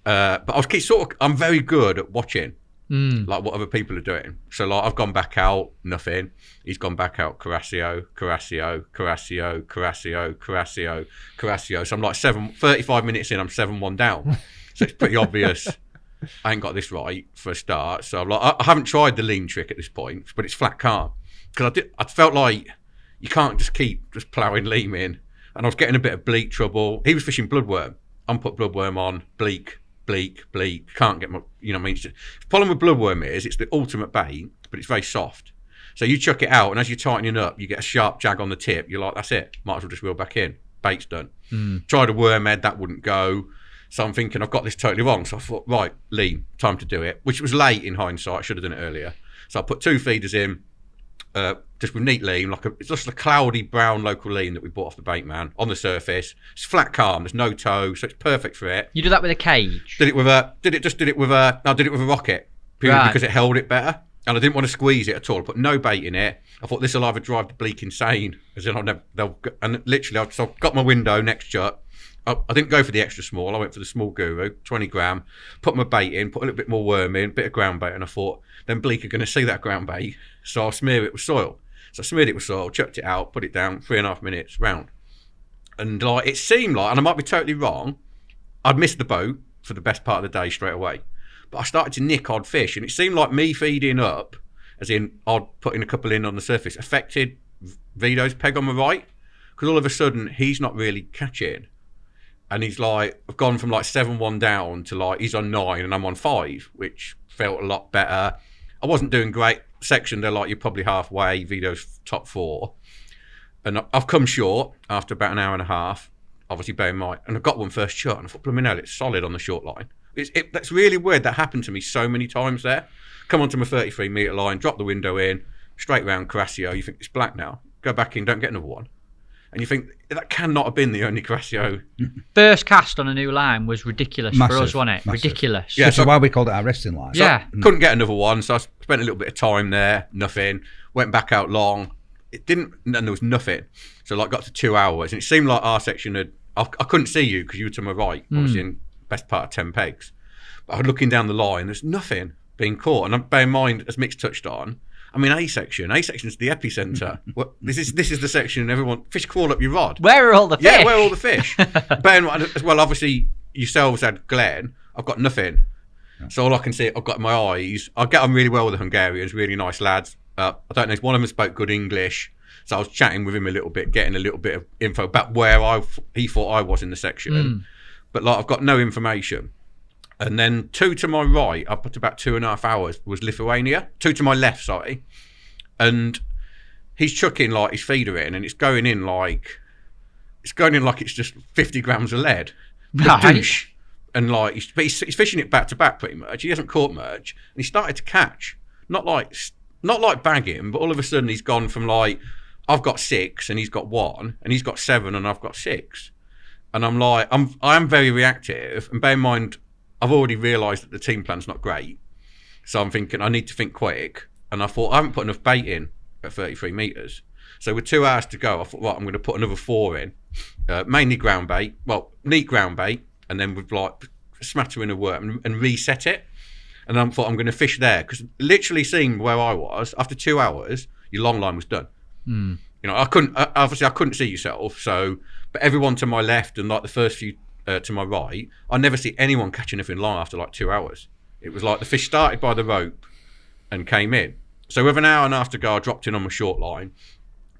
But I was I'm very good at watching. Like what other people are doing. So like I've gone back out, nothing. He's gone back out, Crassio. So I'm like 35 minutes in, I'm 7-1 down. So it's pretty obvious I ain't got this right for a start. So I'm like, I haven't tried the lean trick at this point, but it's flat calm. Because I felt like you can't just keep ploughing lean in. And I was getting a bit of bleak trouble. He was fishing bloodworm. I'm put bloodworm on, bleak. Can't get my, you know what I mean? The problem with bloodworm is it's the ultimate bait, but it's very soft. So you chuck it out, and as you're tightening up, you get a sharp jag on the tip. You're like, that's it. Might as well just reel back in. Bait's done. Tried a worm head, that wouldn't go. So I'm thinking, I've got this totally wrong. So I thought, right, lean, time to do it. Which was late in hindsight. I should have done it earlier. So I put 2 feeders in, just with neat lean, it's just a cloudy brown local lean that we bought off the bait man on the surface. It's flat calm, there's no toe, so it's perfect for it.
You do that with a cage?
Did it with a rocket, purely because it held it better. And I didn't want to squeeze it at all. I put no bait in it. I thought this will either drive the bleak insane, as in and literally, so I got my window next shut. I didn't go for the extra small. I went for the small guru, 20 gram. Put my bait in, put a little bit more worm in, bit of ground bait, and I thought, then bleak are going to see that ground bait, so I'll smear it with soil. So I smeared it with soil, chucked it out, put it down, 3.5 minutes, round. And like it seemed like, and I might be totally wrong, I'd missed the boat for the best part of the day straight away. But I started to nick odd fish, and it seemed like me feeding up, as in odd putting a couple in on the surface, affected Vito's peg on my right, because all of a sudden he's not really catching. And he's like, I've gone from like 7-1 down to like, he's on 9 and I'm on 5, which felt a lot better. I wasn't doing great. Section, they're like, you're probably halfway, Vito's top 4. And I've come short after about an hour and a half, obviously bear in mind. And I got one first shot and I thought, blooming hell, it's solid on the short line. That's really weird. That happened to me so many times there. Come onto my 33 metre line, drop the window in, straight round Crassio. You think it's black now. Go back in, don't get another one. And you think, that cannot have been the only Crassio.
First cast on a new line was ridiculous for us, wasn't it?
Massive.
Ridiculous.
Yeah, so why we called it our resting line.
So
couldn't get another one, so I spent a little bit of time there, nothing. Went back out long. It didn't, and there was nothing. So like got to 2 hours, and it seemed like our section had, I couldn't see you because you were to my right. I was in best part of 10 pegs. But I was looking down the line, there's nothing being caught. And bear in mind, as Mick's touched on, I mean, A section is the epicentre. This is the section everyone, fish crawl up your rod.
Where are all the fish?
Yeah, where are all the fish? Bear in mind, as well, obviously, yourselves had Glenn. I've got nothing. So all I can see, I've got my eyes. I get on really well with the Hungarians, really nice lads. I don't know if one of them spoke good English. So I was chatting with him a little bit, getting a little bit of info about where he thought I was in the section. But like, I've got no information. And then 2 to my right, up at about 2.5 hours, was Lithuania. 2 to my left, sorry. And he's chucking like his feeder in, and it's going in like it's just 50 grams of lead. Douche. And like he's fishing it back to back pretty much. He hasn't caught much, and he started to catch. Not like bagging, but all of a sudden he's gone from like, I've got 6 and he's got 1, and he's got 7 and I've got 6. And I'm like, I am very reactive, and bear in mind, I've already realised that the team plan's not great. So I'm thinking, I need to think quick. And I thought, I haven't put enough bait in at 33 metres. So with 2 hours to go, I thought, right, I'm going to put another 4 in. Mainly ground bait. Well, neat ground bait. And then with like a smattering of worm and reset it. And I thought, I'm going to fish there. Because literally seeing where I was, after 2 hours, your long line was done. You know, I couldn't see yourself. So, but everyone to my left and like the first few to my right, I never see anyone catch anything long after like 2 hours. It was like the fish started by the rope and came in. So with an hour and a half to go, I dropped in on my short line,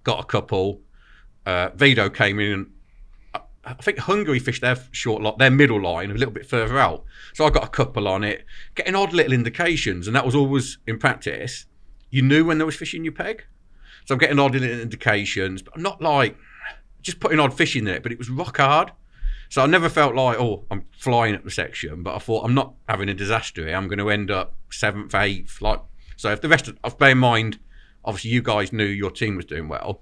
got a couple. Vito came in, and I think Hungary fished their middle line a little bit further out. So I got a couple on it, getting odd little indications, and that was always in practice. You knew when there was fish in your peg. So I'm getting odd little indications, but I'm not like just putting odd fish in there, but it was rock hard. So I never felt like, oh, I'm flying at the section, but I thought, I'm not having a disaster here. I'm going to end up 7th, 8th. Like, so if the rest of, bear in mind, obviously you guys knew your team was doing well.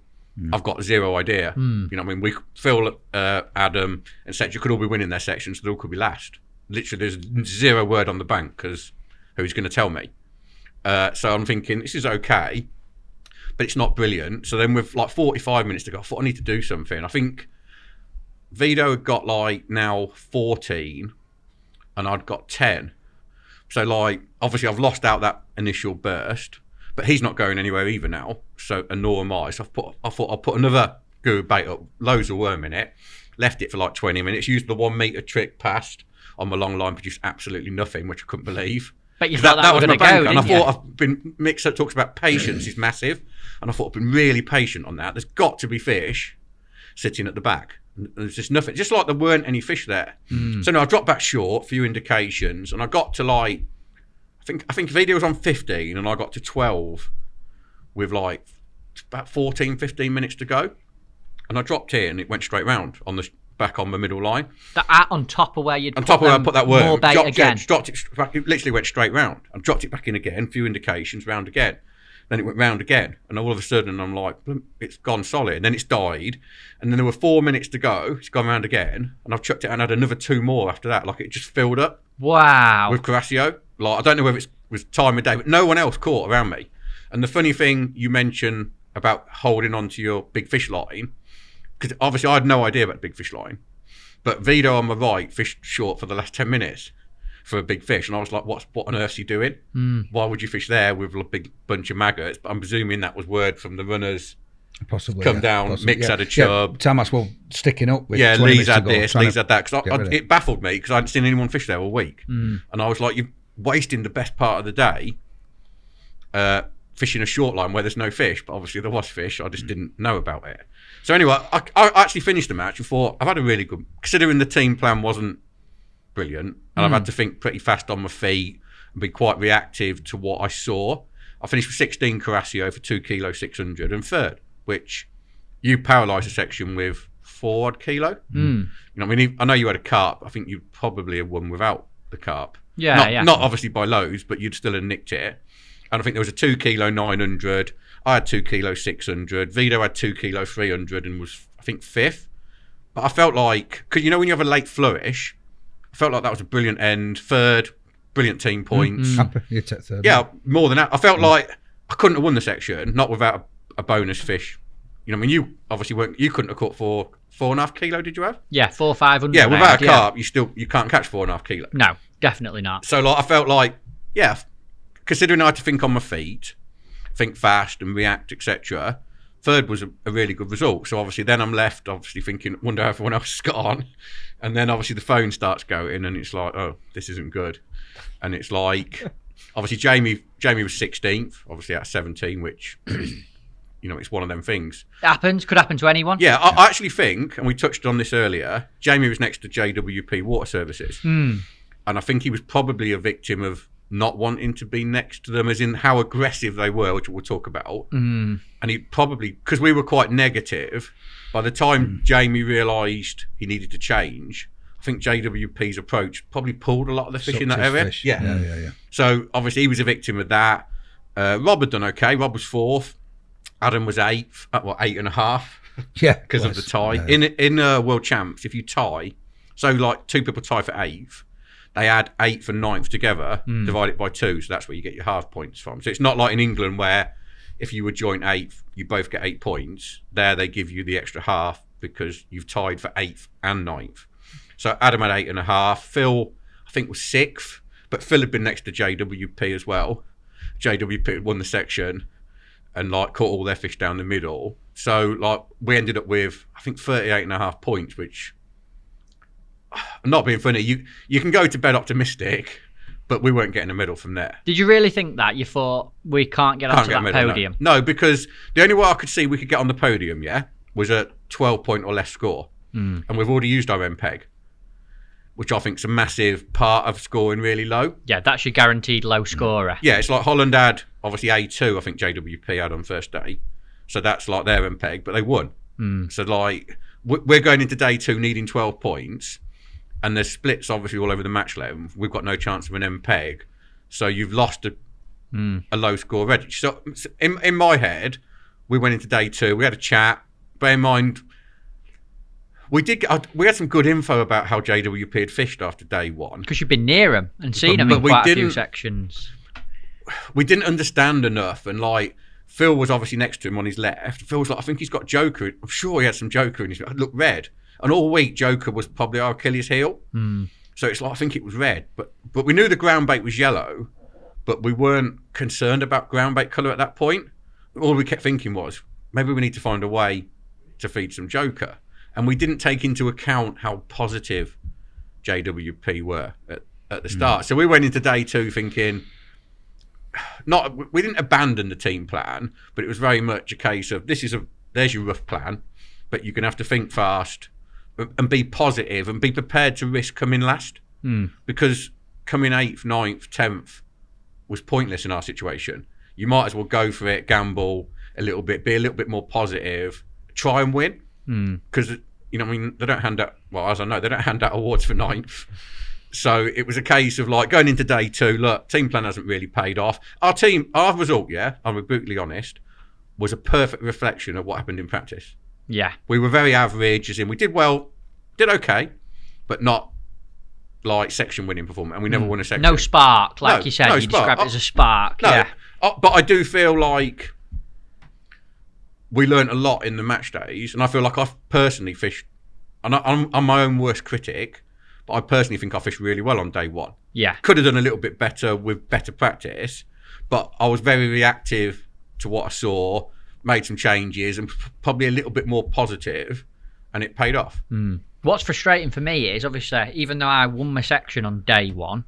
I've got zero idea. You know what I mean? Phil, Adam, and etc. could all be winning their sections, so they all could be last. literally there's zero word on the bank because who's going to tell me? So I'm thinking this is okay, but it's not brilliant. So then with like 45 minutes to go, I thought I need to do something. I think Vito had got like now 14 and I'd got 10. So like obviously I've lost out that initial burst, but he's not going anywhere either now. So, and nor am I. So I thought I'll put another guru bait up, loads of worm in it, left it for like 20 minutes, used the 1 metre trick past on my long line, produced absolutely nothing, which I couldn't believe.
But you thought that was my bank,
and I
you?
thought Mick talks about patience is massive, and I thought I've been really patient on that. There's got to be fish sitting at the back. And there's just nothing, just like there weren't any fish there. So no, I dropped back short, few indications, and I got to like, I think Vito was on 15, and I got to 12 with like about 14, 15 minutes to go, and I dropped in, and it went straight round on the back on the middle line.
On top of where you'd
on top of where I put that worm,
more bait again.
Dropped it back, it literally went straight round. I dropped it back in again, few indications, round again. Then it went round again, and all of a sudden I'm like, it's gone solid. And then it's died, and then there were 4 minutes to go. It's gone round again, and I've chucked it and had another 2 more after that. Like it just filled up.
Wow.
With Carasio. Like I don't know whether it was time of day, but no one else caught around me. And the funny thing you mentioned about holding on to your big fish line, because obviously I had no idea about the big fish line, but Vito on my right fished short for the last 10 minutes for a big fish, and I was like, what on earth are you doing? Why would you fish there with a big bunch of maggots? But I'm presuming that was word from the runners.
Possibly.
Come down,
possibly,
Mick's had a chub.
Tamas will sticking up with.
Yeah,
20
Lee's
minutes to
had
go,
this,
trying
Lee's
to
had that. Because
get
it baffled me because I hadn't seen anyone fish there all week. And I was like, you're wasting the best part of the day fishing a short line where there's no fish. But obviously there was fish. I just didn't know about it. So anyway, I actually finished the match and thought, I've had a really good, considering the team plan wasn't brilliant, and I've had to think pretty fast on my feet and be quite reactive to what I saw. I finished with 16 Carasio for 2 kilo 600 and third, which you paralysed the section with 4 odd kilo. You know, I mean, I know you had a carp. I think you probably have won without the carp. Not obviously by loads, but you'd still have nicked it. And I think there was a 2 kilo 900. I had 2 kilo 600. Vito had 2 kilo 300 and was, I think, 5th. But I felt like, because you know when you have a late flourish, I felt like that was a brilliant end. Third, brilliant team points.
You took third.
Yeah, more than that. I felt like I couldn't have won the section, not without a bonus fish. You know, I mean, you obviously weren't. You couldn't have caught 4.5 kilo. Did you have?
Yeah, 400, 500.
Yeah, without a carp, you can't catch 4.5 kilo.
No, definitely not.
So like, I felt like, yeah, considering I had to think on my feet, think fast and react, etc. Third was a really good result. So obviously then I'm left obviously thinking, wonder how everyone else has got on. And then obviously the phone starts going and it's like, oh, this isn't good. And it's like, obviously Jamie was 16th, obviously at 17, which, you know, it's one of them things.
It happens, could happen to anyone.
Yeah, I actually think, and we touched on this earlier, Jamie was next to JWP Water Services. And I think he was probably a victim of not wanting to be next to them, as in how aggressive they were, which we'll talk about. And he probably, because we were quite negative, by the time Jamie realised he needed to change, I think JWP's approach probably pulled a lot of the fish in that area.
Fish.
Yeah. So obviously he was a victim of that. Rob had done okay. Rob was 4th. Adam was 8th. 8.5.
Yeah,
because of the tie. In World Champs, if you tie, so like 2 people tie for 8th, they add 8th and 9th together, divide it by 2, so that's where you get your half points from. So it's not like in England where if you were joint 8th, you both get 8 points. There they give you the extra half because you've tied for 8th and 9th. So Adam had 8.5. Phil, I think, was 6th, but Phil had been next to JWP as well. JWP had won the section and like caught all their fish down the middle. So like we ended up with, I think, 38.5 points, which, I'm not being funny, you can go to bed optimistic, but we weren't getting a medal from there.
Did you really think that? You thought, we can't get onto that podium?
No, because the only way I could see we could get on the podium, was a 12-point or less score. And we've already used our MPEG, which I think is a massive part of scoring really low.
Yeah, that's your guaranteed low scorer.
Yeah, it's like Holland had, obviously, A2, I think JWP had on first day. So that's like their MPEG, but they won. So like, we're going into day 2 needing 12 points. And there's splits obviously all over the match length. We've got no chance of an MPEG, so you've lost a low score already. So in my head, we went into day 2. We had a chat. Bear in mind, We had some good info about how JWP had fished after day one.
Because you've been near them and seen them in quite a few sections.
We didn't understand enough, and like Phil was obviously next to him on his left. Phil was like, I think he's got Joker. I'm sure he had some Joker in his. It looked red, and all week Joker was probably our Achilles heel. So it's like I think it was red, but we knew the ground bait was yellow, but we weren't concerned about ground bait colour at that point. All we kept thinking was maybe we need to find a way to feed some Joker. And we didn't take into account how positive JWP were at the start. So we went into day two thinking, we didn't abandon the team plan, but it was very much a case of there's your rough plan, but you're going to have to think fast and be positive and be prepared to risk coming last. Because coming 8th, 9th, 10th was pointless in our situation. You might as well go for it, gamble a little bit, be a little bit more positive, try and win. Because they don't hand out, well, as I know, they don't hand out awards for 9th. So it was a case of like going into day two, look, team plan hasn't really paid off. Our result, I'll be brutally honest, was a perfect reflection of what happened in practice.
Yeah.
We were very average, as in we did well, did okay, but not like section winning performance, and we never won a section.
No spark, like you said, you described it as a spark.
No, but I do feel like we learned a lot in the match days, and I feel like I've personally fished, and I'm my own worst critic, but I personally think I fished really well on day one.
Yeah.
Could have done a little bit better with better practice, but I was very reactive to what I saw, made some changes, and probably a little bit more positive, and it paid off.
What's frustrating for me is, obviously, even though I won my section on day one,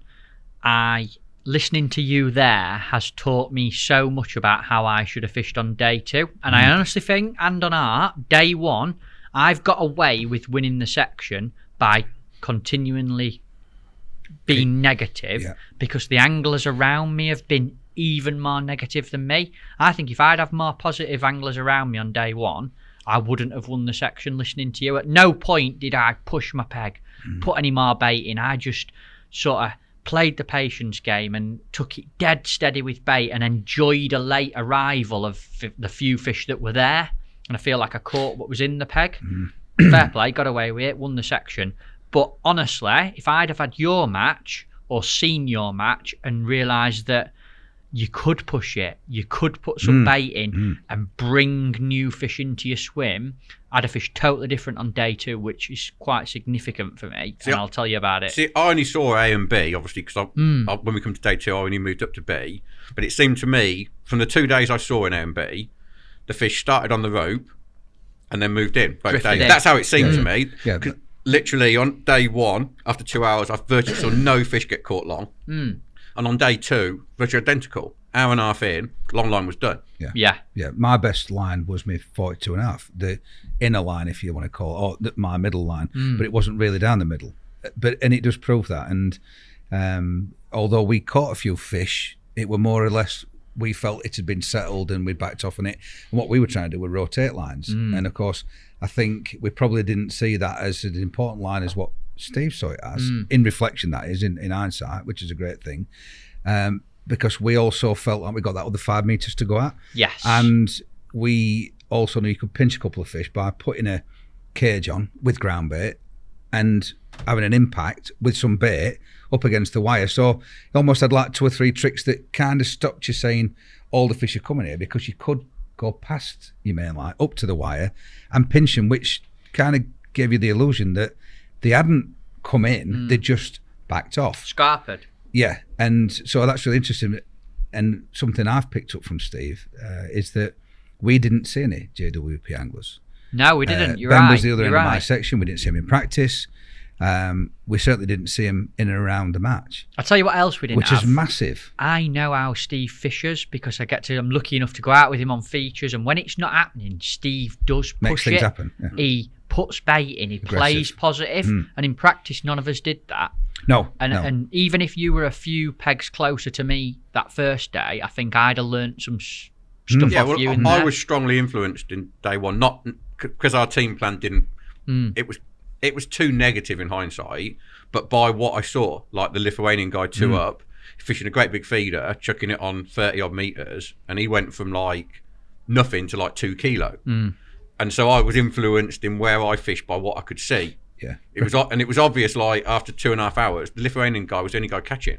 listening to you there has taught me so much about how I should have fished on day two. And I honestly think, hand on heart, day one, I've got away with winning the section by continually being negative because the anglers around me have been even more negative than me. I think if I'd have more positive anglers around me on day one, I wouldn't have won the section listening to you. At no point did I push my peg, put any more bait in. I just sort of played the patience game and took it dead steady with bait and enjoyed a late arrival of the few fish that were there. And I feel like I caught what was in the peg. Fair play, got away with it, won the section. But honestly, if I'd have had your match or seen your match and realised that you could push it, you could put some bait in and bring new fish into your swim, I'd have fished totally different on day two, which is quite significant for me. And I'll tell you about it.
See, I only saw A and B, obviously, because when we come to day two, I only moved up to B. But it seemed to me, from the 2 days I saw in A and B, the fish started on the rope and then moved in both days. That's how it seemed to me. Yeah. Literally, on day one, after 2 hours, I virtually saw no fish get caught long. And on day two, virtually identical. Hour and a half in, long line was done.
Yeah. My best line was my 42.5, the inner line, if you want to call it, or my middle line, but it wasn't really down the middle. And it does prove that. And although we caught a few fish, it were more or less, we felt it had been settled and we backed off on it. And what we were trying to do were rotate lines. And of course, I think we probably didn't see that as an important line as what Steve saw it as, in reflection, that is, in hindsight, which is a great thing. Because we also felt like we got that other 5 meters to go at.
Yes.
And we also knew you could pinch a couple of fish by putting a cage on with ground bait and having an impact with some bait up against the wire. So you almost had like 2 or 3 tricks that kind of stopped you saying all the fish are coming here, because you could go past your main line up to the wire and pinch them, which kind of gave you the illusion that they hadn't come in, they just backed off.
Scarpered.
Yeah, and so that's really interesting. And something I've picked up from Steve is that we didn't see any JWP anglers.
No, we didn't. You're
Ben
right.
was the other end of my section. We didn't see him in practice. We certainly didn't see him in and around the match.
I'll tell you what else we didn't have.
Which is massive.
I know how Steve fishes because I'm lucky enough to go out with him on features, and when it's not happening, Steve does push
Makes things happen. Yeah.
He puts bait in, he plays positive, and in practice none of us did that.
No.
And even if you were a few pegs closer to me that first day, I think I'd have learnt some stuff off you in there.
I was strongly influenced in day one, not because our team plan didn't. It was too negative in hindsight, but by what I saw, like the Lithuanian guy 2 up, fishing a great big feeder, chucking it on 30 odd meters, and he went from like nothing to like 2 kilo. And so I was influenced in where I fished by what I could see.
Yeah.
It was obvious, like, after 2.5 hours, the Lithuanian guy was the only guy catching.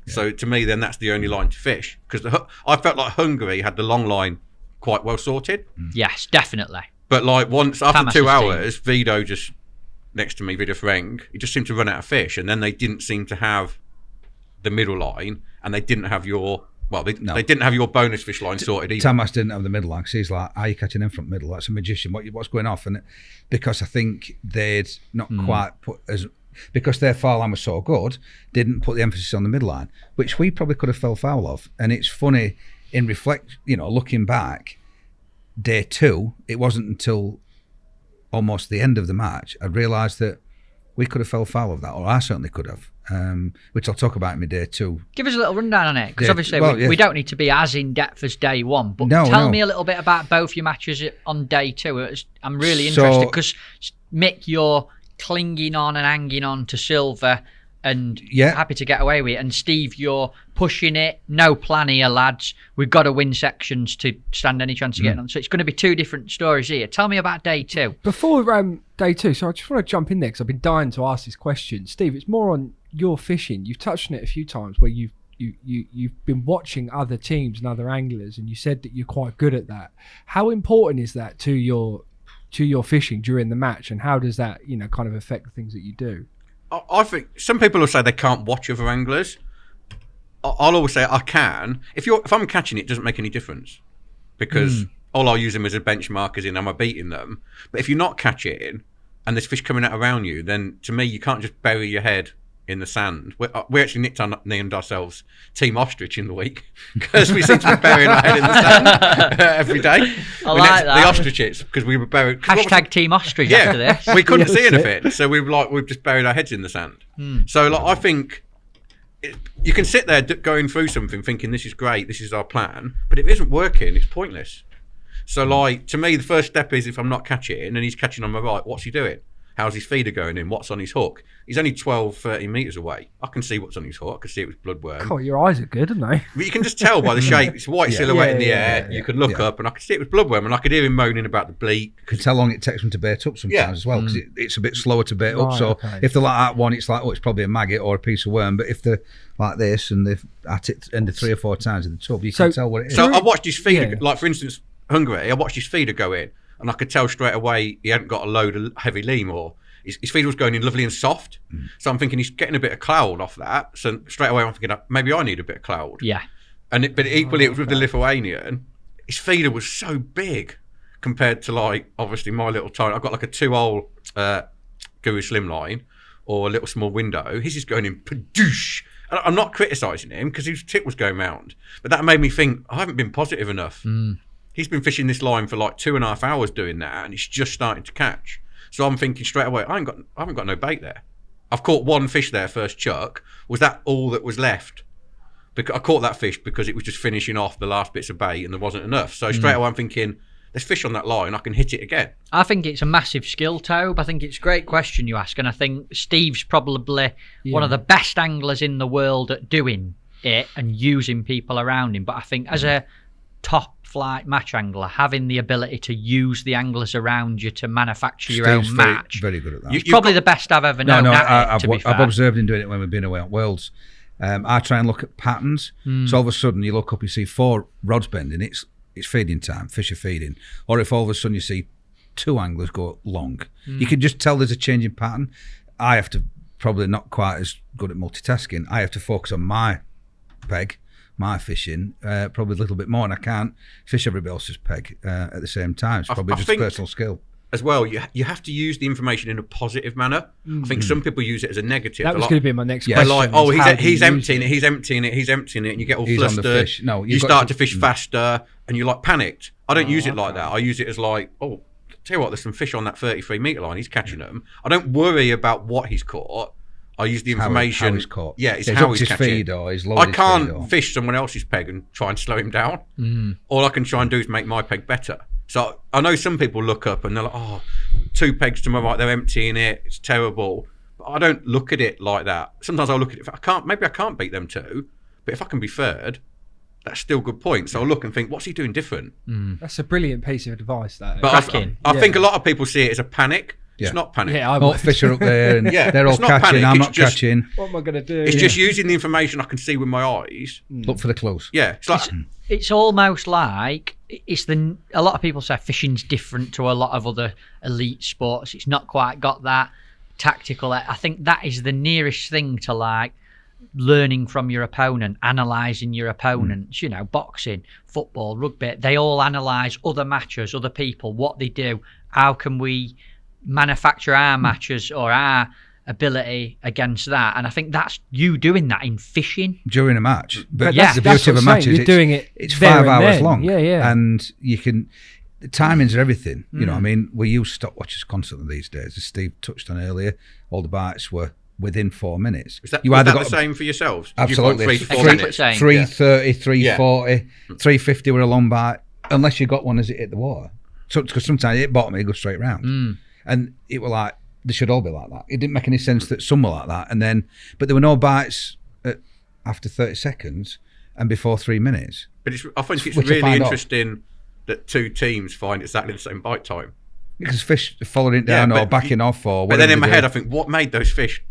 So to me, then that's the only line to fish. Because I felt like Hungary had the long line quite well sorted.
Yes, definitely.
But like once, after
Tamas's
2 hours, Vido just, next to me, Vido Freng, he just seemed to run out of fish. And then they didn't seem to have the middle line, and they didn't have your... Well, they didn't have your bonus fish line sorted either.
Tamas didn't have the middle line, because he's like, "Are you catching in front middle? That's a magician. What's going off?" And because I think they'd not quite put as, because their foul line was so good, didn't put the emphasis on the middle line, which we probably could have fell foul of. And it's funny in looking back, day 2, it wasn't until almost the end of the match I'd realised that we could have fell foul of that, or I certainly could have. Which I'll talk about in my day 2.
Give us a little rundown on it, because
Yeah,
obviously we don't need to be as in-depth as day 1, but tell me a little bit about both your matches on day 2. I'm really interested, because Mick, you're clinging on and hanging on to silver and happy to get away with it, and Steve, you're pushing it, no plan here, lads, we've got to win sections to stand any chance of getting on. So it's going to be 2 different stories here. Tell me about day 2.
Before day 2, so I just want to jump in there, because I've been dying to ask this question. Steve, it's more on your fishing. You've touched on it a few times, where you've been watching other teams and other anglers, and you said that you're quite good at that. How important is that to your fishing during the match, and how does that kind of affect the things that you do?
I think some people will say they can't watch other anglers. I'll always say I can. If I'm catching it doesn't make any difference, because all I'll use them as a benchmark, as in am I beating them. But if you're not catching and there's fish coming out around you, then to me you can't just bury your head in the sand. We actually named ourselves Team Ostrich in the week, because we seem to be burying our head in the sand every day.
I like that.
The ostriches, because we were buried.
Hashtag Team Ostrich after this.
We couldn't see anything, so we've just buried our heads in the sand. So I think you can sit there going through something thinking this is great, this is our plan, but if it isn't working, it's pointless. So to me, the first step is, if I'm not catching and he's catching on my right, what's he doing? How's his feeder going in? What's on his hook? He's only 12, 30 metres away. I can see what's on his hook. I can see it was bloodworm.
God, your eyes are good, aren't they?
But you can just tell by the shape. It's a white silhouette in the air. You could look up, and I could see it was bloodworm, and I could hear him moaning about the bleak.
You can tell how long it takes them to bait up sometimes as well, because it's a bit slower to bait up. So if they're like that one, it's like, it's probably a maggot or a piece of worm. But if they're like this and they've at it ended 3 or 4 times in the tub, you can tell what it is.
So I watched his feeder, like for instance, Hungary, I watched his feeder go in, and I could tell straight away he hadn't got a load of heavy leam, or his feeder was going in lovely and soft. So I'm thinking he's getting a bit of cloud off that. So straight away I'm thinking, maybe I need a bit of cloud.
Yeah.
But equally it was with the Lithuanian. His feeder was so big compared to, like, obviously my little tiny. I've got like a 2-hole Guru Slim line, or a little small window. He's just going in padoosh. And I'm not criticising him, because his tip was going round. But that made me think, I haven't been positive enough. He's been fishing this line for like 2.5 hours doing that, and he's just starting to catch. So I'm thinking straight away, I haven't got no bait there. I've caught 1 fish there first chuck. Was that all that was left? Because I caught that fish because it was just finishing off the last bits of bait, and there wasn't enough. So straight away I'm thinking, there's fish on that line, I can hit it again.
I think it's a massive skill, Tobe. I think it's a great question you ask, and I think Steve's probably one of the best anglers in the world at doing it and using people around him. But I think as a top flight match angler, having the ability to use the anglers around you to manufacture your own match,
very good at that.
He's probably the best I've ever known.
I've observed him doing it when we've been away at Worlds. I try and look at patterns. So all of a sudden you look up, you see 4 rods bending, it's feeding time, fish are feeding. Or if all of a sudden you see 2 anglers go long, you can just tell there's a change in pattern. I have to, probably not quite as good at multitasking, I have to focus on my peg, my fishing, probably a little bit more, and I can't fish everybody else's peg at the same time. It's probably just personal skill.
As well, you have to use the information in a positive manner. I think some people use it as a negative.
That was going to be my next question.
They're like, oh, he's emptying it, and you get all flustered.
No,
you start to fish faster, and you're like panicked. I don't use it like that. I use it as like, oh, tell you what, there's some fish on that 33 metre line. He's catching them. I don't worry about what he's caught. I use the information.
How he's caught.
Yeah, it's how he's catching.
Feed or he's
I can't fish someone else's peg and try and slow him down. All I can try and do is make my peg better. So I know some people look up and they're like, oh, 2 pegs to my right, they're emptying it, it's terrible. But I don't look at it like that. Sometimes I'll look at it, maybe I can't beat them 2, but if I can be third, that's still a good point. So I look and think, what's he doing different?
That's a brilliant piece of advice. That.
But I think a lot of people see it as a panic.
Yeah.
It's not panic.
Yeah, I
All
would.
fish are up there and
Yeah,
they're all
it's not
catching.
panic,
I'm
it's
not
just-
catching.
What am I going to do?
It's just using the information I can see with my eyes.
Look for the clues.
Yeah, it's like
It's almost like a lot of people say fishing's different to a lot of other elite sports. It's not quite got that tactical. I think that is the nearest thing to like learning from your opponent, analysing your opponents. You know, boxing, football, rugby. They all analyse other matches, other people, what they do. How can we manufacture our matches or our ability against that? And I think that's you doing that in fishing
During a match. But
yeah,
the
that's
beauty of a
what I'm
match
saying,
is
you're doing it
it's
there
5
and
hours
then.
long.
Yeah, yeah.
And you can, the timings are everything. You know, I mean, we use stopwatches constantly these days. As Steve touched on earlier, all the bites were within 4 minutes.
is that,
you
was
either
that
got
the same for yourselves?
Absolutely.
You've got 3 to 4
Exactly.
minutes.
Same.
330, 340, 350 were a long bite, unless you got one as it hit the water. So, because sometimes it hit bottom, it goes straight round. And it were like, they should all be like that. It didn't make any sense that some were like that. And then, but there were no bites after 30 seconds and before 3 minutes.
But I think it's
Which I
really
find odd.
interesting that 2 teams find exactly the same bite time.
Because fish following it down
Yeah,
or
but
backing off or
But
whatever.
then in my
they
head,
do.
I think, what made those fish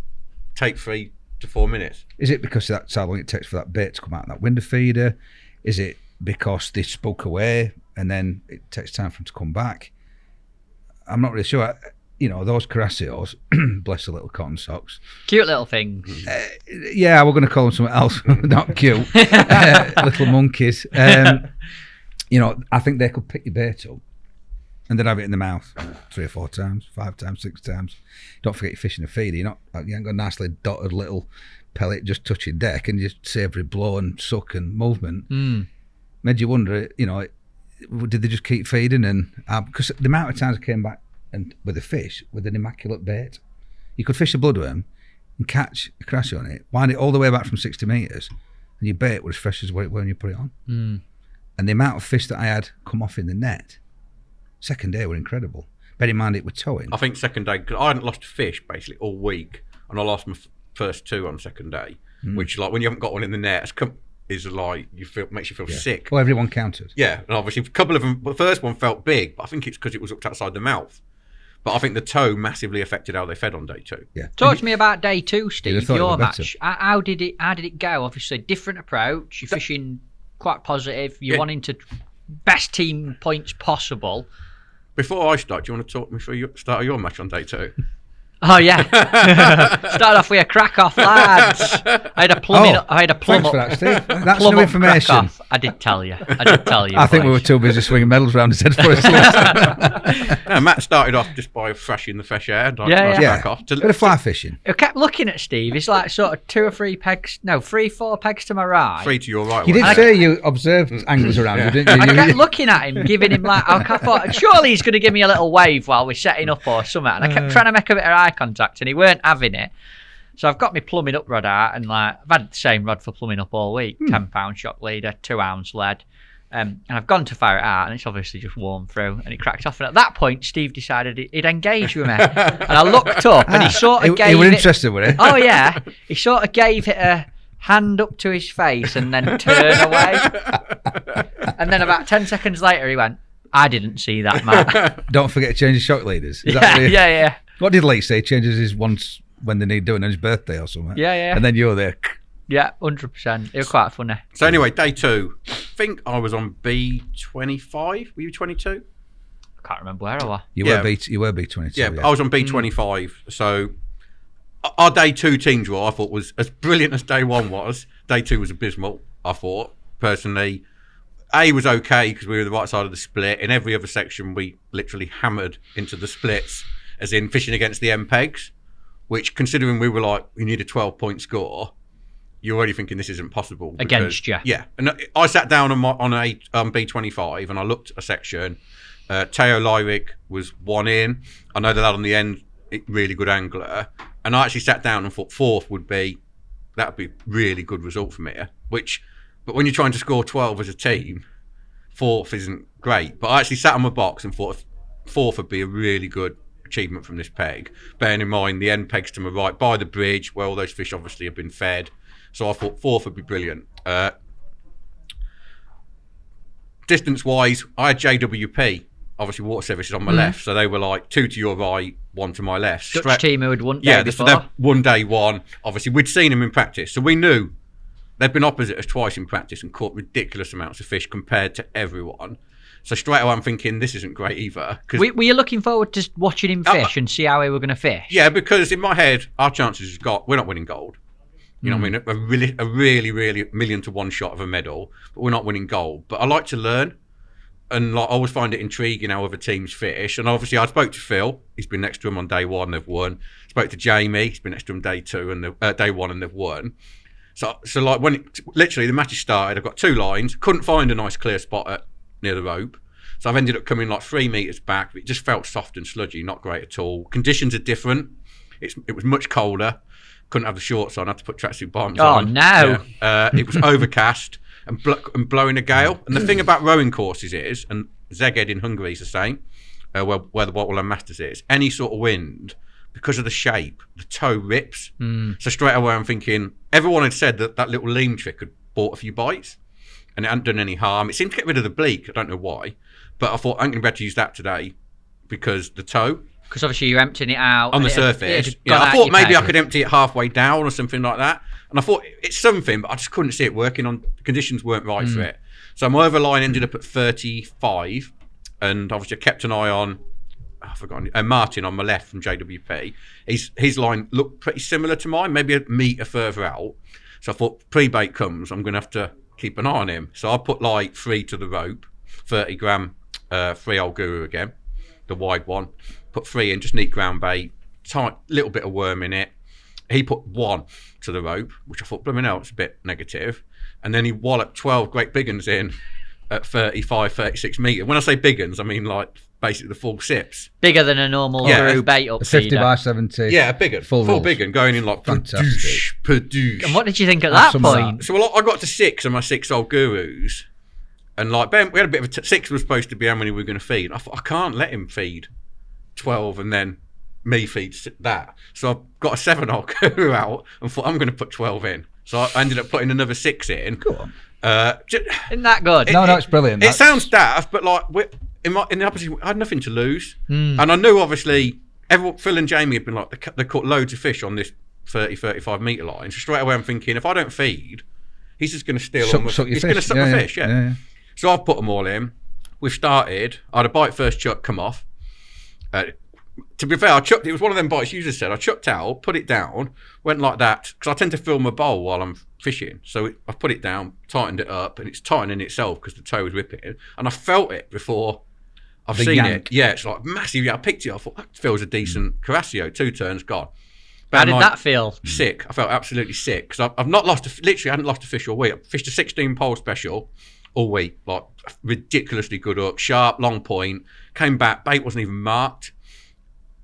take 3 to 4 minutes?
Is it because that's how long it takes for that bait to come out of that window feeder? Is it because they spoke away and then it takes time for them to come back? I'm not really sure. You know, those Carassios, bless the little cotton socks.
cute little things.
Yeah, we're going to call them something else, not cute. Little monkeys. You know, I think they could pick your bait up and then have it in the mouth 3 or 4 times, 5 times, 6 times. Don't forget you're fishing a feeder. You ain't got a nicely dotted little pellet just touching deck and just see every blow and suck and movement. Made you wonder, you know, did they just keep feeding? And because the amount of times I came back and with a fish with an immaculate bait, you could fish a bloodworm and catch a crassy on it, wind it all the way back from 60 metres, and your bait was as fresh as when you put it on. And the amount of fish that I had come off in the net, second day were incredible. Bear in mind it were towing.
I think second day, because I hadn't lost a fish basically all week, and I lost my first 2 on second day, which like when you haven't got one in the net is like makes you feel sick.
Well, everyone counted.
Yeah, and obviously a couple of them. The first one felt big, but I think it's because it was hooked outside the mouth. But I think the toe massively affected how they fed on day 2.
Yeah.
Talk to me about day 2,
You'd have
Steve.
thought it
Your
were better.
match. How did it go? Obviously, different approach. You're fishing quite positive. You're wanting to best team points possible.
Before I start, do you want to talk me through start of your match on day 2?
Oh yeah. Start off with a crack off, lads. I had a plum. I had a plum
Thanks
up.
for that, Steve. That's
plum
new
up
information.
crack off. I did tell you.
I think we were too busy swinging medals around his head for us.
No, Matt started off just by thrashing the fresh air.
Yeah.
Back off.
Bit of fly fishing.
I kept looking at Steve. He's like sort of 2 or 3 pegs. No, 3, 4 pegs to my right.
3 to your right.
You
wasn't
did
it?
say you observed anglers around you, didn't
I
you?
kept looking at him, giving him like, I thought, surely he's going to give me a little wave while we're setting up or something. And I kept trying to make a bit of eye contact, and he weren't having it. So I've got my plumbing up rod out, and like I've had the same rod for plumbing up all week, 10-pound shock leader, 2 ounce lead. And I've gone to fire it out, and it's obviously just worn through, and it cracked off. And at that point, Steve decided he'd engage with me. And I looked up, and he sort of gave
You were
it...
interested with it?
Oh, yeah. He sort of gave it a hand up to his face and then turned away. And then about 10 seconds later, he went, I didn't see that, Matt.
Don't forget to change his shock leaders. Is that
Yeah,
what you-
yeah.
What did Lee say? He changes his once when they need doing on his birthday or something.
Yeah.
And then you're there.
Yeah, 100%. It was quite funny.
So anyway, day 2. I think I was on B25. Were you 22?
I can't remember where I was.
You
Yeah.
were B22.
Yeah, I was on B25. So our day 2 team draw, I thought, was as brilliant as day 1 was. Day 2 was abysmal, I thought, personally. A was okay because we were the right side of the split. In every other section, we literally hammered into the splits, as in fishing against the MPEGs, which, considering we were like, we need a 12-point score, you're already thinking this isn't possible. Because,
Against you.
Yeah. And I sat down on a B25 and I looked at a section. Teo Lyric was 1 in. I know the lad on the end, really good angler. And I actually sat down and thought 4th would be a really good result from here. But when you're trying to score 12 as a team, 4th isn't great. But I actually sat on my box and thought 4th would be a really good achievement from this peg. Bearing in mind the end pegs to my right by the bridge, where all those fish obviously have been fed. So I thought 4th would be brilliant. distance-wise, I had JWP, obviously water services, on my left, so they were like 2 to your right, 1 to my left.
Dutch team who had won day
yeah,
before.
so one day one. Obviously, we'd seen them in practice, so we knew they'd been opposite us twice in practice and caught ridiculous amounts of fish compared to everyone. So straight away, I'm thinking this isn't great either.
Were you looking forward to watching him fish and see how he were going to fish?
Yeah, because in my head, our chances we're not winning gold. You know what I mean? A really 1,000,000 to 1 shot of a medal, but we're not winning gold. But I like to learn, and like I always find it intriguing how other teams fish. And obviously, I spoke to Phil. He's been next to him on day 1. They've won. Spoke to Jamie. He's been next to him day 2 and day 1, and they've won. So like when literally the matches started, I've got 2 lines. Couldn't find a nice clear spot near the rope. So I've ended up coming like 3 meters back. But it just felt soft and sludgy, not great at all. Conditions are different. It was much colder. Couldn't have the shorts on. I had to put tracksuit bottoms on.
Oh no!
Yeah. It was overcast and blowing a gale. And the thing about rowing courses is, and Szeged in Hungary is the same, where the Waterland Masters is. Any sort of wind, because of the shape, the toe rips. So straight away I'm thinking, everyone had said that little lean trick had bought a few bites, and it hadn't done any harm. It seemed to get rid of the bleak. I don't know why, but I thought I'm going to better use that today because the toe.
Because obviously you're emptying it out
on the surface.
Yeah,
I thought maybe I could empty it halfway down or something like that. And I thought it's something, but I just couldn't see it working. The conditions weren't right for it. So my overline ended up at 35, and obviously I kept an eye on. I've forgotten Martin on my left from JWP. His line looked pretty similar to mine, maybe a metre further out. So I thought pre-bait comes, I'm going to have to keep an eye on him. So I put like 3 to the rope, 30 gram 3 old guru again, the wide one. Put 3 in, just neat ground bait, tight little bit of worm in it. He put 1 to the rope, which I thought, blooming hell, it's a bit negative. And then he walloped 12 great big uns in at 35, 36 metres. When I say big uns, I mean like basically the full sips.
Bigger than a normal guru bait up
50 by 70.
Yeah, a big un. Full big un, going in like
fantastic.
Padoosh.
And what did you think at that point?
So I got to 6 of my 6 old gurus. And like Ben, we had a bit of a 6 was supposed to be how many we were going to feed. I thought, I can't let him feed 12 and then me feed that. So I got a 7 old guru out and thought I'm going to put 12 in. So I ended up putting another 6 in.
Go on.
Isn't that good?
No, it's brilliant.
It sounds daft, but like in the opposite, I had nothing to lose, and I knew obviously Phil and Jamie had been like they caught loads of fish on this 30-35 metre line. So straight away I'm thinking, if I don't feed, he's just going to steal them. He's going to suck my fish. Yeah. So I've put them all in. We've started. I had a bite first chuck come off. To be fair, I chucked. It was one of them bites you just said. I chucked out, put it down, went like that because I tend to fill my bowl while I'm fishing. So I put it down, tightened it up, and it's tightening itself because the toe was ripping. And I felt it before I've seen it. Yeah, it's like massive. Yeah, I picked it up. I thought that feels a decent Carasio. 2 turns gone.
How did that feel?
Sick. I felt absolutely sick because I've not lost. Literally, I hadn't lost a fish all week. I fished a 16 pole special all week, like ridiculously good hook, sharp, long point. Came back, bait wasn't even marked.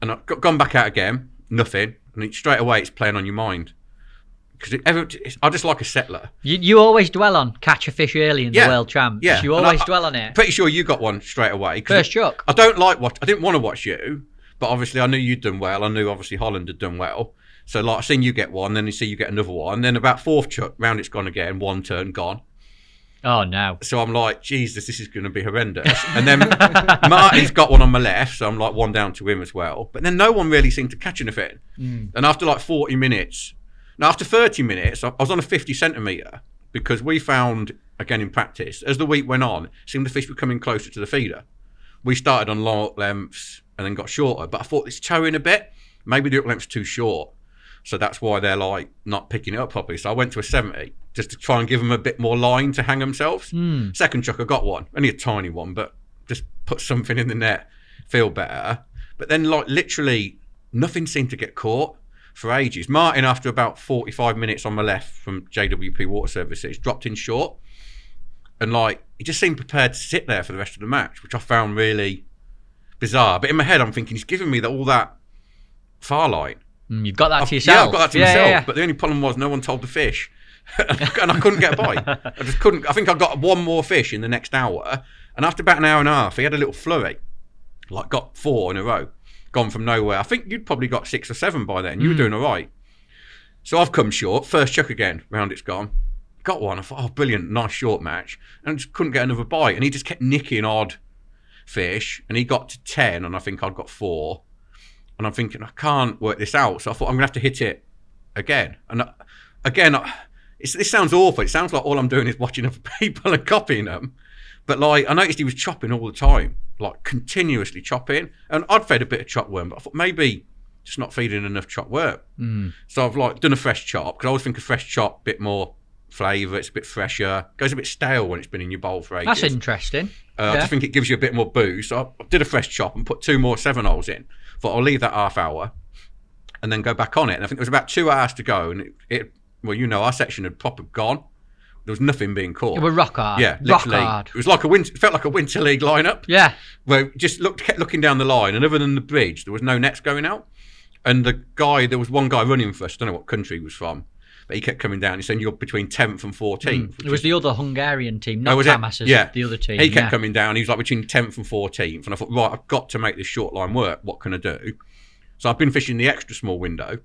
And I've gone back out again, nothing. And straight away it's playing on your mind. Because I just like a settler.
You always dwell on catch a fish early in the World Champs.
Yeah.
You always dwell on it.
Pretty sure you got one straight away.
First chuck.
I didn't want to watch you, but obviously I knew you'd done well. I knew obviously Holland had done well. So like I seen you get one, then you see you get another one. Then about 4th chuck, round it's gone again, 1 turn, gone.
Oh no.
So I'm like, Jesus, this is going to be horrendous. And then Martin's got one on my left, so I'm like 1 down to him as well. But then no one really seemed to catch anything. And after like 40 minutes, now after 30 minutes, I was on a 50 centimetre because we found, again in practice, as the week went on, it seemed the fish were coming closer to the feeder. We started on long hook lengths and then got shorter, but I thought it's towing a bit. Maybe the hook length's too short. So that's why they're like not picking it up properly. So I went to a 70 just to try and give them a bit more line to hang themselves. Second chuck, I got one, only a tiny one, but just put something in the net, feel better. But then like literally nothing seemed to get caught for ages. Martin, after about 45 minutes on my left from JWP Water Services, dropped in short. And like, he just seemed prepared to sit there for the rest of the match, which I found really bizarre. But in my head, I'm thinking, he's giving me all that far line.
You've got that to yourself.
Yeah, I've got that to myself. Yeah. But the only problem was no one told the fish. And I couldn't get a bite. I just couldn't. I think I got 1 more fish in the next hour. And after about an hour and a half, he had a little flurry. Like got 4 in a row. Gone from nowhere. I think you'd probably got 6 or 7 by then. You were doing all right. So I've come short. First chuck again. Round it's gone. got one. I thought, oh, brilliant, nice short match. And I just couldn't get another bite. And he just kept nicking odd fish. And he got to 10, and I think I'd got 4. And I'm thinking, I can't work this out. So I thought, I'm going to have to hit it again. And this sounds awful. It sounds like all I'm doing is watching other people and copying them. But like, I noticed he was chopping all the time, like continuously chopping. And I'd fed a bit of chop worm, but I thought maybe just not feeding enough chop worm. So I've like done a fresh chop, because I always think a fresh chop, bit more flavour, it's a bit fresher, goes a bit stale when it's been in your bowl for ages.
That's interesting.
I just think it gives you a bit more booze. So I did a fresh chop and put 2 more 7-holes in. Thought I'll leave that half hour and then go back on it. And I think there was about 2 hours to go, and well, you know, our section had proper gone. There was nothing being caught.
It was rock hard.
Yeah, literally.
Rock hard.
It was like it felt like a winter league lineup.
Yeah.
Where just kept looking down the line, and other than the bridge, there was no nets going out. And there was one guy running for us. I don't know what country he was from, but he kept coming down. He's saying, you're between 10th and 14th.
It was the other Hungarian team, not Tamas's, the other team.
He kept coming down. He was like between 10th and 14th. And I thought, right, I've got to make this short line work. What can I do? So I've been fishing the extra small window.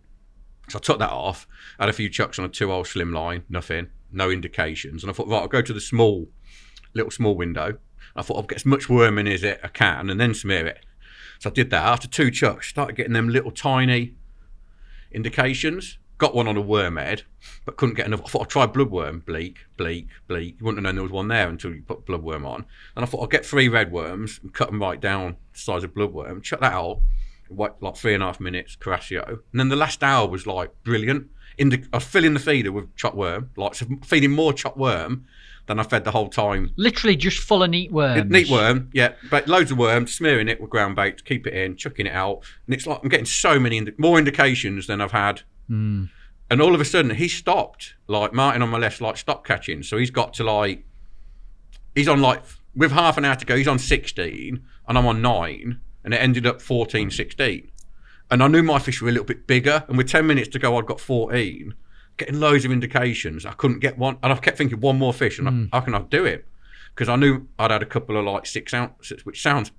So I took that off. I had a few chucks on a 2-hole slim line. Nothing. No indications. And I thought, right, I'll go to the little small window. I thought, I'll get as much worm in as I can and then smear it. So I did that. After 2 chucks, started getting them little tiny indications. Got one on a worm head, but couldn't get enough. I thought I'd try bloodworm, bleak. You wouldn't have known there was one there until you put bloodworm on. And I thought I'll get 3 red worms and cut them right down the size of bloodworm, chuck that out, like 3.5 minutes, Carrasio. And then the last hour was like brilliant. I was filling the feeder with chopped worm, feeding more chopped worm than I fed the whole time.
Literally just full of neat worms.
Neat worm, yeah. But loads of worms, smearing it with ground bait to keep it in, chucking it out. And it's like I'm getting so many more indications than I've had. And all of a sudden he stopped. Like Martin on my left, stopped catching. So he's got to he's on with half an hour to go, he's on 16 and I'm on 9. And it ended up 14, 16. And I knew my fish were a little bit bigger. And with 10 minutes to go, I'd got 14. Getting loads of indications. I couldn't get one. And I kept thinking, one more fish. And how can I do it? Because I knew I'd had a couple of 6 ounces, which sounds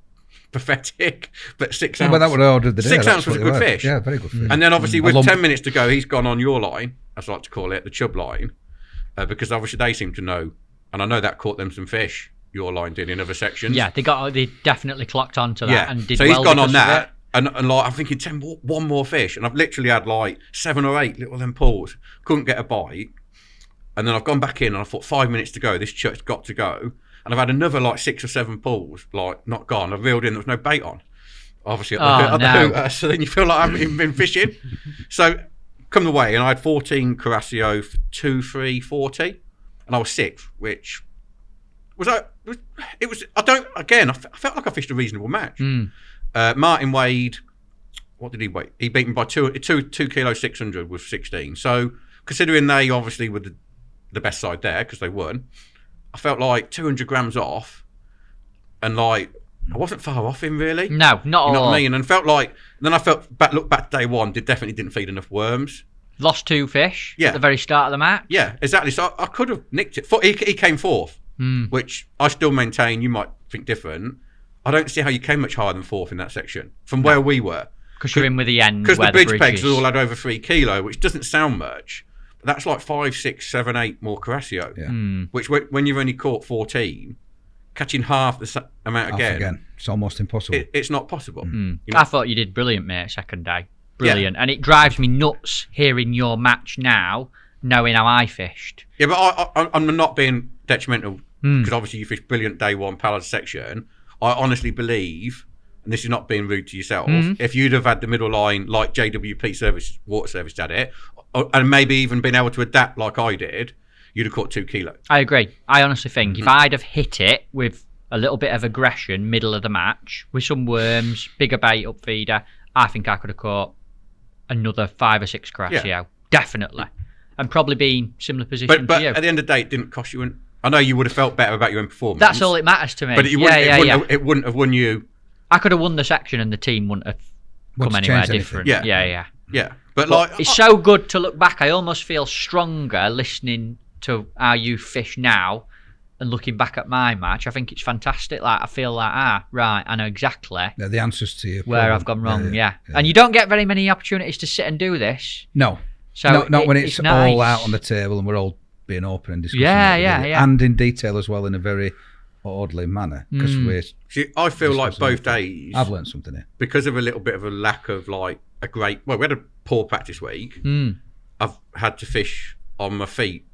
pathetic. But 6 ounces.
But that would have ordered the day.
6 ounce was a good fish.
Yeah, very good fish.
And then obviously with 10 minutes to go, he's gone on your line, as I like to call it, the chub line. Because obviously they seem to know. And I know that caught them some fish. Your line did in other sections.
Yeah, they definitely clocked onto that and did
so
well.
So he's gone on that, and I'm thinking, 10, one more fish, and I've literally had 7 or 8 little them pulls, couldn't get a bite, and then I've gone back in, and I thought 5 minutes to go, this chuck's got to go, and I've had another 6 or 7 pulls, not gone. I've reeled in, there was no bait on, obviously at the hooter, so then you feel like I haven't even been fishing. So come the way, and I had 14 Carrasio for 2, 3, 40, and I was 6th, which I felt like I fished a reasonable match. Martin weighed, what did he weigh? He beat me by 2 kilo 600 with 16. So considering they obviously were the best side there because they won, I felt like 200 grams off, and I wasn't far off him really.
No, not at all.
You know what I mean? And looked back to day 1, definitely didn't feed enough worms.
Lost 2 fish at the very start of the match.
Yeah, exactly. So I could have nicked it. He came 4th. Which I still maintain, you might think different. I don't see how you came much higher than 4th in that section from where we were.
Because you're in with the end.
Because the bridge pegs all had over 3 kilo, which doesn't sound much. But that's 5, 6, 7, 8 more Carrasio. Yeah. Which when you've only caught 14, catching half the amount again.
It's almost impossible.
It's not possible.
You know? I thought you did brilliant, mate, second day. Brilliant. Yeah. And it drives me nuts hearing your match now, knowing how I fished.
Yeah, but I'm not being detrimental. Because obviously you fished brilliant day 1 Pallard section. I honestly believe, and this is not being rude to yourself, if you'd have had the middle line like JWP Water Service had it, and maybe even been able to adapt like I did, you'd have caught 2 kilos.
I agree. I honestly think if I'd have hit it with a little bit of aggression middle of the match, with some worms, bigger bait up feeder, I think I could have caught another 5 or 6 Carrasio. Yeah. Definitely. And probably been similar position
to
you.
But at the end of the day, it didn't cost you I know you would have felt better about your own performance.
That's all it matters to me.
But it wouldn't have won you.
I could have won the section and the team wouldn't have come anywhere different.
Yeah. But
it's so good to look back. I almost feel stronger listening to how you fish now and looking back at my match. I think it's fantastic. I feel like, right, I know exactly
the answers to you
where I've gone wrong. Yeah. And you don't get very many opportunities to sit and do this.
No.
So
not when it's all out on the table and we're all being open and discussing
Yeah.
and in detail as well, in a very orderly manner. Because
See, I feel like both days
I've learned something here.
because of a little bit of a lack of like a great. Well, we had a poor practice week. I've had to fish on my feet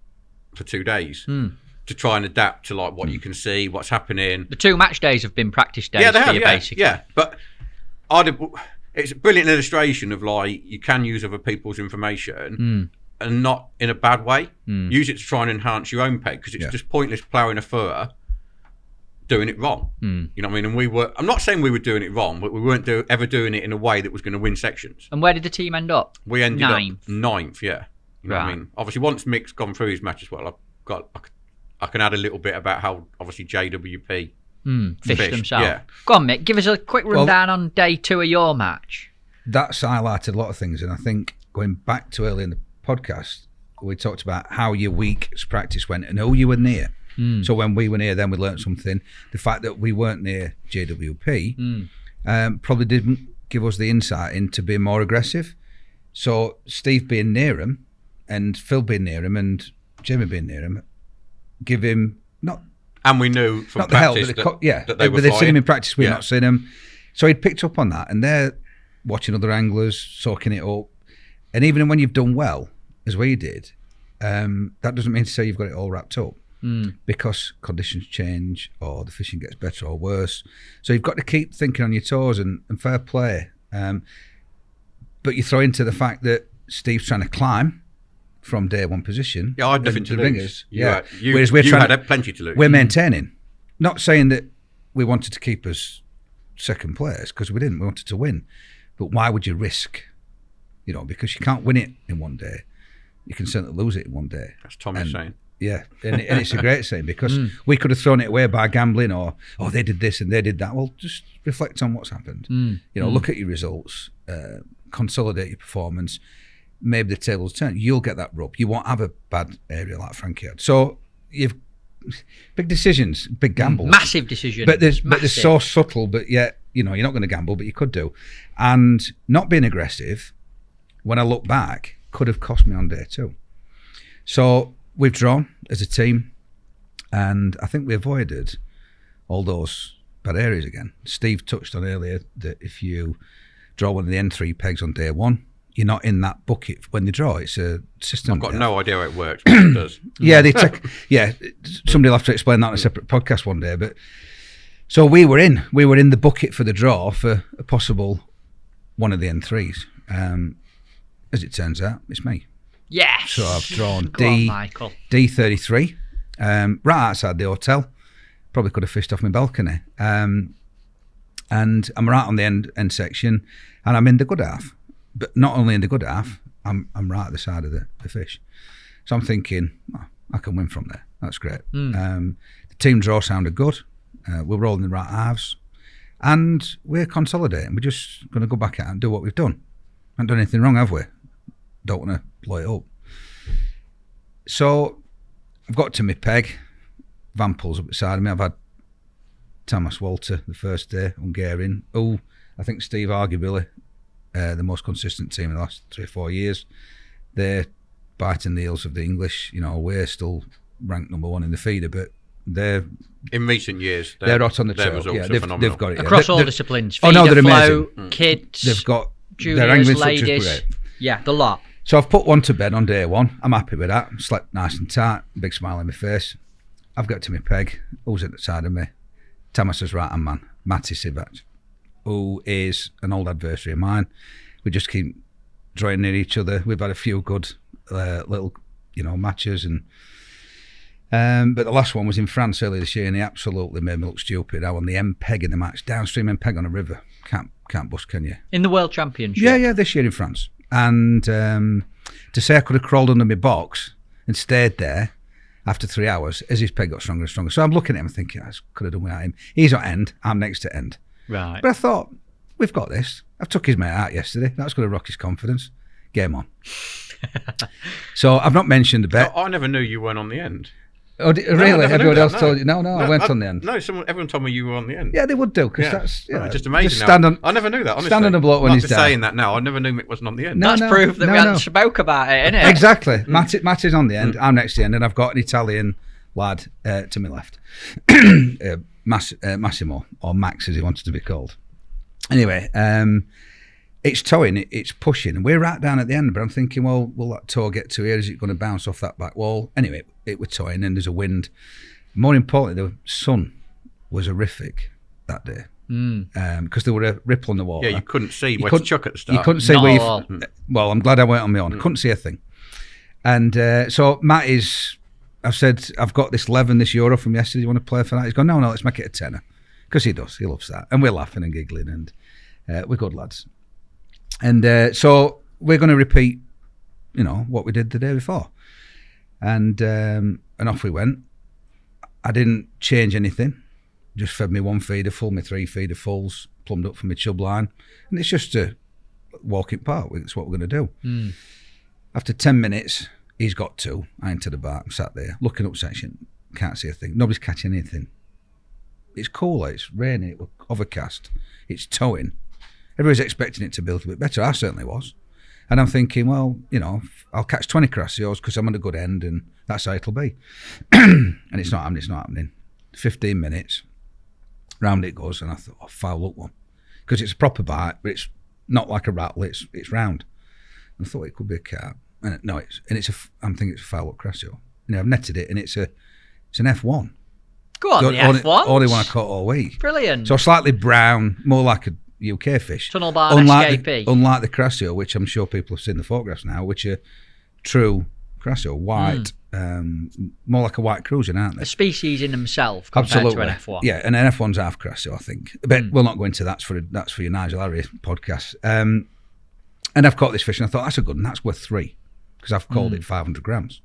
for 2 days to try and adapt to like what you can see, what's happening.
The 2 match days have been practice days
Yeah, they
for
have.
you,
Yeah,
basically.
yeah. But it's a brilliant illustration of like you can use other people's information. And not in a bad way. Use it to try and enhance your own peg, because it's just pointless ploughing a furrow doing it wrong. You know what I mean? And I'm not saying we were doing it wrong, but we weren't ever doing it in a way that was going to win sections.
And where did the team end up?
We ended
Ninth.
up 9th, yeah. You know what I mean? Obviously, once Mick's gone through his match as well, I can add a little bit about how obviously JWP
Fished themselves.
Yeah.
Go on, Mick. Give us a quick rundown on day 2 of your match.
That's highlighted a lot of things, and I think going back to early in the podcast, we talked about how your week's practice went and who you were near. So when we were near them, we learned something. The fact that we weren't near JWP probably didn't give us the insight into being more aggressive. So Steve being near him and Phil being near him and Jamie being near him give him
And we knew from
not the help,
practice
but
that they were
they'd seen him in
flying.
practice, we've not seen him. So he'd picked up on that, and they're watching other anglers, soaking it up. And even when you've done well, as we did, that doesn't mean to say you've got it all wrapped up, because conditions change or the fishing gets better or worse. So you've got to keep thinking on your toes and fair play. But you throw into the fact that Steve's trying to climb from day 1 position.
Yeah, I had nothing
the
to lose.
Whereas we're trying
had plenty to lose.
We're maintaining. Not saying that we wanted to keep us second place, because we didn't. We wanted to win. But why would you risk? You know, because you can't win it in one day. You can certainly lose it in one day.
That's Tommy's saying.
Yeah, and it's a great saying, because we could have thrown it away by gambling or, they did this and they did that. Well, just reflect on what's happened. You know, look at your results, consolidate your performance. Maybe the tables turn. You'll get that rub. You won't have a bad area like Frankie had. So you've big decisions, big gambles,
Massive decision.
but they're so subtle. But yet, you know, you're not going to gamble, but you could do. And not being aggressive, when I look back, could have cost me on day 2. So we've drawn as a team, and I think we avoided all those bad areas again. Steve touched on earlier that if you draw one of the N3 pegs on day 1, you're not in that bucket when they draw. It's a system.
I've got no idea how it works, but it does.
Yeah, somebody will have to explain that on a separate podcast one day. But so we were in the bucket for the draw for a possible one of the N3s. As it turns out, it's me.
Yes.
So I've drawn
Go on, Michael.
D33, right outside the hotel. Probably could have fished off my balcony. And I'm right on the end section, and I'm in the good half. But not only in the good half, I'm right at the side of the fish. So I'm thinking, I can win from there. That's great. The team draw sounded good. We're rolling the right halves. And we're consolidating. We're just going to go back out and do what we've done. Haven't done anything wrong, have we? Don't want to blow it up. So I've got to my peg. Vample's up beside me. I've had Thomas Walter the first day, Hungarian. Oh, I think Steve arguably the most consistent team in the last 3 or 4 years. They're biting the heels of the English. You know, we're still ranked number 1 in the feeder, but they're
in recent years.
They're hot on the
their
trail.
results
Yeah,
are
they've
phenomenal.
got it. Yeah.
Across all
They're-
disciplines.
Oh, no,
Feeder,
they're
flow,
amazing.
kids,
They've got their
juniors,
angling structure's
ladies.
great.
Yeah, the lot.
So I've put one to bed on day 1. I'm happy with that. Slept nice and tight. Big smile on my face. I've got to my peg. Who's at the side of me? Thomas's right-hand man, Matty Sivac, who is an old adversary of mine. We just keep drawing near each other. We've had a few good little, matches, and but the last one was in France earlier this year, and he absolutely made me look stupid. I won the M peg in the match, downstream M peg on a river. Can't bust, can you?
In the World Championship.
Yeah, this year in France. And to say I could have crawled under my box and stayed there after 3 hours as his peg got stronger and stronger. So I'm looking at him thinking, I could have done without him. He's at end, I'm next to end.
Right.
But I thought, we've got this. I've took his mate out yesterday. That's going to rock his confidence. Game on. So I've not mentioned the bet.
I never knew you weren't on the end.
Oh,
No, I
really?
never
Everyone
knew
else
that,
told you? No, I went on the end.
No, everyone told me you were on the end.
Yeah, they would do, because
Yeah.
that's
Just amazing.
Just stand on.
I never knew that. Honestly.
Stand on a bloke when
Not
he's
just
down.
saying that now. I never knew Mick wasn't on the end.
No,
That's proof that we hadn't spoke about it, isn't it?
Exactly. Matty's on the end. I'm next to the end, and I've got an Italian lad to my left, Massimo, or Max as he wanted to be called. Anyway, it's towing, it's pushing, and we're right down at the end. But I'm thinking, well, will that tow get to here? Is it going to bounce off that back wall? Anyway, it was towing, and there's a wind. More importantly, the sun was horrific that day because there were a ripple in the water.
Yeah, you couldn't see where to chuck at the start.
You couldn't see
Not
where.
at all.
Well, I'm glad I went on my own. Couldn't see a thing. And so Matt I've said, I've got this 11, this euro from yesterday. You want to play for that? He's gone, no, let's make it a tenner. Because he does. He loves that. And we're laughing and giggling, and we're good lads. And so we're going to repeat, what we did the day before. And off we went. I didn't change anything. Just fed me one feeder full, me 3 feeder fulls, plumbed up for my chub line. And it's just a walking park. That's what we're going to do. After 10 minutes, he's got 2. I into the bar. I'm sat there, looking up section. Can't see a thing. Nobody's catching anything. It's cooler. It's raining. It was overcast. It's towing. Everybody's expecting it to be a little bit better. I certainly was. And I'm thinking, well, I'll catch 20 crassios because I'm on a good end, and that's how it'll be. And it's not happening. 15 minutes, round it goes, and I thought, foul up one. Because it's a proper bite, but it's not like a rattle, it's round. And I thought it could be a carp. And I'm thinking it's a foul up crassio. I've netted it, and it's an F1.
Go on, the F1.
Only one I caught all week.
Brilliant.
So slightly brown, more like a UK fish.
Tunnel barn escapee.
Unlike the crassio, which I'm sure people have seen the photographs now, which are true crassio, white, more like a white cruiser, aren't they?
A species in themselves compared to an F1.
Yeah, and an F1's half crassio, I think. But we'll not go into that. That's for your Nigel Harry podcast. And I've caught this fish, and I thought, that's a good one. That's worth 3. Because I've called it 500 grams.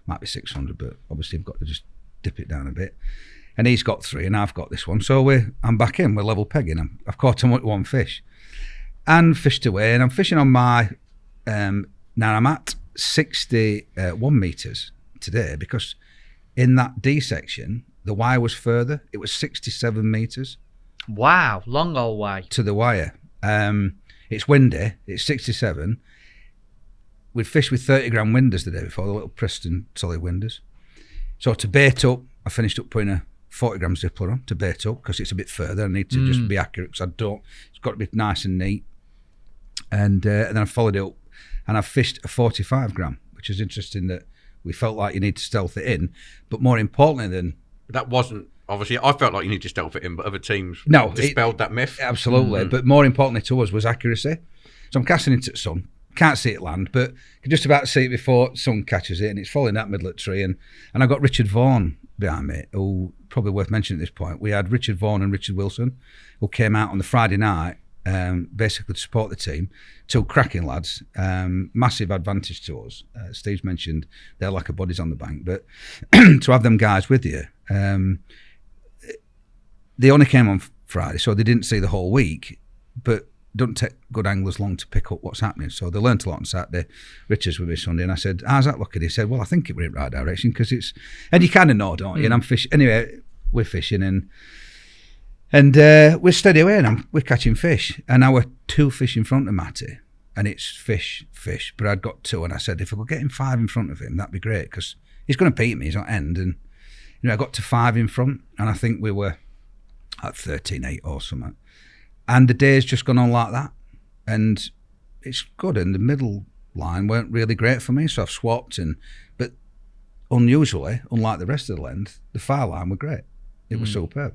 Might be 600, but obviously I've got to just dip it down a bit. And he's got 3, and I've got this one. So I'm back in. We're level pegging. I've caught him with one fish. And fished away, and I'm fishing on my... now I'm at 61 metres today, because in that D section, the wire was further. It was 67 metres.
Wow, long old way.
To the wire. It's windy. It's 67. We'd fished with 30 gram winders the day before, the little Preston solid winders. So to bait up, I finished up putting a 40 gram zippler on to bait up, because it's a bit further. I need to just be accurate, because it's got to be nice and neat. And then I followed it up, and I fished a 45 gram, which is interesting that we felt like you need to stealth it in. But more importantly than...
That wasn't... Obviously, I felt like you need to stealth it in, but other teams dispelled that myth.
Absolutely. But more importantly to us was accuracy. So I'm casting into the sun. Can't see it land, but can just about see it before sun catches it, and it's falling that middle of the tree. And I got Richard Vaughan behind me, who probably worth mentioning at this point. We had Richard Vaughan and Richard Wilson, who came out on the Friday night, basically to support the team. 2 cracking lads, massive advantage to us. Steve's mentioned they're like a bodies on the bank, but to have them guys with you, they only came on Friday, so they didn't see the whole week, but don't take good anglers long to pick up what's happening. So they learnt a lot on Saturday. Richard's with me Sunday, and I said, how's that looking? He said, well, I think it went in the right direction, because it's... And you kind of know, don't you? And I'm fishing... Anyway, we're fishing, and we're steady away, and we're catching fish. And I were 2 fish in front of Matty, and it's fish, but I'd got 2, and I said, if I could get him 5 in front of him, that'd be great, because he's going to beat me, he's on end. And, I got to 5 in front, and I think we were at 13.8 or something. And the day's just gone on like that. And it's good. And the middle line weren't really great for me, so I've swapped. But unusually, unlike the rest of the length, the far line were great. It was superb.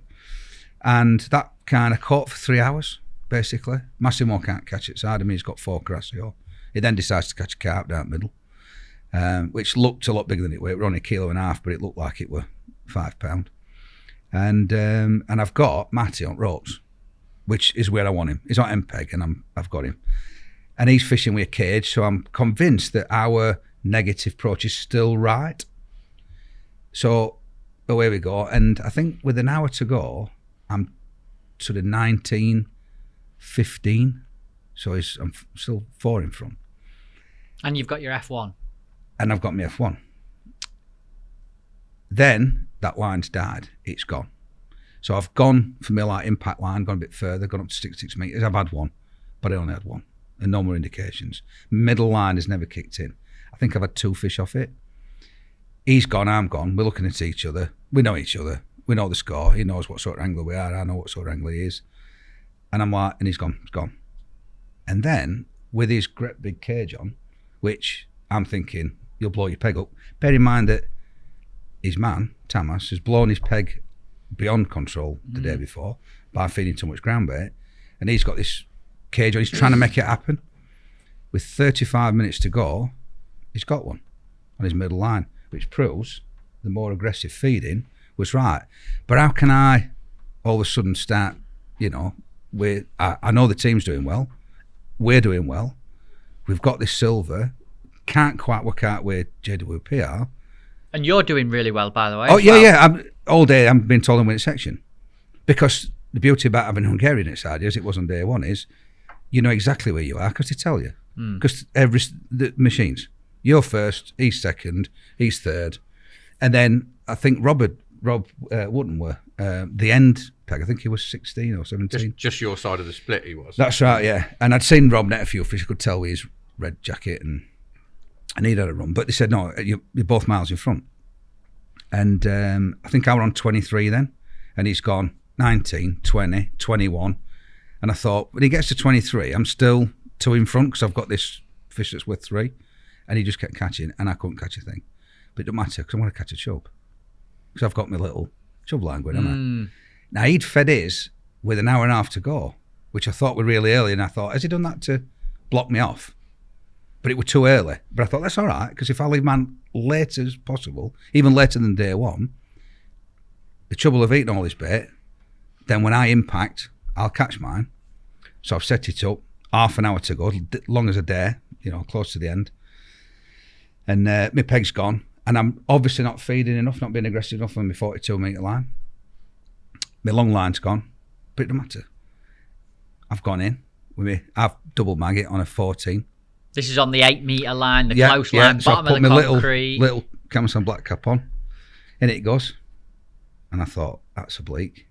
And that kind of caught for 3 hours, basically. Massimo can't catch it side of me. He's got 4 crassio. He then decides to catch a carp down the middle, which looked a lot bigger than it were. It were only 1.5 kilos, but it looked like it were 5 pound. And I've got Matty on ropes, which is where I want him. He's on MPEG, and I've got him. And he's fishing with a cage, so I'm convinced that our negative approach is still right. So away we go. And I think with an hour to go, I'm sort of 19, 15. So I'm still 4 in front.
And you've got your F1.
And I've got my F1. Then that line's died. It's gone. So I've gone for my like impact line, gone a bit further, gone up to 6 metres. I've had one, but I only had one, and no more indications. Middle line has never kicked in. I think I've had 2 fish off it. He's gone, I'm gone. We're looking at each other. We know each other. We know the score. He knows what sort of angler we are. I know what sort of angler he is. And I'm like, and he's gone. He's gone. And then with his great big cage on, which I'm thinking, you'll blow your peg up. Bear in mind that his man, Tamas, has blown his peg beyond control the day before by feeding too much ground bait. And he's got this cage on. He's trying to make it happen. With 35 minutes to go, he's got one on his middle line, which proves the more aggressive feeding was right. But how can I all of a sudden start, I know the team's doing well. We're doing well. We've got this silver. Can't quite work out where JWP are.
And you're doing really well, by the way.
Oh, yeah. All day I've been told I'm winning section. Because the beauty about having Hungarian inside you, as it was on day one, is you know exactly where you are because they tell you. Because the machines, you're first, he's second, he's third. And then I think Rob Wootton were the end peg. I think he was 16 or 17.
Just your side of the split he was.
That's right, yeah. And I'd seen Rob net a few fish. I could tell with his red jacket and he'd had a run. But they said, no, you're both miles in front. And I think I were on 23 then. And he's gone 19, 20, 21. And I thought, when he gets to 23, I'm still 2 in front because I've got this fish that's worth 3. And he just kept catching and I couldn't catch a thing. But it don't matter because I want to catch a chub. Because I've got my little chub line going, haven't I? Now, he'd fed his with an hour and a half to go, which I thought were really early. And I thought, has he done that to block me off? But it was too early. But I thought, that's all right, because if I leave man late as possible, even later than day one, the chub will have eaten all his bait. Then when I impact, I'll catch mine. So I've set it up, half an hour to go, long as a dare, close to the end. And my peg's gone. And I'm obviously not feeding enough, not being aggressive enough on my 42 metre line. My long line's gone, but it doesn't matter. I've gone in with me. I've double mag it on a 14.
This is on the 8 metre line, the close line,
so
bottom
I put
of the
my
concrete.
little Camouflage black cap on. In it goes. And I thought, that's oblique.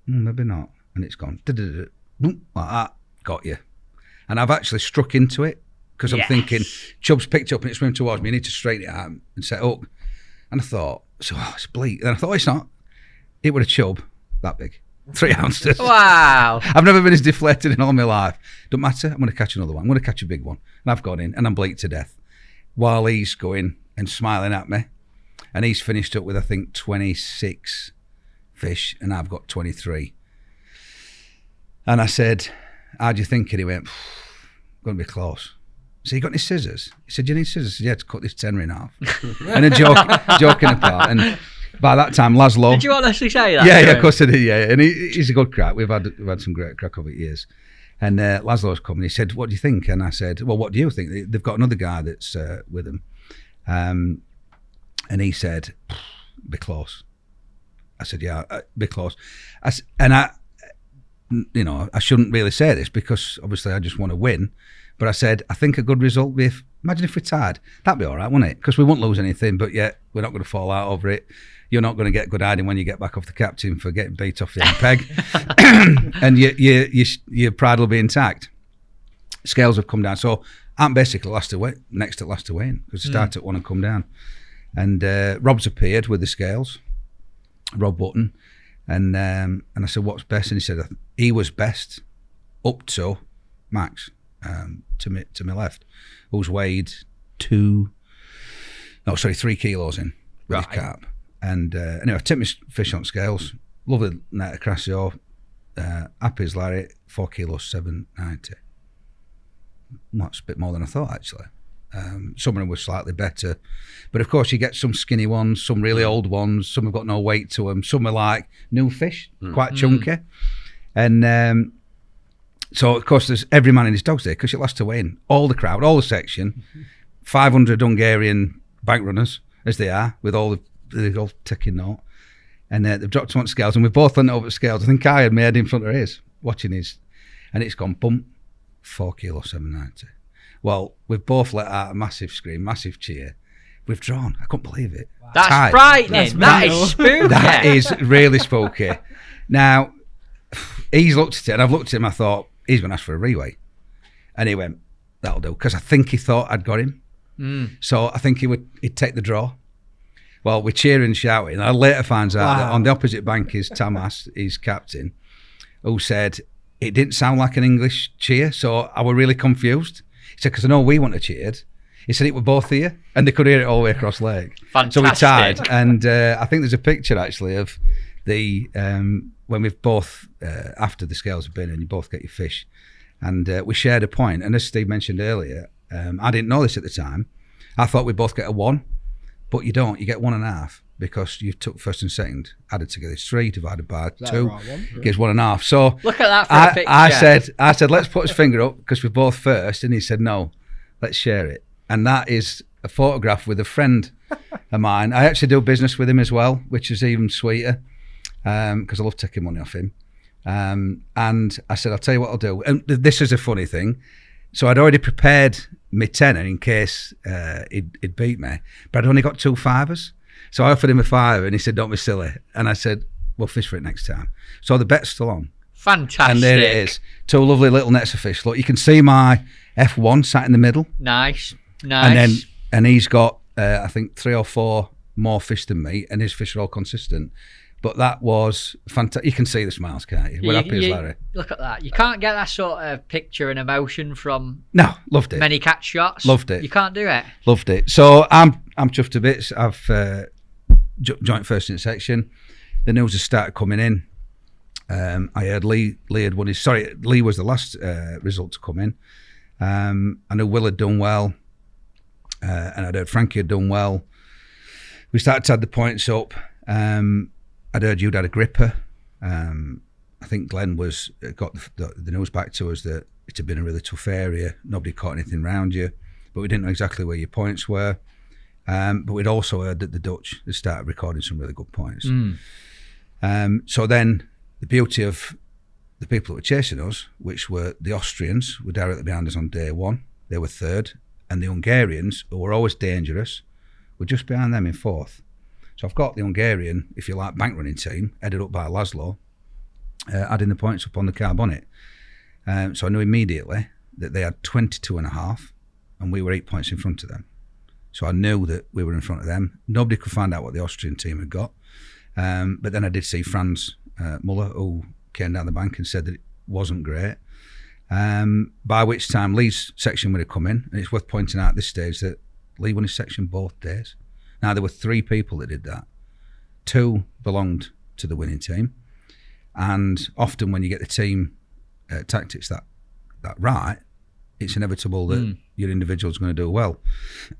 Maybe not. And it's gone. Like that. Got you. And I've actually struck into it. Because I'm thinking, chub's picked up and it's swimming towards me. You need to straighten it out and set up. And I thought, it's bleak. And I thought, it's not. It was a chub that big. 3 ounces.
Wow.
I've never been as deflated in all my life. Don't matter. I'm going to catch another one. I'm going to catch a big one. And I've gone in and I'm bleak to death. While he's going and smiling at me. And he's finished up with, I think, 26 fish. And I've got 23. And I said, how do you think? And he went, going to be close. So you got any scissors? He said, do you need scissors? I said, yeah, to cut this tenner in half. And a joking apart. And by that time, Laszlo...
Did you honestly say that?
Yeah, of course I did, yeah. And he's a good crack. We've had some great crack over the years. And Laszlo's come and he said, what do you think? And I said, well, what do you think? They've got another guy that's with them. And he said, be close. I said, yeah, be close. I shouldn't really say this because obviously I just want to win. But I said, I think a good result would be imagine if we tied. That'd be all right, wouldn't it? Because we won't lose anything, but yet we're not going to fall out over it. You're not going to get good hiding when you get back off the captain for getting beat off the end peg. And your pride will be intact. Scales have come down. So I'm basically next to last to win because I start at 1 and come down. And Rob's appeared with the scales, Rob Wootton. And I said, what's best? And he said, he was best up to Max. To my left, who's weighed 3 kilos in with his carp. And anyway, I took my fish on scales. Lovely net of Crassio. Happy as Larry, 4 kilos, 790. That's a bit more than I thought, actually. Some of them were slightly better. But of course, you get some skinny ones, some really old ones, some have got no weight to them, some are like new fish, quite chunky. And so, of course, there's every man in his dog's there because it lasts to win. All the crowd, all the section, 500 Hungarian bank runners, as they are, with all taking note. And they've dropped him on scales, and we've both leaned over at scales. I think I had my head in front of his, watching his, and it's gone bump, 4 kilos, 790. Well, we've both let out a massive scream, massive cheer. we've drawn. I couldn't believe it.
That's
Tied.
frightening. That is spooky.
That is really spooky. Now, he's looked at it, and I've looked at him. I thought he's going to ask for a reweigh, and he went, "That'll do," because I think he thought I'd got him. So I think he'd take the draw. Well, we're cheering and shouting. And I later finds out that on the opposite bank is Tamas, his captain, who said it didn't sound like an English cheer, so I were really confused. He said, because I know we want to cheered. He said it were both here, and they could hear it all the way across Lake.
Fantastic.
So we tied, and I think there's a picture actually of the when we've both after the scales have been, and you both get your fish, and we shared a point. And as Steve mentioned earlier, I didn't know this at the time. I thought we both get a 1, but you don't. You get 1.5 because you took first and second added together. It's 3 divided by 2 gives 1.5. So
look at that for a picture.
I said let's put his finger up because we're both first, and he said no, let's share it. And that is a photograph with a friend of mine. I actually do business with him as well, which is even sweeter because I love taking money off him. And I said, I'll tell you what I'll do. And this is a funny thing. So I'd already prepared my tenner in case he'd beat me, but I'd only got 2 fivers. So I offered him a fiver, and he said, don't be silly. And I said, we'll fish for it next time. So the bet's still on.
Fantastic.
And there it is. 2 lovely little nets of fish. Look, you can see my F1 sat in the middle.
Nice.
And he's got, I think, 3 or 4 more fish than me, and his fish are all consistent. But that was fantastic. You can see the smiles, can't you? We're happy as Larry.
Look at that. You can't get that sort of picture and emotion from
loved it.
Many catch shots.
Loved it.
You can't do it.
Loved it. So I'm chuffed to bits. I've joint first in section. The news has started coming in. I heard Lee had won his. Lee was the last result to come in. I knew Will had done well, and I'd heard Frankie had done well. We started to add the points up. I'd heard you'd had a gripper. I think Glenn got the news back to us that it had been a really tough area. Nobody caught anything around you, but we didn't know exactly where your points were. But we'd also heard that the Dutch had started recording some really good points. So then the beauty of the people that were chasing us, which were the Austrians, were directly behind us on day 1. They were 3rd. And the Hungarians, who were always dangerous, were just behind them in 4th. So I've got the Hungarian, if you like, bank running team, headed up by Laszlo, adding the points up on the car bonnet. So I knew immediately that they had 22.5, and we were 8 points in front of them. So I knew that we were in front of them. Nobody could find out what the Austrian team had got. But then I did see Franz Muller, who came down the bank and said that it wasn't great. By which time Lee's section would have come in, and it's worth pointing out at this stage that Lee won his section both days. Now, there were 3 people that did that. 2 belonged to the winning team. And often when you get the team tactics that right, it's inevitable that your individual's going to do well.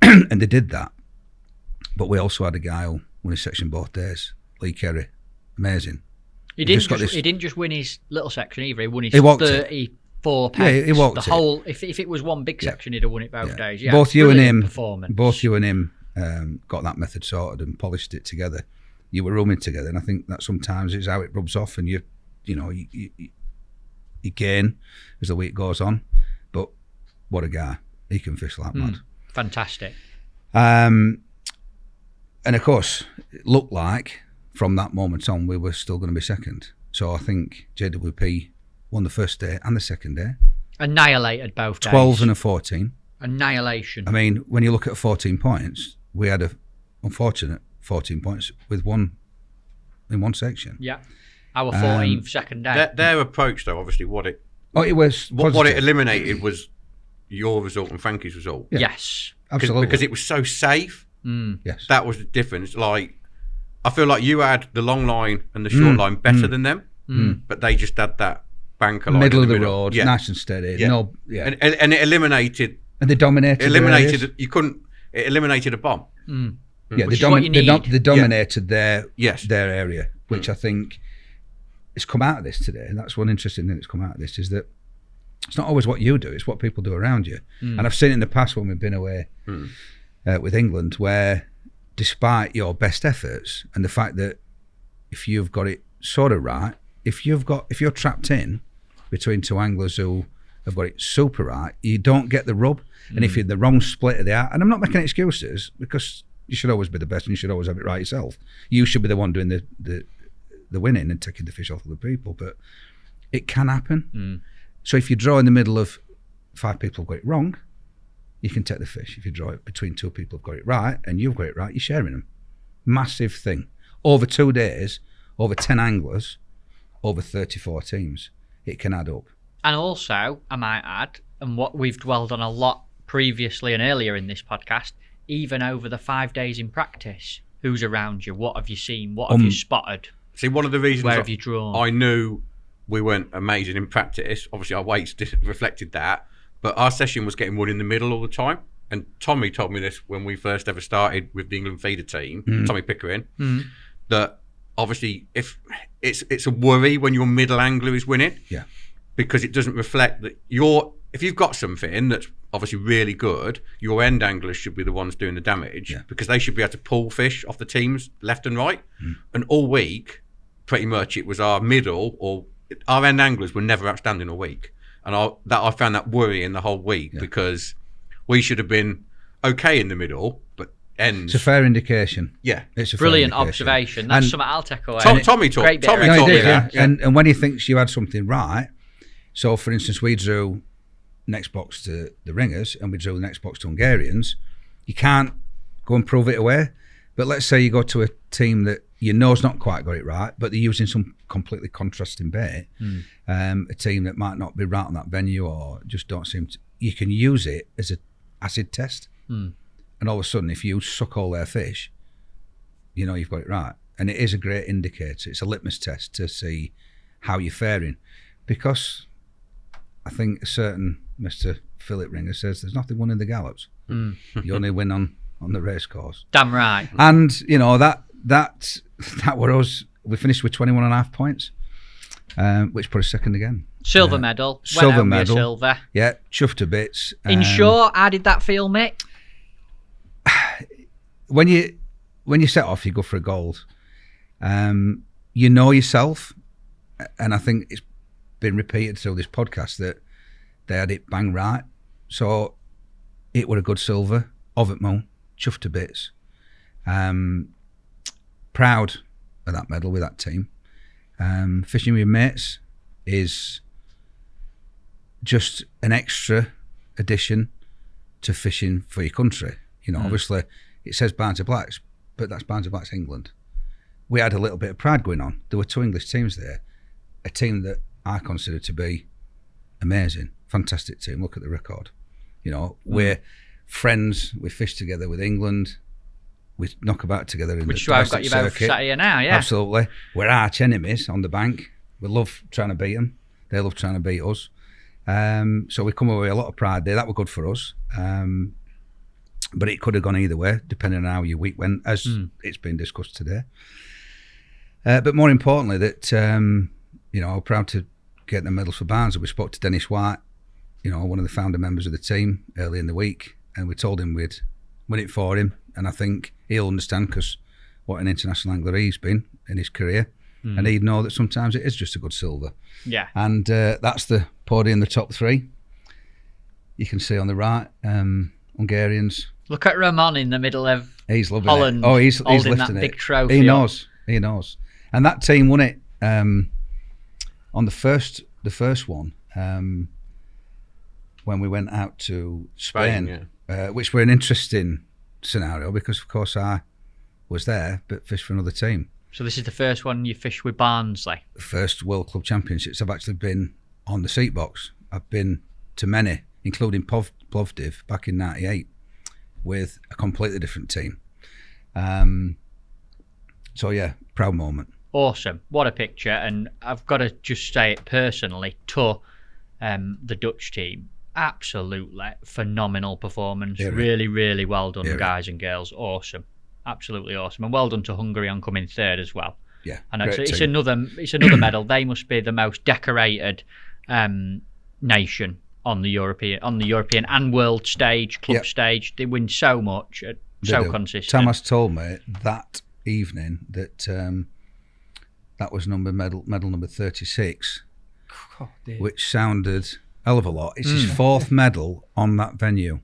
And they did that. But we also had a guy who won his section both days, Lee Kerry. Amazing.
He didn't just win his little section either. He won his 34 pence.
Yeah, he walked
the whole. If it was one big section, he'd have won it both days. Yeah,
both you and him.
Performance.
Both you and him got that method sorted and polished it together. You were rooming together, and I think that sometimes is how it rubs off, and you gain as the week goes on. But what a guy! He can fish like mad.
Fantastic.
And of course, it looked like from that moment on we were still going to be second. So I think JWP won the first day and the second day.
Annihilated both days.
12 and a 14.
Annihilation.
I mean, when you look at 14 points, we had a unfortunate 14 points with one in one section.
Yeah. Our 14th second day.
Their approach, though, obviously, what it eliminated was your result and Frankie's result.
Yeah. Yes.
Absolutely.
Because it was so safe.
Yes.
That was the difference. Like, I feel like you had the long line and the short line better than them, but they just had that banker line.
Middle of the road, nice and steady.
Yeah. And it eliminated.
And they dominated.
It eliminated a bomb.
Yeah, they dominated their area, which I think has come out of this today. And that's one interesting thing that's come out of this, is that it's not always what you do, it's what people do around you. And I've seen in the past when we've been away with England, where despite your best efforts and the fact that if you've got it sort of right, if you're trapped in between 2 anglers who have got it super right, you don't get the rub. And if you're the wrong split of the art, and I'm not making excuses, because You should always be the best, and you should always have it right yourself. You should be the one doing the winning and taking the fish off other people. But it can happen. So if you draw in the middle of 5 people who've got it wrong, you can take the fish. If you draw it between 2 people who've got it right and you've got it right, you're sharing them. Massive thing. Over 2 days, over 10 anglers, over 34 teams, it can add up.
And also, I might add, and what we've dwelled on a lot previously and earlier in this podcast, even over the 5 days in practice, who's around you? What have you seen? What have you spotted?
See, one of the reasons
Where have you drawn?
I knew we weren't amazing in practice. Obviously, our weights reflected that. But our session was getting one in the middle all the time. And Tommy told me this when we first ever started with the England feeder team, Tommy Pickering, that obviously if it's a worry when your middle angler is winning.
Yeah.
Because it doesn't reflect that if you've got something that's obviously really good, your end anglers should be the ones doing the damage because they should be able to pull fish off the teams left and right. And all week, pretty much it was our middle or our end anglers were never outstanding all week. And I found that worrying the whole week because we should have been okay in the middle, but ends.
It's a fair indication.
Yeah.
It's a
Brilliant
fair indication.
observation. That's something I'll take away.
Tommy taught me
No, he did,
that. Yeah.
And when he thinks you had something right, so for instance, we drew next box to the Ringers and we drew the next box to Hungarians, you can't go and prove it away. But let's say you go to a team that you know's not quite got it right, but they're using some completely contrasting bait, a team that might not be right on that venue or just don't seem to, you can use it as an acid test. And all of a sudden, if you suck all their fish, you know you've got it right. And it is a great indicator. It's a litmus test to see how you're faring. Because I think a certain Mr. Philip Ringer says there's nothing won in the gallops. You only win on the race course.
Damn right.
And, you know, that were us. We finished with 21.5 points, which put us second again.
Silver medal.
Silver medal.
Silver.
Yeah, chuffed to bits.
In short, how did that feel, Mick?
When you set off, you go for a gold. You know yourself, and I think it's been repeated through this podcast that they had it bang right. So it were a good silver, of it mo, chuffed to bits. Proud of that medal with that team. Fishing with your mates is just an extra addition to fishing for your country. You know, obviously it says Barnsley Blacks, but that's Barnsley Blacks England. We had a little bit of pride going on. There were 2 English teams there, a team that I consider to be amazing, fantastic team. Look at the record. You know, we're friends. We fish together with England. We knock about together in
Which
the
I've got you both
circuit.
sat here now, yeah.
Absolutely. We're arch enemies on the bank. We love trying to beat them. They love trying to beat us. So we come away with a lot of pride there. That was good for us. But it could have gone either way, depending on how your week went, as it's been discussed today. But more importantly, that, you know, I'm proud to get the medals for Barnsley. We spoke to Dennis White, you know, one of the founder members of the team, early in the week, and we told him we'd win it for him. And I think he'll understand, because what an international angler he's been in his career. And he'd know that sometimes it is just a good silver.
Yeah.
And that's the podium, the top 3. You can see on the right, Hungarians.
Look at Ramon in the middle of
He's loving
Holland.
it. Oh, he's
holding
lifting
that
it.
big trophy.
He knows. He knows. And that team won it on the first one when we went out to Spain, which were an interesting scenario because, of course, I was there, but fished for another team.
So this is the first one you fished with Barnsley?
First World Club Championships. I've actually been on the seat box. I've been to many, including Plovdiv back in '98, with a completely different team. So yeah, proud moment.
Awesome. What a picture. And I've got to just say it personally to the Dutch team. Absolutely phenomenal performance.
Yeah,
really, really well done,
yeah,
guys and girls. Awesome. Absolutely awesome. And well done to Hungary on coming third as well.
Yeah.
And it's
team.
another medal. They must be the most decorated nation on the European and world stage, club stage. They win so much, so consistent.
Thomas told me that evening that that was medal number 36,
Oh, dear.
which sounded a hell of a lot. It's his 4th medal on that venue.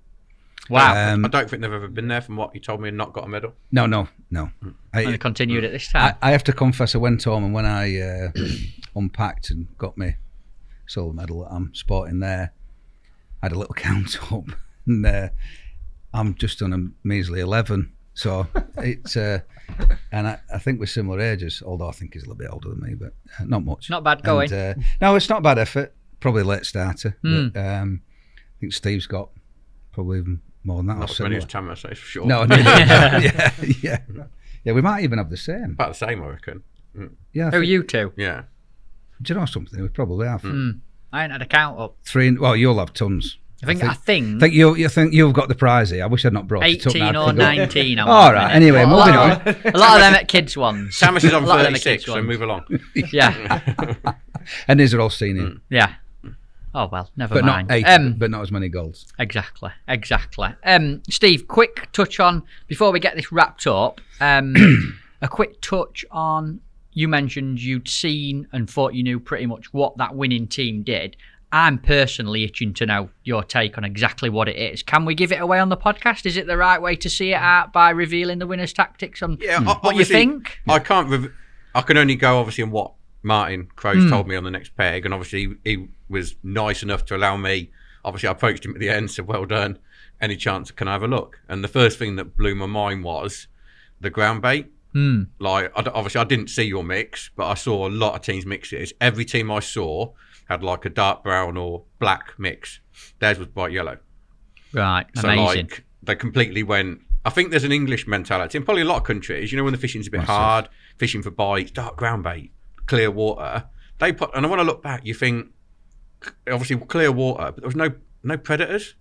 Wow.
I don't think they've ever been there from what you told me and not got a medal.
No.
And they continued at this time.
I have to confess, I went home and when I unpacked and got my silver medal that I'm sporting there, I had a little count up, and I'm just on a measly 11. So it's and I think we're similar ages, although I think he's a little bit older than me, but not much.
Not bad going.
And, no, it's not bad effort. Probably late starter. But, I think Steve's got probably even more than that.
Not as many as Tamas, that's for sure.
No, yeah. We might even have the same.
About the same, I reckon.
Yeah.
Who are you two?
Yeah.
Do you know something? We probably have.
I ain't had a count up.
3. Well, you'll have tons.
I think
You think you've got the prize here. I wish I'd not brought it up.
18 or 19.
All right. Anyway, moving on.
A lot of them at kids ones.
Tamas is on
A lot of them at
36,
kids
so
ones.
move along.
Yeah.
And these are all senior,
Yeah. Oh well, never
but
mind.
not 8, but not as many goals.
Exactly. Steve, quick touch on before we get this wrapped up. A quick touch on. You mentioned you'd seen and thought you knew pretty much what that winning team did. I'm personally itching to know your take on exactly what it is. Can we give it away on the podcast? Is it the right way to see it out by revealing the winner's tactics on what you think?
I can't. I can only go obviously on what Martin Crowe's told me on the next peg, and obviously he was nice enough to allow me. Obviously, I approached him at the end, said, "Well done. Any chance? Can I have a look?" And the first thing that blew my mind was the ground bait. Like, obviously, I didn't see your mix, but I saw a lot of teams' mixes. Every team I saw had like a dark brown or black mix. Theirs was bright yellow.
Right,
So
amazing.
like they completely went. I think there's an English mentality in probably a lot of countries. You know, when the fishing's a bit hard, fishing for bites, dark ground bait, clear water. They put, and when I look back, you think obviously clear water, but there was no predators.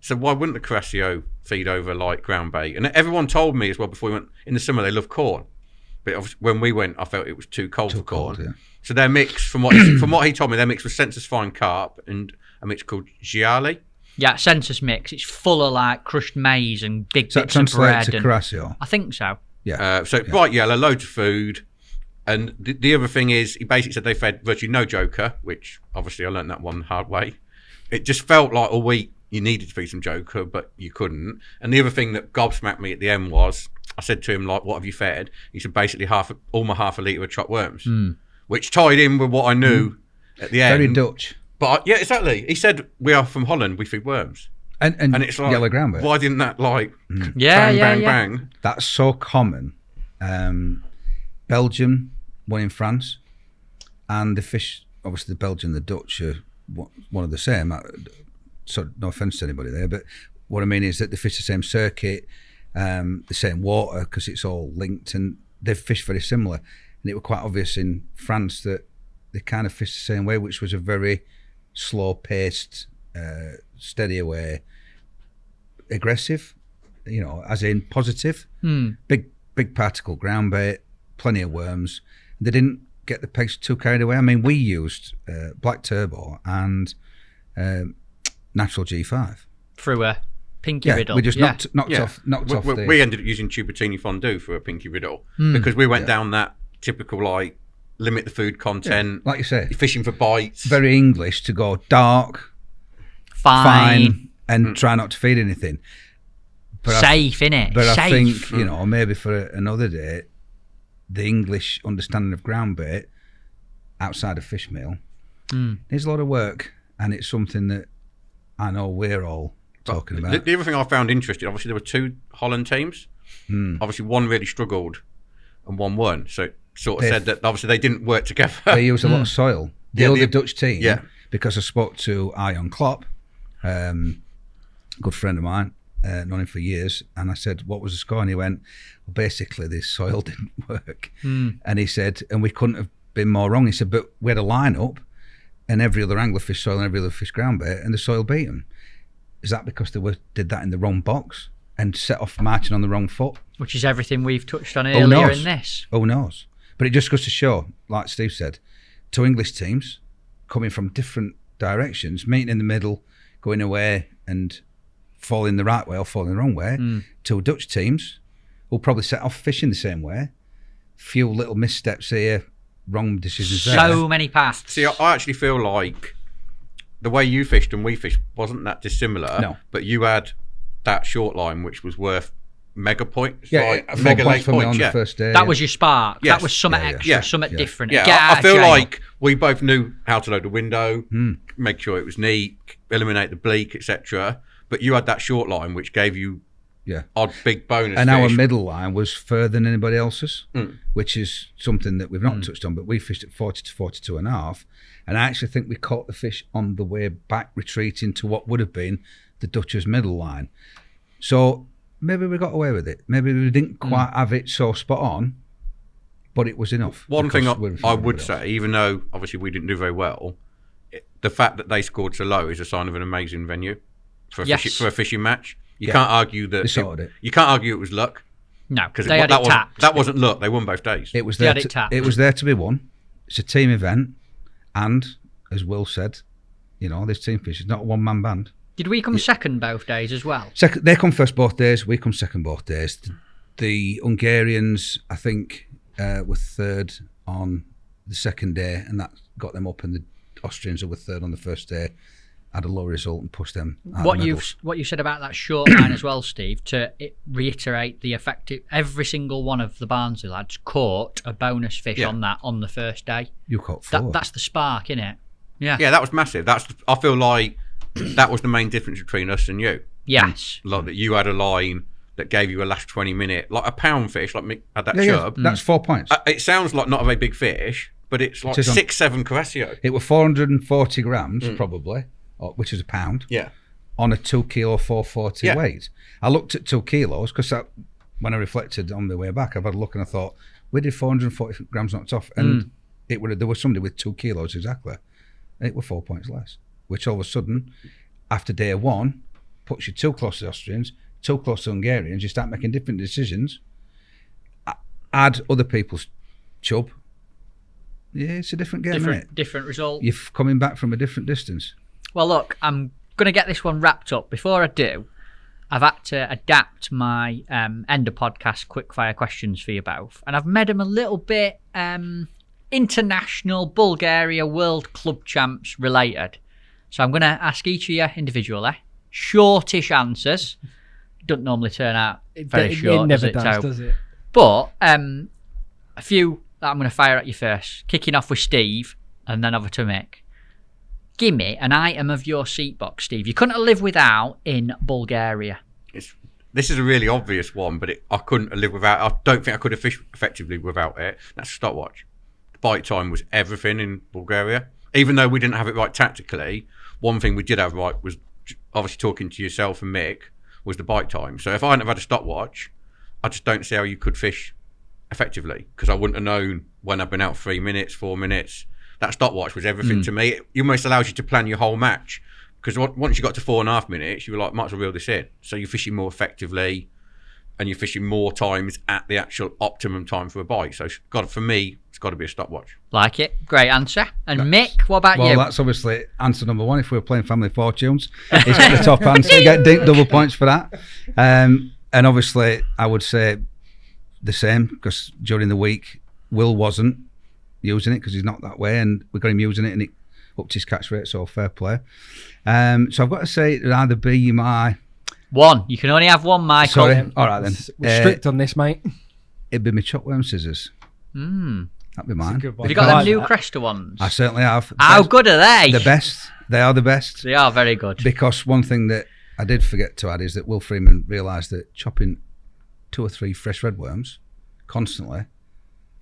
So why wouldn't the Carasio feed over like ground bait? And everyone told me as well before we went in the summer they love corn, but obviously when we went, I felt it was too cold for corn.
Yeah.
So their mix, from what he told me, their mix was Census Fine Carp and a mix called Giali.
Yeah, census mix. It's full of like crushed maize and big
So that
bits of bread.
translates to Carasio.
I think so.
Yeah.
So bright yellow, loads of food. And the other thing is, he basically said they fed virtually no joker, which obviously I learned that one the hard way. It just felt like a week you needed to feed some joker, but you couldn't. And the other thing that gobsmacked me at the end was, I said to him, like, what have you fed? He said basically half a litre of chopped worms, which tied in with what I knew at the end.
Very Dutch.
But yeah, exactly. He said, we are from Holland, we feed worms.
And
it's like,
yellow ground bait.
why didn't that like
Yeah,
bang?
That's so common. Belgium, one in France, and the fish, obviously the Belgian and the Dutch are one of the same. So no offence to anybody there, but what I mean is that they fish the same circuit, the same water, because it's all linked, and they fish very similar. And it was quite obvious in France that they kind of fish the same way, which was a very slow-paced, steady away, aggressive, as in positive. Big particle ground bait, plenty of worms. They didn't get the pegs too carried away. I mean, we used Black Turbo and Natural G5
Through a pinky riddle.
we just knocked off.
We ended up using Tubertini Fondue for a pinky riddle because we went down that typical like limit the food content,
like you say,
fishing for bites.
very English to go dark, fine, and try not to feed anything. But
Safe, innit?
But
Safe.
I think maybe for another day, the English understanding of ground bait outside of fish meal needs a lot of work, and it's something that I know we're all talking about.
The other thing I found interesting, obviously there were two Holland teams. Obviously one really struggled and one won. So it sort of said that obviously they didn't work together.
They use a lot of soil. The other Dutch team,
yeah.
because I spoke to Arjan Klopp, good friend of mine, known him for years, and I said, what was the score? And he went, well, basically this soil didn't work. And he said, and we couldn't have been more wrong. He said, but we had a line-up and every other angler fish soil and every other fish ground bait, and the soil beat them. Is that because they did that in the wrong box and set off marching on the wrong foot?
Which is everything we've touched on earlier in this.
Who knows? But it just goes to show, like Steve said, two English teams coming from different directions, meeting in the middle, going away and falling the right way or falling the wrong way. Two Dutch teams who'll probably set off fishing the same way. Few little missteps here, wrong decisions there.
So many paths.
See, I actually feel like the way you fished and we fished wasn't that dissimilar.
No.
But you had that short line, which was worth mega points.
Yeah,
like
4
mega
points
late
for me
points.
on
Yeah.
the first day.
That was your spark.
Yes.
That was something
Yeah, yeah.
extra,
Yeah.
something
Yeah.
different.
Yeah,
Get out
I
of
feel
jail.
like we both knew how to load the window, make sure it was neat, eliminate the bleak, etc. But you had that short line, which gave you odd big bonus.
And
fish.
our middle line was further than anybody else's, which is something that we've not touched on, but we fished at 40 to 42 and a half. And I actually think we caught the fish on the way back, retreating to what would have been the Dutchess middle line. So maybe we got away with it. Maybe we didn't quite have it so spot on, but it was enough.
One thing
because
I would say, even though obviously we didn't do very well, the fact that they scored so low is a sign of an amazing venue for a fishing match. You can't argue that
They sorted it.
You can't argue it was luck.
No,
Because
they had it tapped.
that wasn't luck. They won both days.
It was
They
there.
had it tapped.
It was there to be won. It's a team event, and as Will said, this team fish is not a one-man band.
Did we come second both days as well?
Second, they come first both days. We come second both days. The Hungarians, I think, were third on the second day, and that got them up. And the Austrians, who were third on the first day, had a low result and pushed them out
What
of the
you
medals.
said about that short line as well, Steve, to reiterate the effective. Every single one of the Barnsley lads caught a bonus fish on the first day.
You caught 4.
That's the spark, isn't it? Yeah.
Yeah, that was massive. I feel like that was the main difference between us and you.
Yes.
Like that you had a line that gave you a last 20 minute, like a pound fish, like Mick had that
Yeah,
chub.
that's 4 points.
It sounds like not a very big fish, but it's like
It is on-
6-7 Caressio.
It were 440 grams, probably, which is a pound,
Yeah.
on a 2 kilo 440
Yeah.
weight. I looked at 2 kilos because when I reflected on the way back, I've had a look and I thought, we did 440 grams knocked off, and there was somebody with 2 kilos exactly. It were 4 points less, which all of a sudden, after day one, puts you too close to the Austrians, too close to Hungarians. You start making different decisions. Add other people's chub. Yeah, it's a different game, isn't it?
Different result.
You're coming back from a different distance.
Well, look, I'm going to get this one wrapped up. Before I do, I've had to adapt my end of podcast quickfire questions for you both. And I've made them a little bit international Bulgaria World Club Champs related. So I'm going to ask each of you individually. Shortish answers. Doesn't normally turn out very short.
It never
does
does,
Tobe?
does it?
But a few that I'm going to fire at you first. Kicking off with Steve and then over to Mick. Give me an item of your seat box, Steve. You couldn't live without in Bulgaria.
This is a really obvious one, but I couldn't live without. I don't think I could have fished effectively without it. That's a stopwatch. The bite time was everything in Bulgaria. Even though we didn't have it right tactically, one thing we did have right was obviously talking to yourself and Mick was the bite time. So if I hadn't have had a stopwatch, I just don't see how you could fish effectively because I wouldn't have known when I've been out 3 minutes, 4 minutes. That stopwatch was everything to me. It almost allows you to plan your whole match because once you got to 4.5 minutes, you were like, might as well reel this in. So you're fishing more effectively and you're fishing more times at the actual optimum time for a bite. So for me, it's got to be a stopwatch.
Like it. Great answer. And Mick, what about
Well,
you?
that's obviously answer number one. If we were playing Family Fortunes, he's got the top answer. You get double points for that. And obviously, I would say the same because during the week, Will wasn't using it because he's not that way, and we got him using it, and it upped his catch rate. So fair play. So I've got to say it would either be my
One. You can only have one, Michael.
sorry. All right then.
We're strict on this, mate.
It'd be my chopworm scissors. That'd be mine.
good one.
Have you got
I
them
like
new
that.
Cresta ones?
I certainly have.
How good are they?
The best. They are the best.
They are very good.
Because one thing that I did forget to add is that Will Freeman realised that chopping 2 or 3 fresh redworms constantly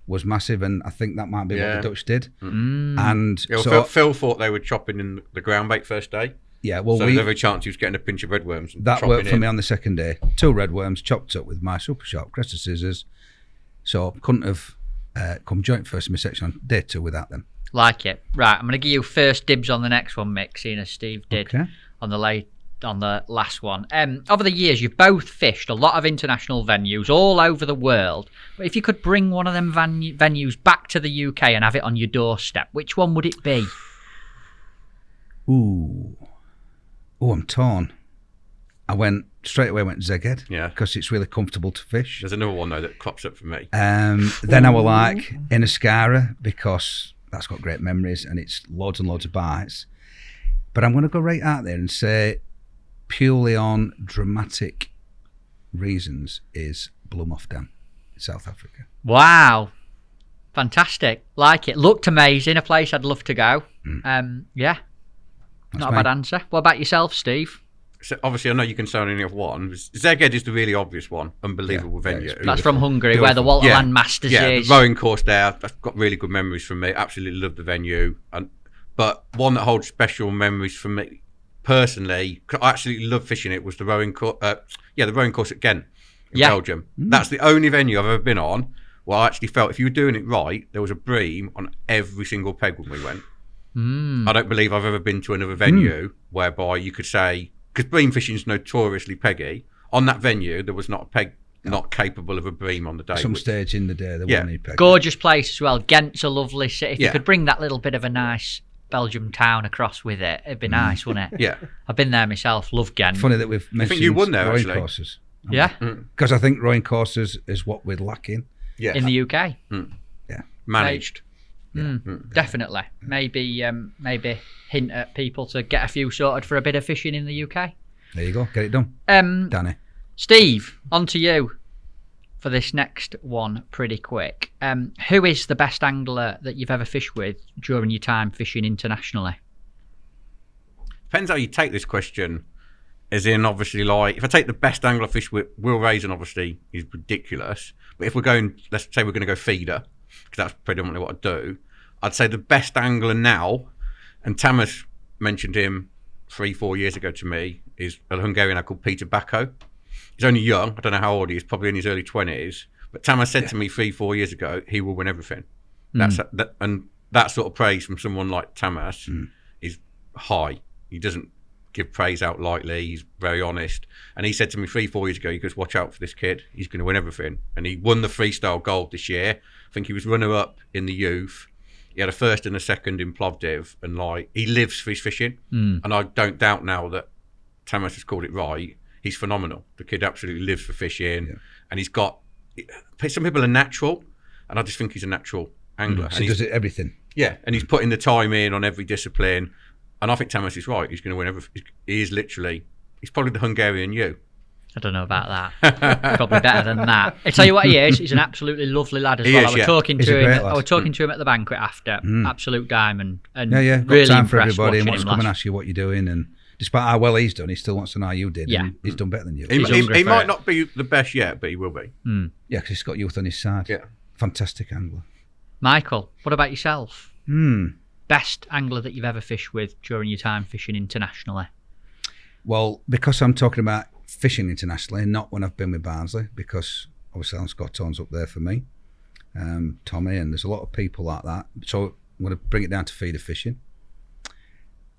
was massive, and I think that might be what the Dutch did. And
Yeah, well,
so
Phil thought they were chopping in the ground bait first day.
yeah, well,
So there's every chance he was getting a pinch of redworms. And
that
chopping
worked for
in.
me on the second day. 2 redworms chopped up with my super sharp Cresta scissors, so couldn't have come joint first in my section on day 2 without them.
Like it. Right, I'm going to give you first dibs on the next one, Mick, seeing as Steve did
Okay.
on the last one. Over the years, you've both fished a lot of international venues all over the world. But if you could bring one of them venues back to the UK and have it on your doorstep, which one would it be?
Ooh, I'm torn. I went straight away. Went Zeged,
Yeah.
because it's really comfortable to fish.
There's another one though that crops up for me.
Then I were like Inniscarra because that's got great memories and it's loads and loads of bites. But I'm going to go right out there and say purely on dramatic reasons, is Bloemhof Dam in South Africa.
Wow. Fantastic. Like it. Looked amazing. A place I'd love to go. Yeah. Not a bad answer. What about yourself, Steve?
So obviously, I know you can say only have one. Szeged is the really obvious one. Unbelievable venue.
That's from Hungary, where the Waterland Masters is.
The rowing course there. That's got really good memories from me. Absolutely love the venue. But one that holds special memories for me personally, 'cause I absolutely love fishing it, was the rowing course. The rowing course at Ghent in Belgium. That's the only venue I've ever been on where I actually felt if you were doing it right, there was a bream on every single peg when we went. I don't believe I've ever been to another venue whereby you could say, because bream fishing is notoriously peggy. On that venue, there was not a peg not capable of a bream on the day.
Some stage in the day, there wasn't any peg.
Gorgeous place as well. Ghent's a lovely city. If you could bring that little bit of a nice Belgium town across with it, it'd be nice, wouldn't it?
Yeah.
I've been there myself. Love Ghent.
Funny that we've mentioned
you won there,
rowing
actually.
courses.
Yeah.
Because I think rowing courses is what we're lacking.
Yeah.
In the UK.
Yeah.
Managed.
Definitely. Maybe hint at people to get a few sorted for a bit of fishing in the UK.
There you go. Get it done. Danny.
Steve, on to you for this next one pretty quick. Who is the best angler that you've ever fished with during your time fishing internationally?
Depends how you take this question. As in, obviously, like, if I take the best angler I fish with, Will Raisin, obviously, is ridiculous. But if we're going, let's say we're going to go feeder, because that's predominantly what I do, I'd say the best angler now, and Tamas mentioned him 3-4 years ago to me, is a Hungarian called Peter Bako. He's only young. I don't know how old he is, probably in his early 20s. But Tamas said to me 3-4 years ago, he will win everything. And that sort of praise from someone like Tamas is high. He doesn't give praise out lightly. He's very honest. And he said to me 3-4 years ago, he goes, watch out for this kid. He's going to win everything. And he won the freestyle gold this year. I think he was runner-up in the youth. He had a first and a second in Plovdiv. And, like, he lives for his fishing. And I don't doubt now that Tamas has called it right. He's phenomenal. The kid absolutely lives for fishing. And he's got... Some people are natural. And I just think he's a natural angler.
So he does it everything.
Yeah. And he's putting the time in on every discipline. And I think Tamas is right. He's going to win everything. He is literally... He's probably the Hungarian you.
I don't know about that. Probably better than that. I tell you what he is. He's an absolutely lovely lad as well. I was talking to him at the banquet after. Absolute diamond. And
Got
really
time for
impressed
everybody and
watching
wants
him
to come and ask you what you're doing. And despite how well he's done, he still wants to know how you did. And he's done better than you.
He might not be the best yet, but he will be.
Yeah, because he's got youth on his side.
Yeah.
Fantastic angler.
Michael, what about yourself? Best angler that you've ever fished with during your time fishing internationally?
Well, because I'm talking about fishing internationally, not when I've been with Barnsley, because obviously Alan Scott Tone's up there for me, Tommy, and there's a lot of people like that. So I'm going to bring it down to feeder fishing.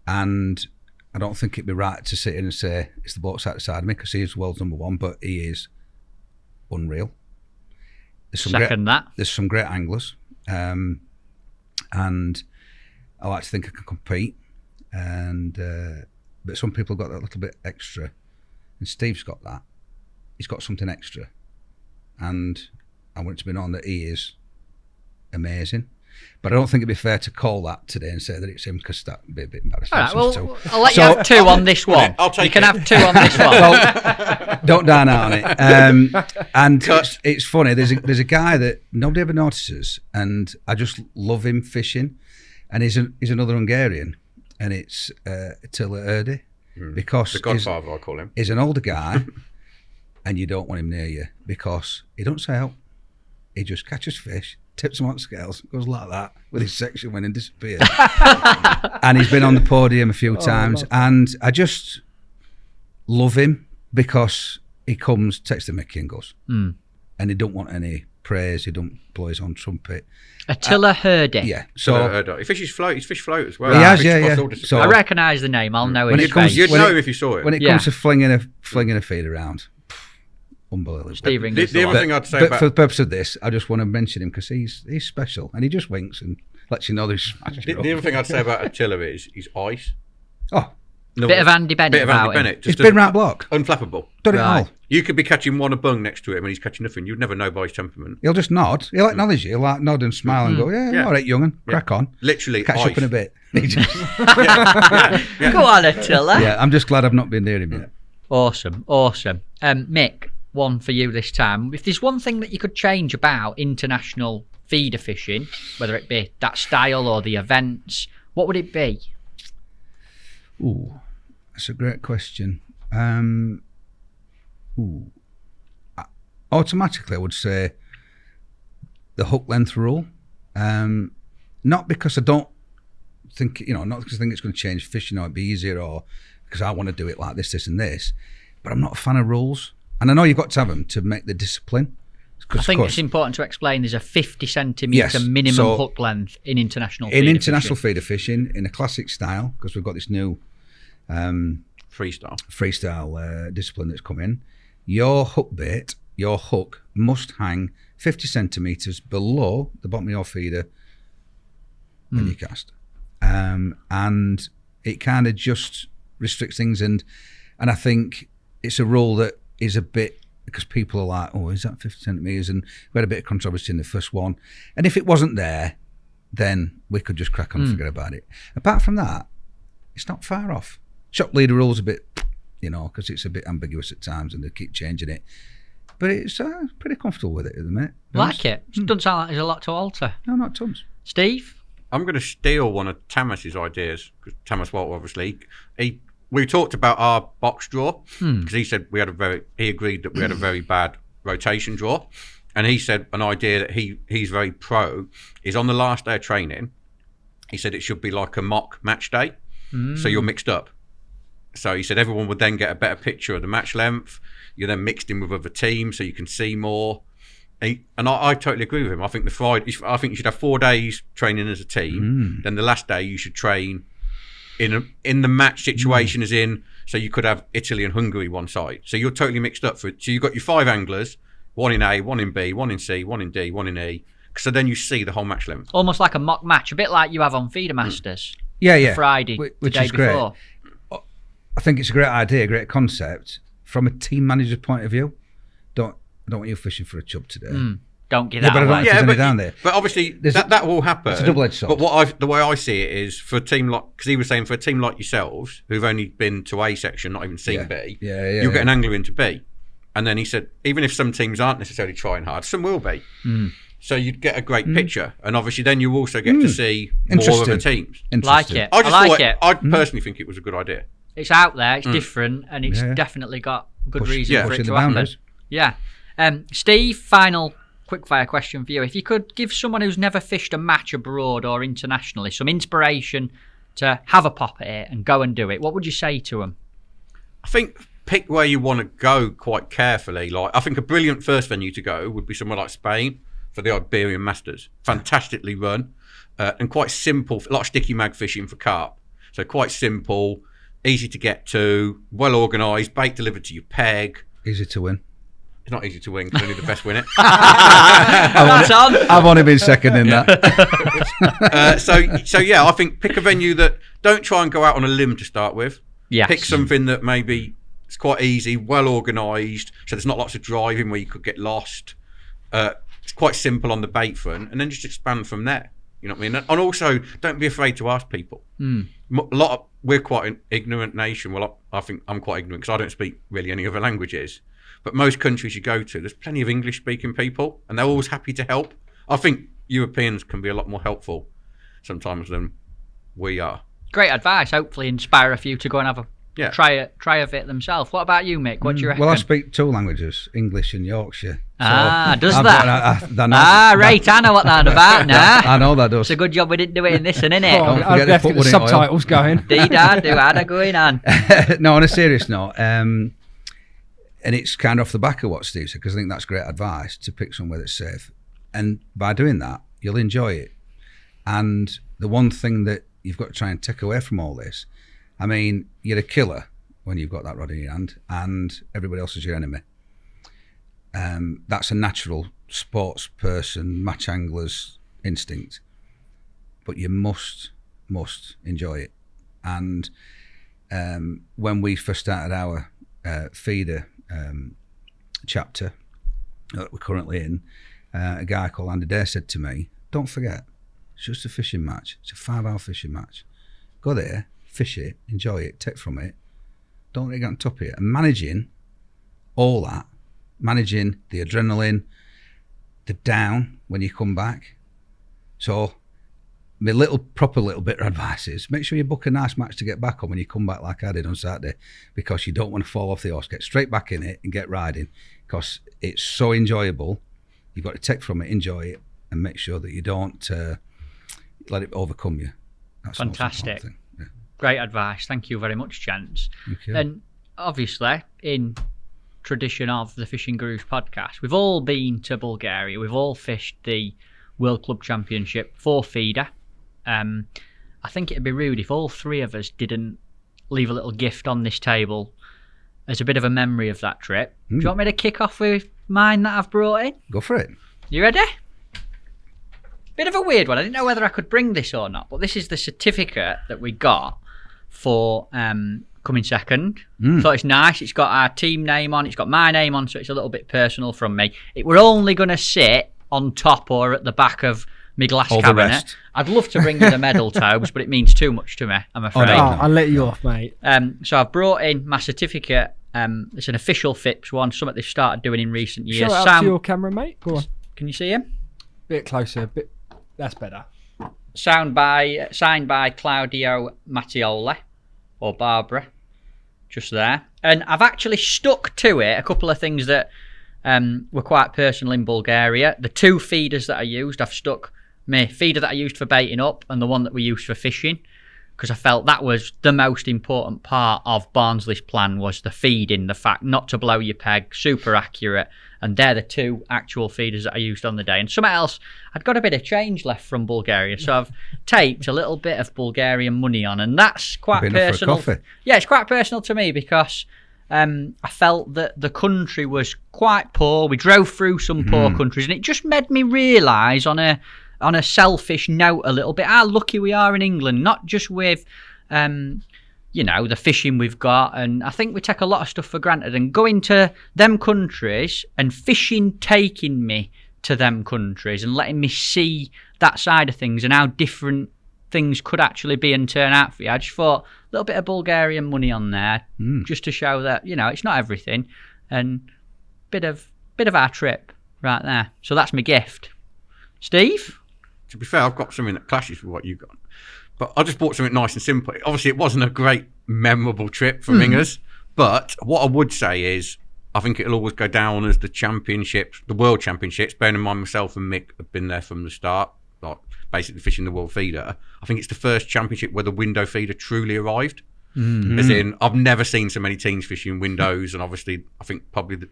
And I don't think it'd be right to sit in and say it's the bloke sat beside me, because he is world's number one, but he is unreal. There's some great anglers, and I like to think I can compete, but some people have got that little bit extra, and Steve's got that. He's got something extra, and I want it to be known that he is amazing. But I don't think it'd be fair to call that today and say that it's him, because that'd be a bit embarrassing.
All right, well, I'll let you have two on this one. You can have two on this one.
Well, don't dine out on it. And it's funny. There's a guy that nobody ever notices, and I just love him fishing. And he's another Hungarian, and it's Attila Erdi, because
the Godfather, I call him.
He's an older guy, and you don't want him near you because he don't sail. He just catches fish, tips them on scales, goes like that with his section win and disappears. And he's been on the podium a few times, and I just love him because he comes, takes the mickey and goes, and he don't want any praise. He don't blow his own trumpet.
Attila Erdi.
Yeah. So
he fishes float. He's fished float as well.
He has, yeah.
So
I recognise the name. I'll know his face.
You'd know if you saw it.
When it comes to flinging a feed around, unbelievable.
The other thing I'd say
but for the purpose of this, I just want to mention him because he's special, and he just winks and lets you know there's.
The other thing I'd say about Attila is he's ice.
Oh.
Bit of Andy Bennett about him.
He's been right block.
Unflappable.
Done it all.
You could be catching one a bung next to him and he's catching nothing. You'd never know by his temperament.
He'll just nod. He'll acknowledge you. He'll like nod and smile and go, all right, young'un, crack on.
Literally
catch
ice.
up in a bit.
Go on, Attila.
Yeah, I'm just glad I've not been near him yet.
Awesome. Mick, one for you this time. If there's one thing that you could change about international feeder fishing, whether it be that style or the events, what would it be?
Ooh, that's a great question. Automatically, I would say the hook length rule. Not because I don't think, not because I think it's going to change fishing or it'd be easier or because I want to do it like this, and this, but I'm not a fan of rules. And I know you've got to have them to make the discipline.
I think it's important to explain there's a 50 centimetre minimum hook length in international feeder
feeder fishing, in a classic style, because we've got this new freestyle discipline that's come in. Your hook must hang 50 centimetres below the bottom of your feeder when you cast. And it kind of just restricts things, and I think it's a rule that is a bit, because people are like, oh, is that 50 centimetres? And we had a bit of controversy in the first one. And if it wasn't there, then we could just crack on and forget about it. Apart from that, it's not far off. Shop leader rule's a bit, because it's a bit ambiguous at times and they keep changing it. But it's pretty comfortable with it at the minute.
Like it? It doesn't sound like there's a lot to alter.
No, not tons.
Steve?
I'm going to steal one of Tamas's ideas, because Tamas Walter, obviously, we talked about our box draw, because he said he agreed that we had a very bad rotation draw, and he said an idea that he's very pro is on the last day of training. He said it should be like a mock match day, so you're mixed up. So he said everyone would then get a better picture of the match length. You're then mixed in with other teams, so you can see more. And I totally agree with him. I think you should have 4 days training as a team. Then the last day you should train in the match situation, as in, so you could have Italy and Hungary one side. So you're totally mixed up for it. So you've got your 5 anglers, one in A, one in B, one in C, one in D, one in E. So then you see the whole match length. Almost
like a mock match, a bit like you have on Feeder Masters.
Yeah.
Friday,
which
the day
is great.
before.
I think it's a great idea, a great concept. From a team manager's point of view, I don't want you fishing for a chub today.
Don't get that
away. Down there.
But obviously that will happen.
It's a double-edged sword.
But the way I see it is, for a team like, because he was saying for a team like yourselves, who've only been to A section, not even seen B, you'll get an angler into B. And then he said, even if some teams aren't necessarily trying hard, some will be. So you'd get a great picture, and obviously then you also get to see more of the teams.
Like it.
I personally think it was a good idea.
It's out there, it's different, and it's definitely got good reason for it to happen. Yeah. Steve, final quickfire question for you. If you could give someone who's never fished a match abroad or internationally some inspiration to have a pop at it and go and do it, what would you say to them?
I think pick where you want to go quite carefully. Like, I think a brilliant first venue to go would be somewhere like Spain for the Iberian Masters. Fantastically run and quite simple, a lot of sticky mag fishing for carp. So quite simple, easy to get to, well organised, bait delivered to your peg.
Easy to win.
It's not easy to win because only the best win it.
I've only been second in that.
So yeah, I think pick a venue that don't try and go out on a limb to start with.
Yes.
Pick something that maybe it's quite easy, well organised, so there's not lots of driving where you could get lost. It's quite simple on the bait front, and then just expand from there. You know what I mean? And also, don't be afraid to ask people. We're quite an ignorant nation. Well, I think I'm quite ignorant because I don't speak really any other languages. But most countries you go to, there's plenty of English-speaking people, and they're always happy to help. I think Europeans can be a lot more helpful sometimes than we are.
Great advice. Hopefully inspire a few to go and have a try of it themselves. What about you, Mick? What do you reckon?
Well, I speak 2 languages, English and Yorkshire.
So right. I know what that's about now.
I know that does.
It's a good job we didn't do it in this one, innit?
I'd have to get the subtitles going.
Dee-da, going on.
No, on a serious note, and it's kind of off the back of what Steve said, because I think that's great advice, to pick somewhere that's safe. And by doing that, you'll enjoy it. And the one thing that you've got to try and take away from all this, I mean, you're a killer when you've got that rod in your hand, and everybody else is your enemy. That's a natural sports person, match angler's instinct. But you must enjoy it. And when we first started our feeder chapter that we're currently in, a guy called Andy Day said to me, don't forget, it's just a fishing match. It's a 5-hour fishing match. Go there, fish it, enjoy it, take from it. Don't let it get on top of you. And managing all that, managing the adrenaline, the down when you come back. So my proper little bit of advice is make sure you book a nice match to get back on when you come back like I did on Saturday, because you don't want to fall off the horse. Get straight back in it and get riding, because it's so enjoyable. You've got to take from it, enjoy it, and make sure that you don't let it overcome you. That's
Fantastic.
the most important thing. Yeah.
Great advice. Thank you very much, gents.
Thank you.
And obviously, in tradition of the Fishing Gurus podcast, we've all been to Bulgaria. We've all fished the World Club Championship 4-feeder. I think it'd be rude if all three of us didn't leave a little gift on this table as a bit of a memory of that trip. Do you want me to kick off with mine that I've brought in?
Go for it.
You ready? Bit of a weird one. I didn't know whether I could bring this or not, but this is the certificate that we got for coming second. Thought it's nice. It's got our team name on. It's got my name on, so it's a little bit personal from me. It were only going to sit on top or at the back of my glass
All the
cabinet.
rest.
I'd love to bring you the medal, Tobes, but it means too much to me, I'm afraid.
I'll let you off, mate.
So I've brought in my certificate. It's an official FIPS one, something they've started doing in recent years.
Show it up to your camera, mate. Go on.
Can you see him?
Bit closer. That's better.
Signed by Claudio Mattioli, or Barbara, just there. And I've actually stuck to it a couple of things that were quite personal in Bulgaria. The 2 feeders that I used, I've stuck my feeder that I used for baiting up and the one that we used for fishing, because I felt that was the most important part of Barnsley's plan, was the feeding, the fact not to blow your peg, super accurate. And they're the 2 actual feeders that I used on the day. And something else, I'd got a bit of change left from Bulgaria, so I've taped a little bit of Bulgarian money on, and that's quite personal. Yeah, it's quite personal to me, because I felt that the country was quite poor. We drove through some poor countries, and it just made me realise on a selfish note a little bit how lucky we are in England, not just with the fishing we've got. And I think we take a lot of stuff for granted, and going to them countries and fishing taking me to them countries and letting me see that side of things and how different things could actually be and turn out for you. I just thought a little bit of Bulgarian money on there, just to show that, it's not everything, and bit of our trip right there. So that's my gift. Steve?
To be fair, I've got something that clashes with what you got. But I just bought something nice and simple. Obviously, it wasn't a great, memorable trip for Ringers. But what I would say is, I think it'll always go down as the championships, the world championships. Bearing in mind, myself and Mick have been there from the start, like basically fishing the world feeder. I think it's the first championship where the window feeder truly arrived. As in, I've never seen so many teams fishing windows. And obviously, I think probably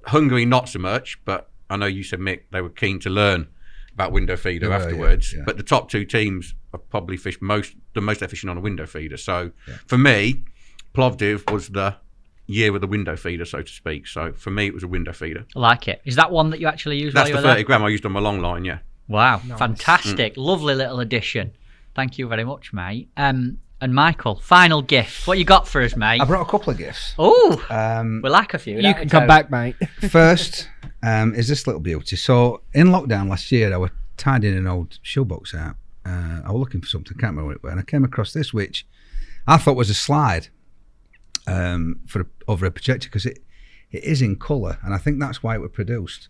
Hungary, not so much. But I know you said, Mick, they were keen to learn about window feeder afterwards.
Yeah.
But the top 2 teams have probably fished the most they're fishing on a window feeder. So for me, Plovdiv was the year of the window feeder, so to speak. So for me, it was a window feeder.
I like it. Is that one that you actually used?
That's
while
the
you were
30 gram I used on my long line, yeah.
Wow,
Nice.
fantastic. Lovely little addition. Thank you very much, mate. And Michael, final gift. What you got for us, mate?
I brought a couple of gifts.
Oh, we like a few.
You can come back, mate.
First is this little beauty. So in lockdown last year, I was tidying an old shoebox out. I was looking for something, I can't remember what it was, and I came across this, which I thought was a slide over a projector, because it is in colour, and I think that's why it was produced.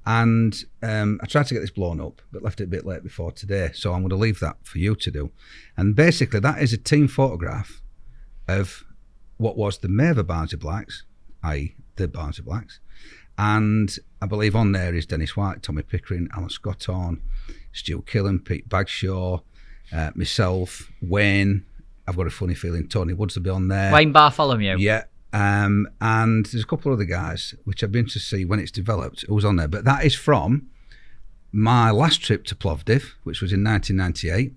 And I tried to get this blown up, but left it a bit late before today, so I'm going to leave that for you to do. And basically, that is a team photograph of what was the Maver Barnsley Blacks, i.e. the Barnsley Blacks, and I believe on there is Dennis White, Tommy Pickering, Alan Scotthorne, Stu Killen, Pete Bagshaw, myself, Wayne. I've got a funny feeling Tony Woods will be on there.
Wayne Bartholomew.
Yeah. And there's a couple of other guys, which I've been to see when it's developed, who was on there. But that is from my last trip to Plovdiv, which was in 1998.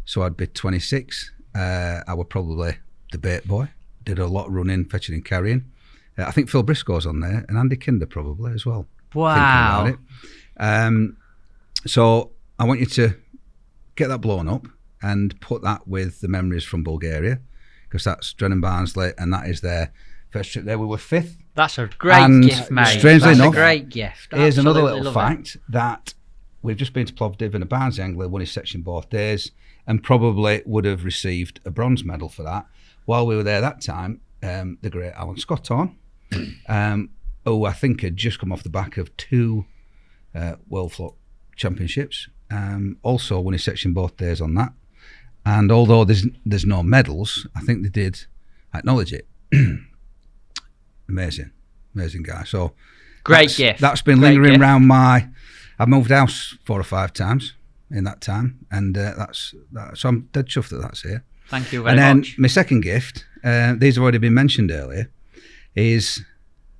So I'd be 26. I was probably the bait boy. Did a lot of running, fetching and carrying. I think Phil Briscoe's on there, and Andy Kinder probably as well.
Wow.
Thinking about it. So I want you to get that blown up and put that with the memories from Bulgaria, because that's Drennan Barnsley, and that is their first trip there. We were 5th.
That's a great gift, mate.
Strangely
That's
enough,
a great gift.
Here's another
Absolutely
little
love it.
fact, that we've just been to Plovdiv, and a Barnsley angler won his section both days, and probably would have received a bronze medal for that. While we were there that time, the great Alan Scott on, who I think had just come off the back of 2 World Float Championships. Also won his section both days on that. And although there's no medals, I think they did acknowledge it. Amazing guy. So
Great gift.
That's been lingering around I've moved house 4 or 5 times in that time, and so I'm dead chuffed that that's here.
Thank you very much.
And then my second gift, these have already been mentioned earlier, is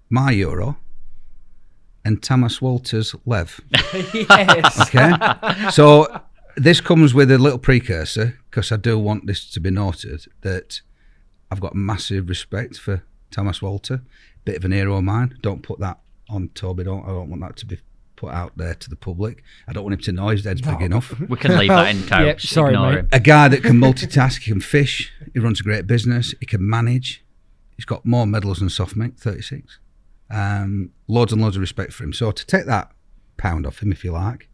my Euro and Tamas Walter's Lev.
Yes.
Okay, so this comes with a little precursor, because I do want this to be noted that I've got massive respect for Tamas Walter, bit of an hero of mine. Don't put that on Toby. I don't want that to be put out there to the public. I don't want him to know his head's big enough.
We can leave that in, Tobes.
Yep, sorry,
Ignore
mate.
him.
A guy that can multitask, he can fish, he runs a great business, he can manage. He's got more medals than Soft Mick, 36. Loads and loads of respect for him. So to take that pound off him, if you like,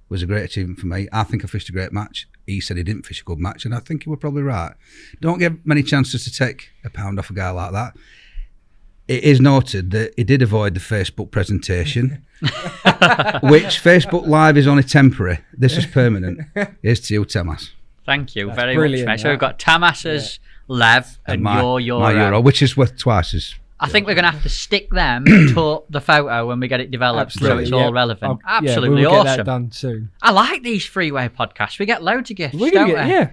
was a great achievement for me. I think I fished a great match. He said he didn't fish a good match, and I think he was probably right. Don't get many chances to take a pound off a guy like that. It is noted that he did avoid the Facebook presentation, which Facebook Live is only temporary. This is permanent. Here's to you, Tamas.
Thank you
That's
very
brilliant,
much, mate. So we've got Tamas's Lev and
my
your Euro.
my Euro, which is worth twice as.
I think we're going to have to stick them to the photo when we get it developed, so it's all relevant. Absolutely
we'll
awesome.
Get that done soon.
I like these freeway podcasts. We get loads of gifts,
We're
don't
gonna
we?
yeah,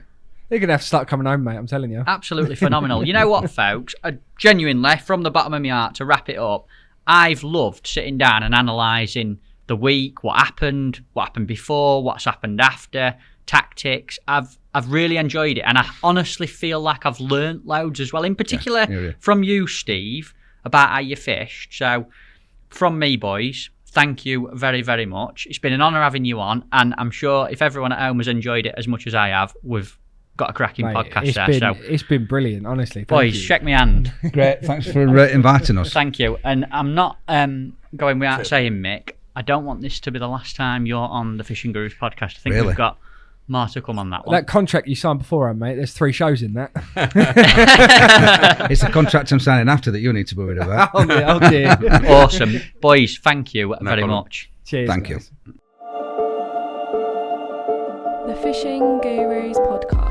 they're gonna have to start coming home, mate. I'm telling you.
Absolutely phenomenal. You know what, folks? Genuinely, from the bottom of my heart, to wrap it up, I've loved sitting down and analysing the week, what happened before, what's happened after, tactics. I've really enjoyed it, and I honestly feel like I've learnt loads as well, in particular from you, Steve, about how you fished. So from me, boys, thank you very, very much. It's been an honour having you on, and I'm sure if everyone at home has enjoyed it as much as I have, we've got a cracking podcast there.
It's been brilliant, honestly.
Boys, shake my hand.
Great, thanks for inviting us.
Thank you. And I'm not going without saying, Mick, I don't want this to be the last time you're on the Fishing Gurus podcast. I think we've got more to come on that one.
That contract you signed beforehand, mate, there's 3 shows in that.
It's the contract I'm signing after that you need to be worried about.
Oh dear.
Awesome. Boys, thank you very
problem.
much.
Cheers.
Thank
guys.
you.
The Fishing Gurus podcast.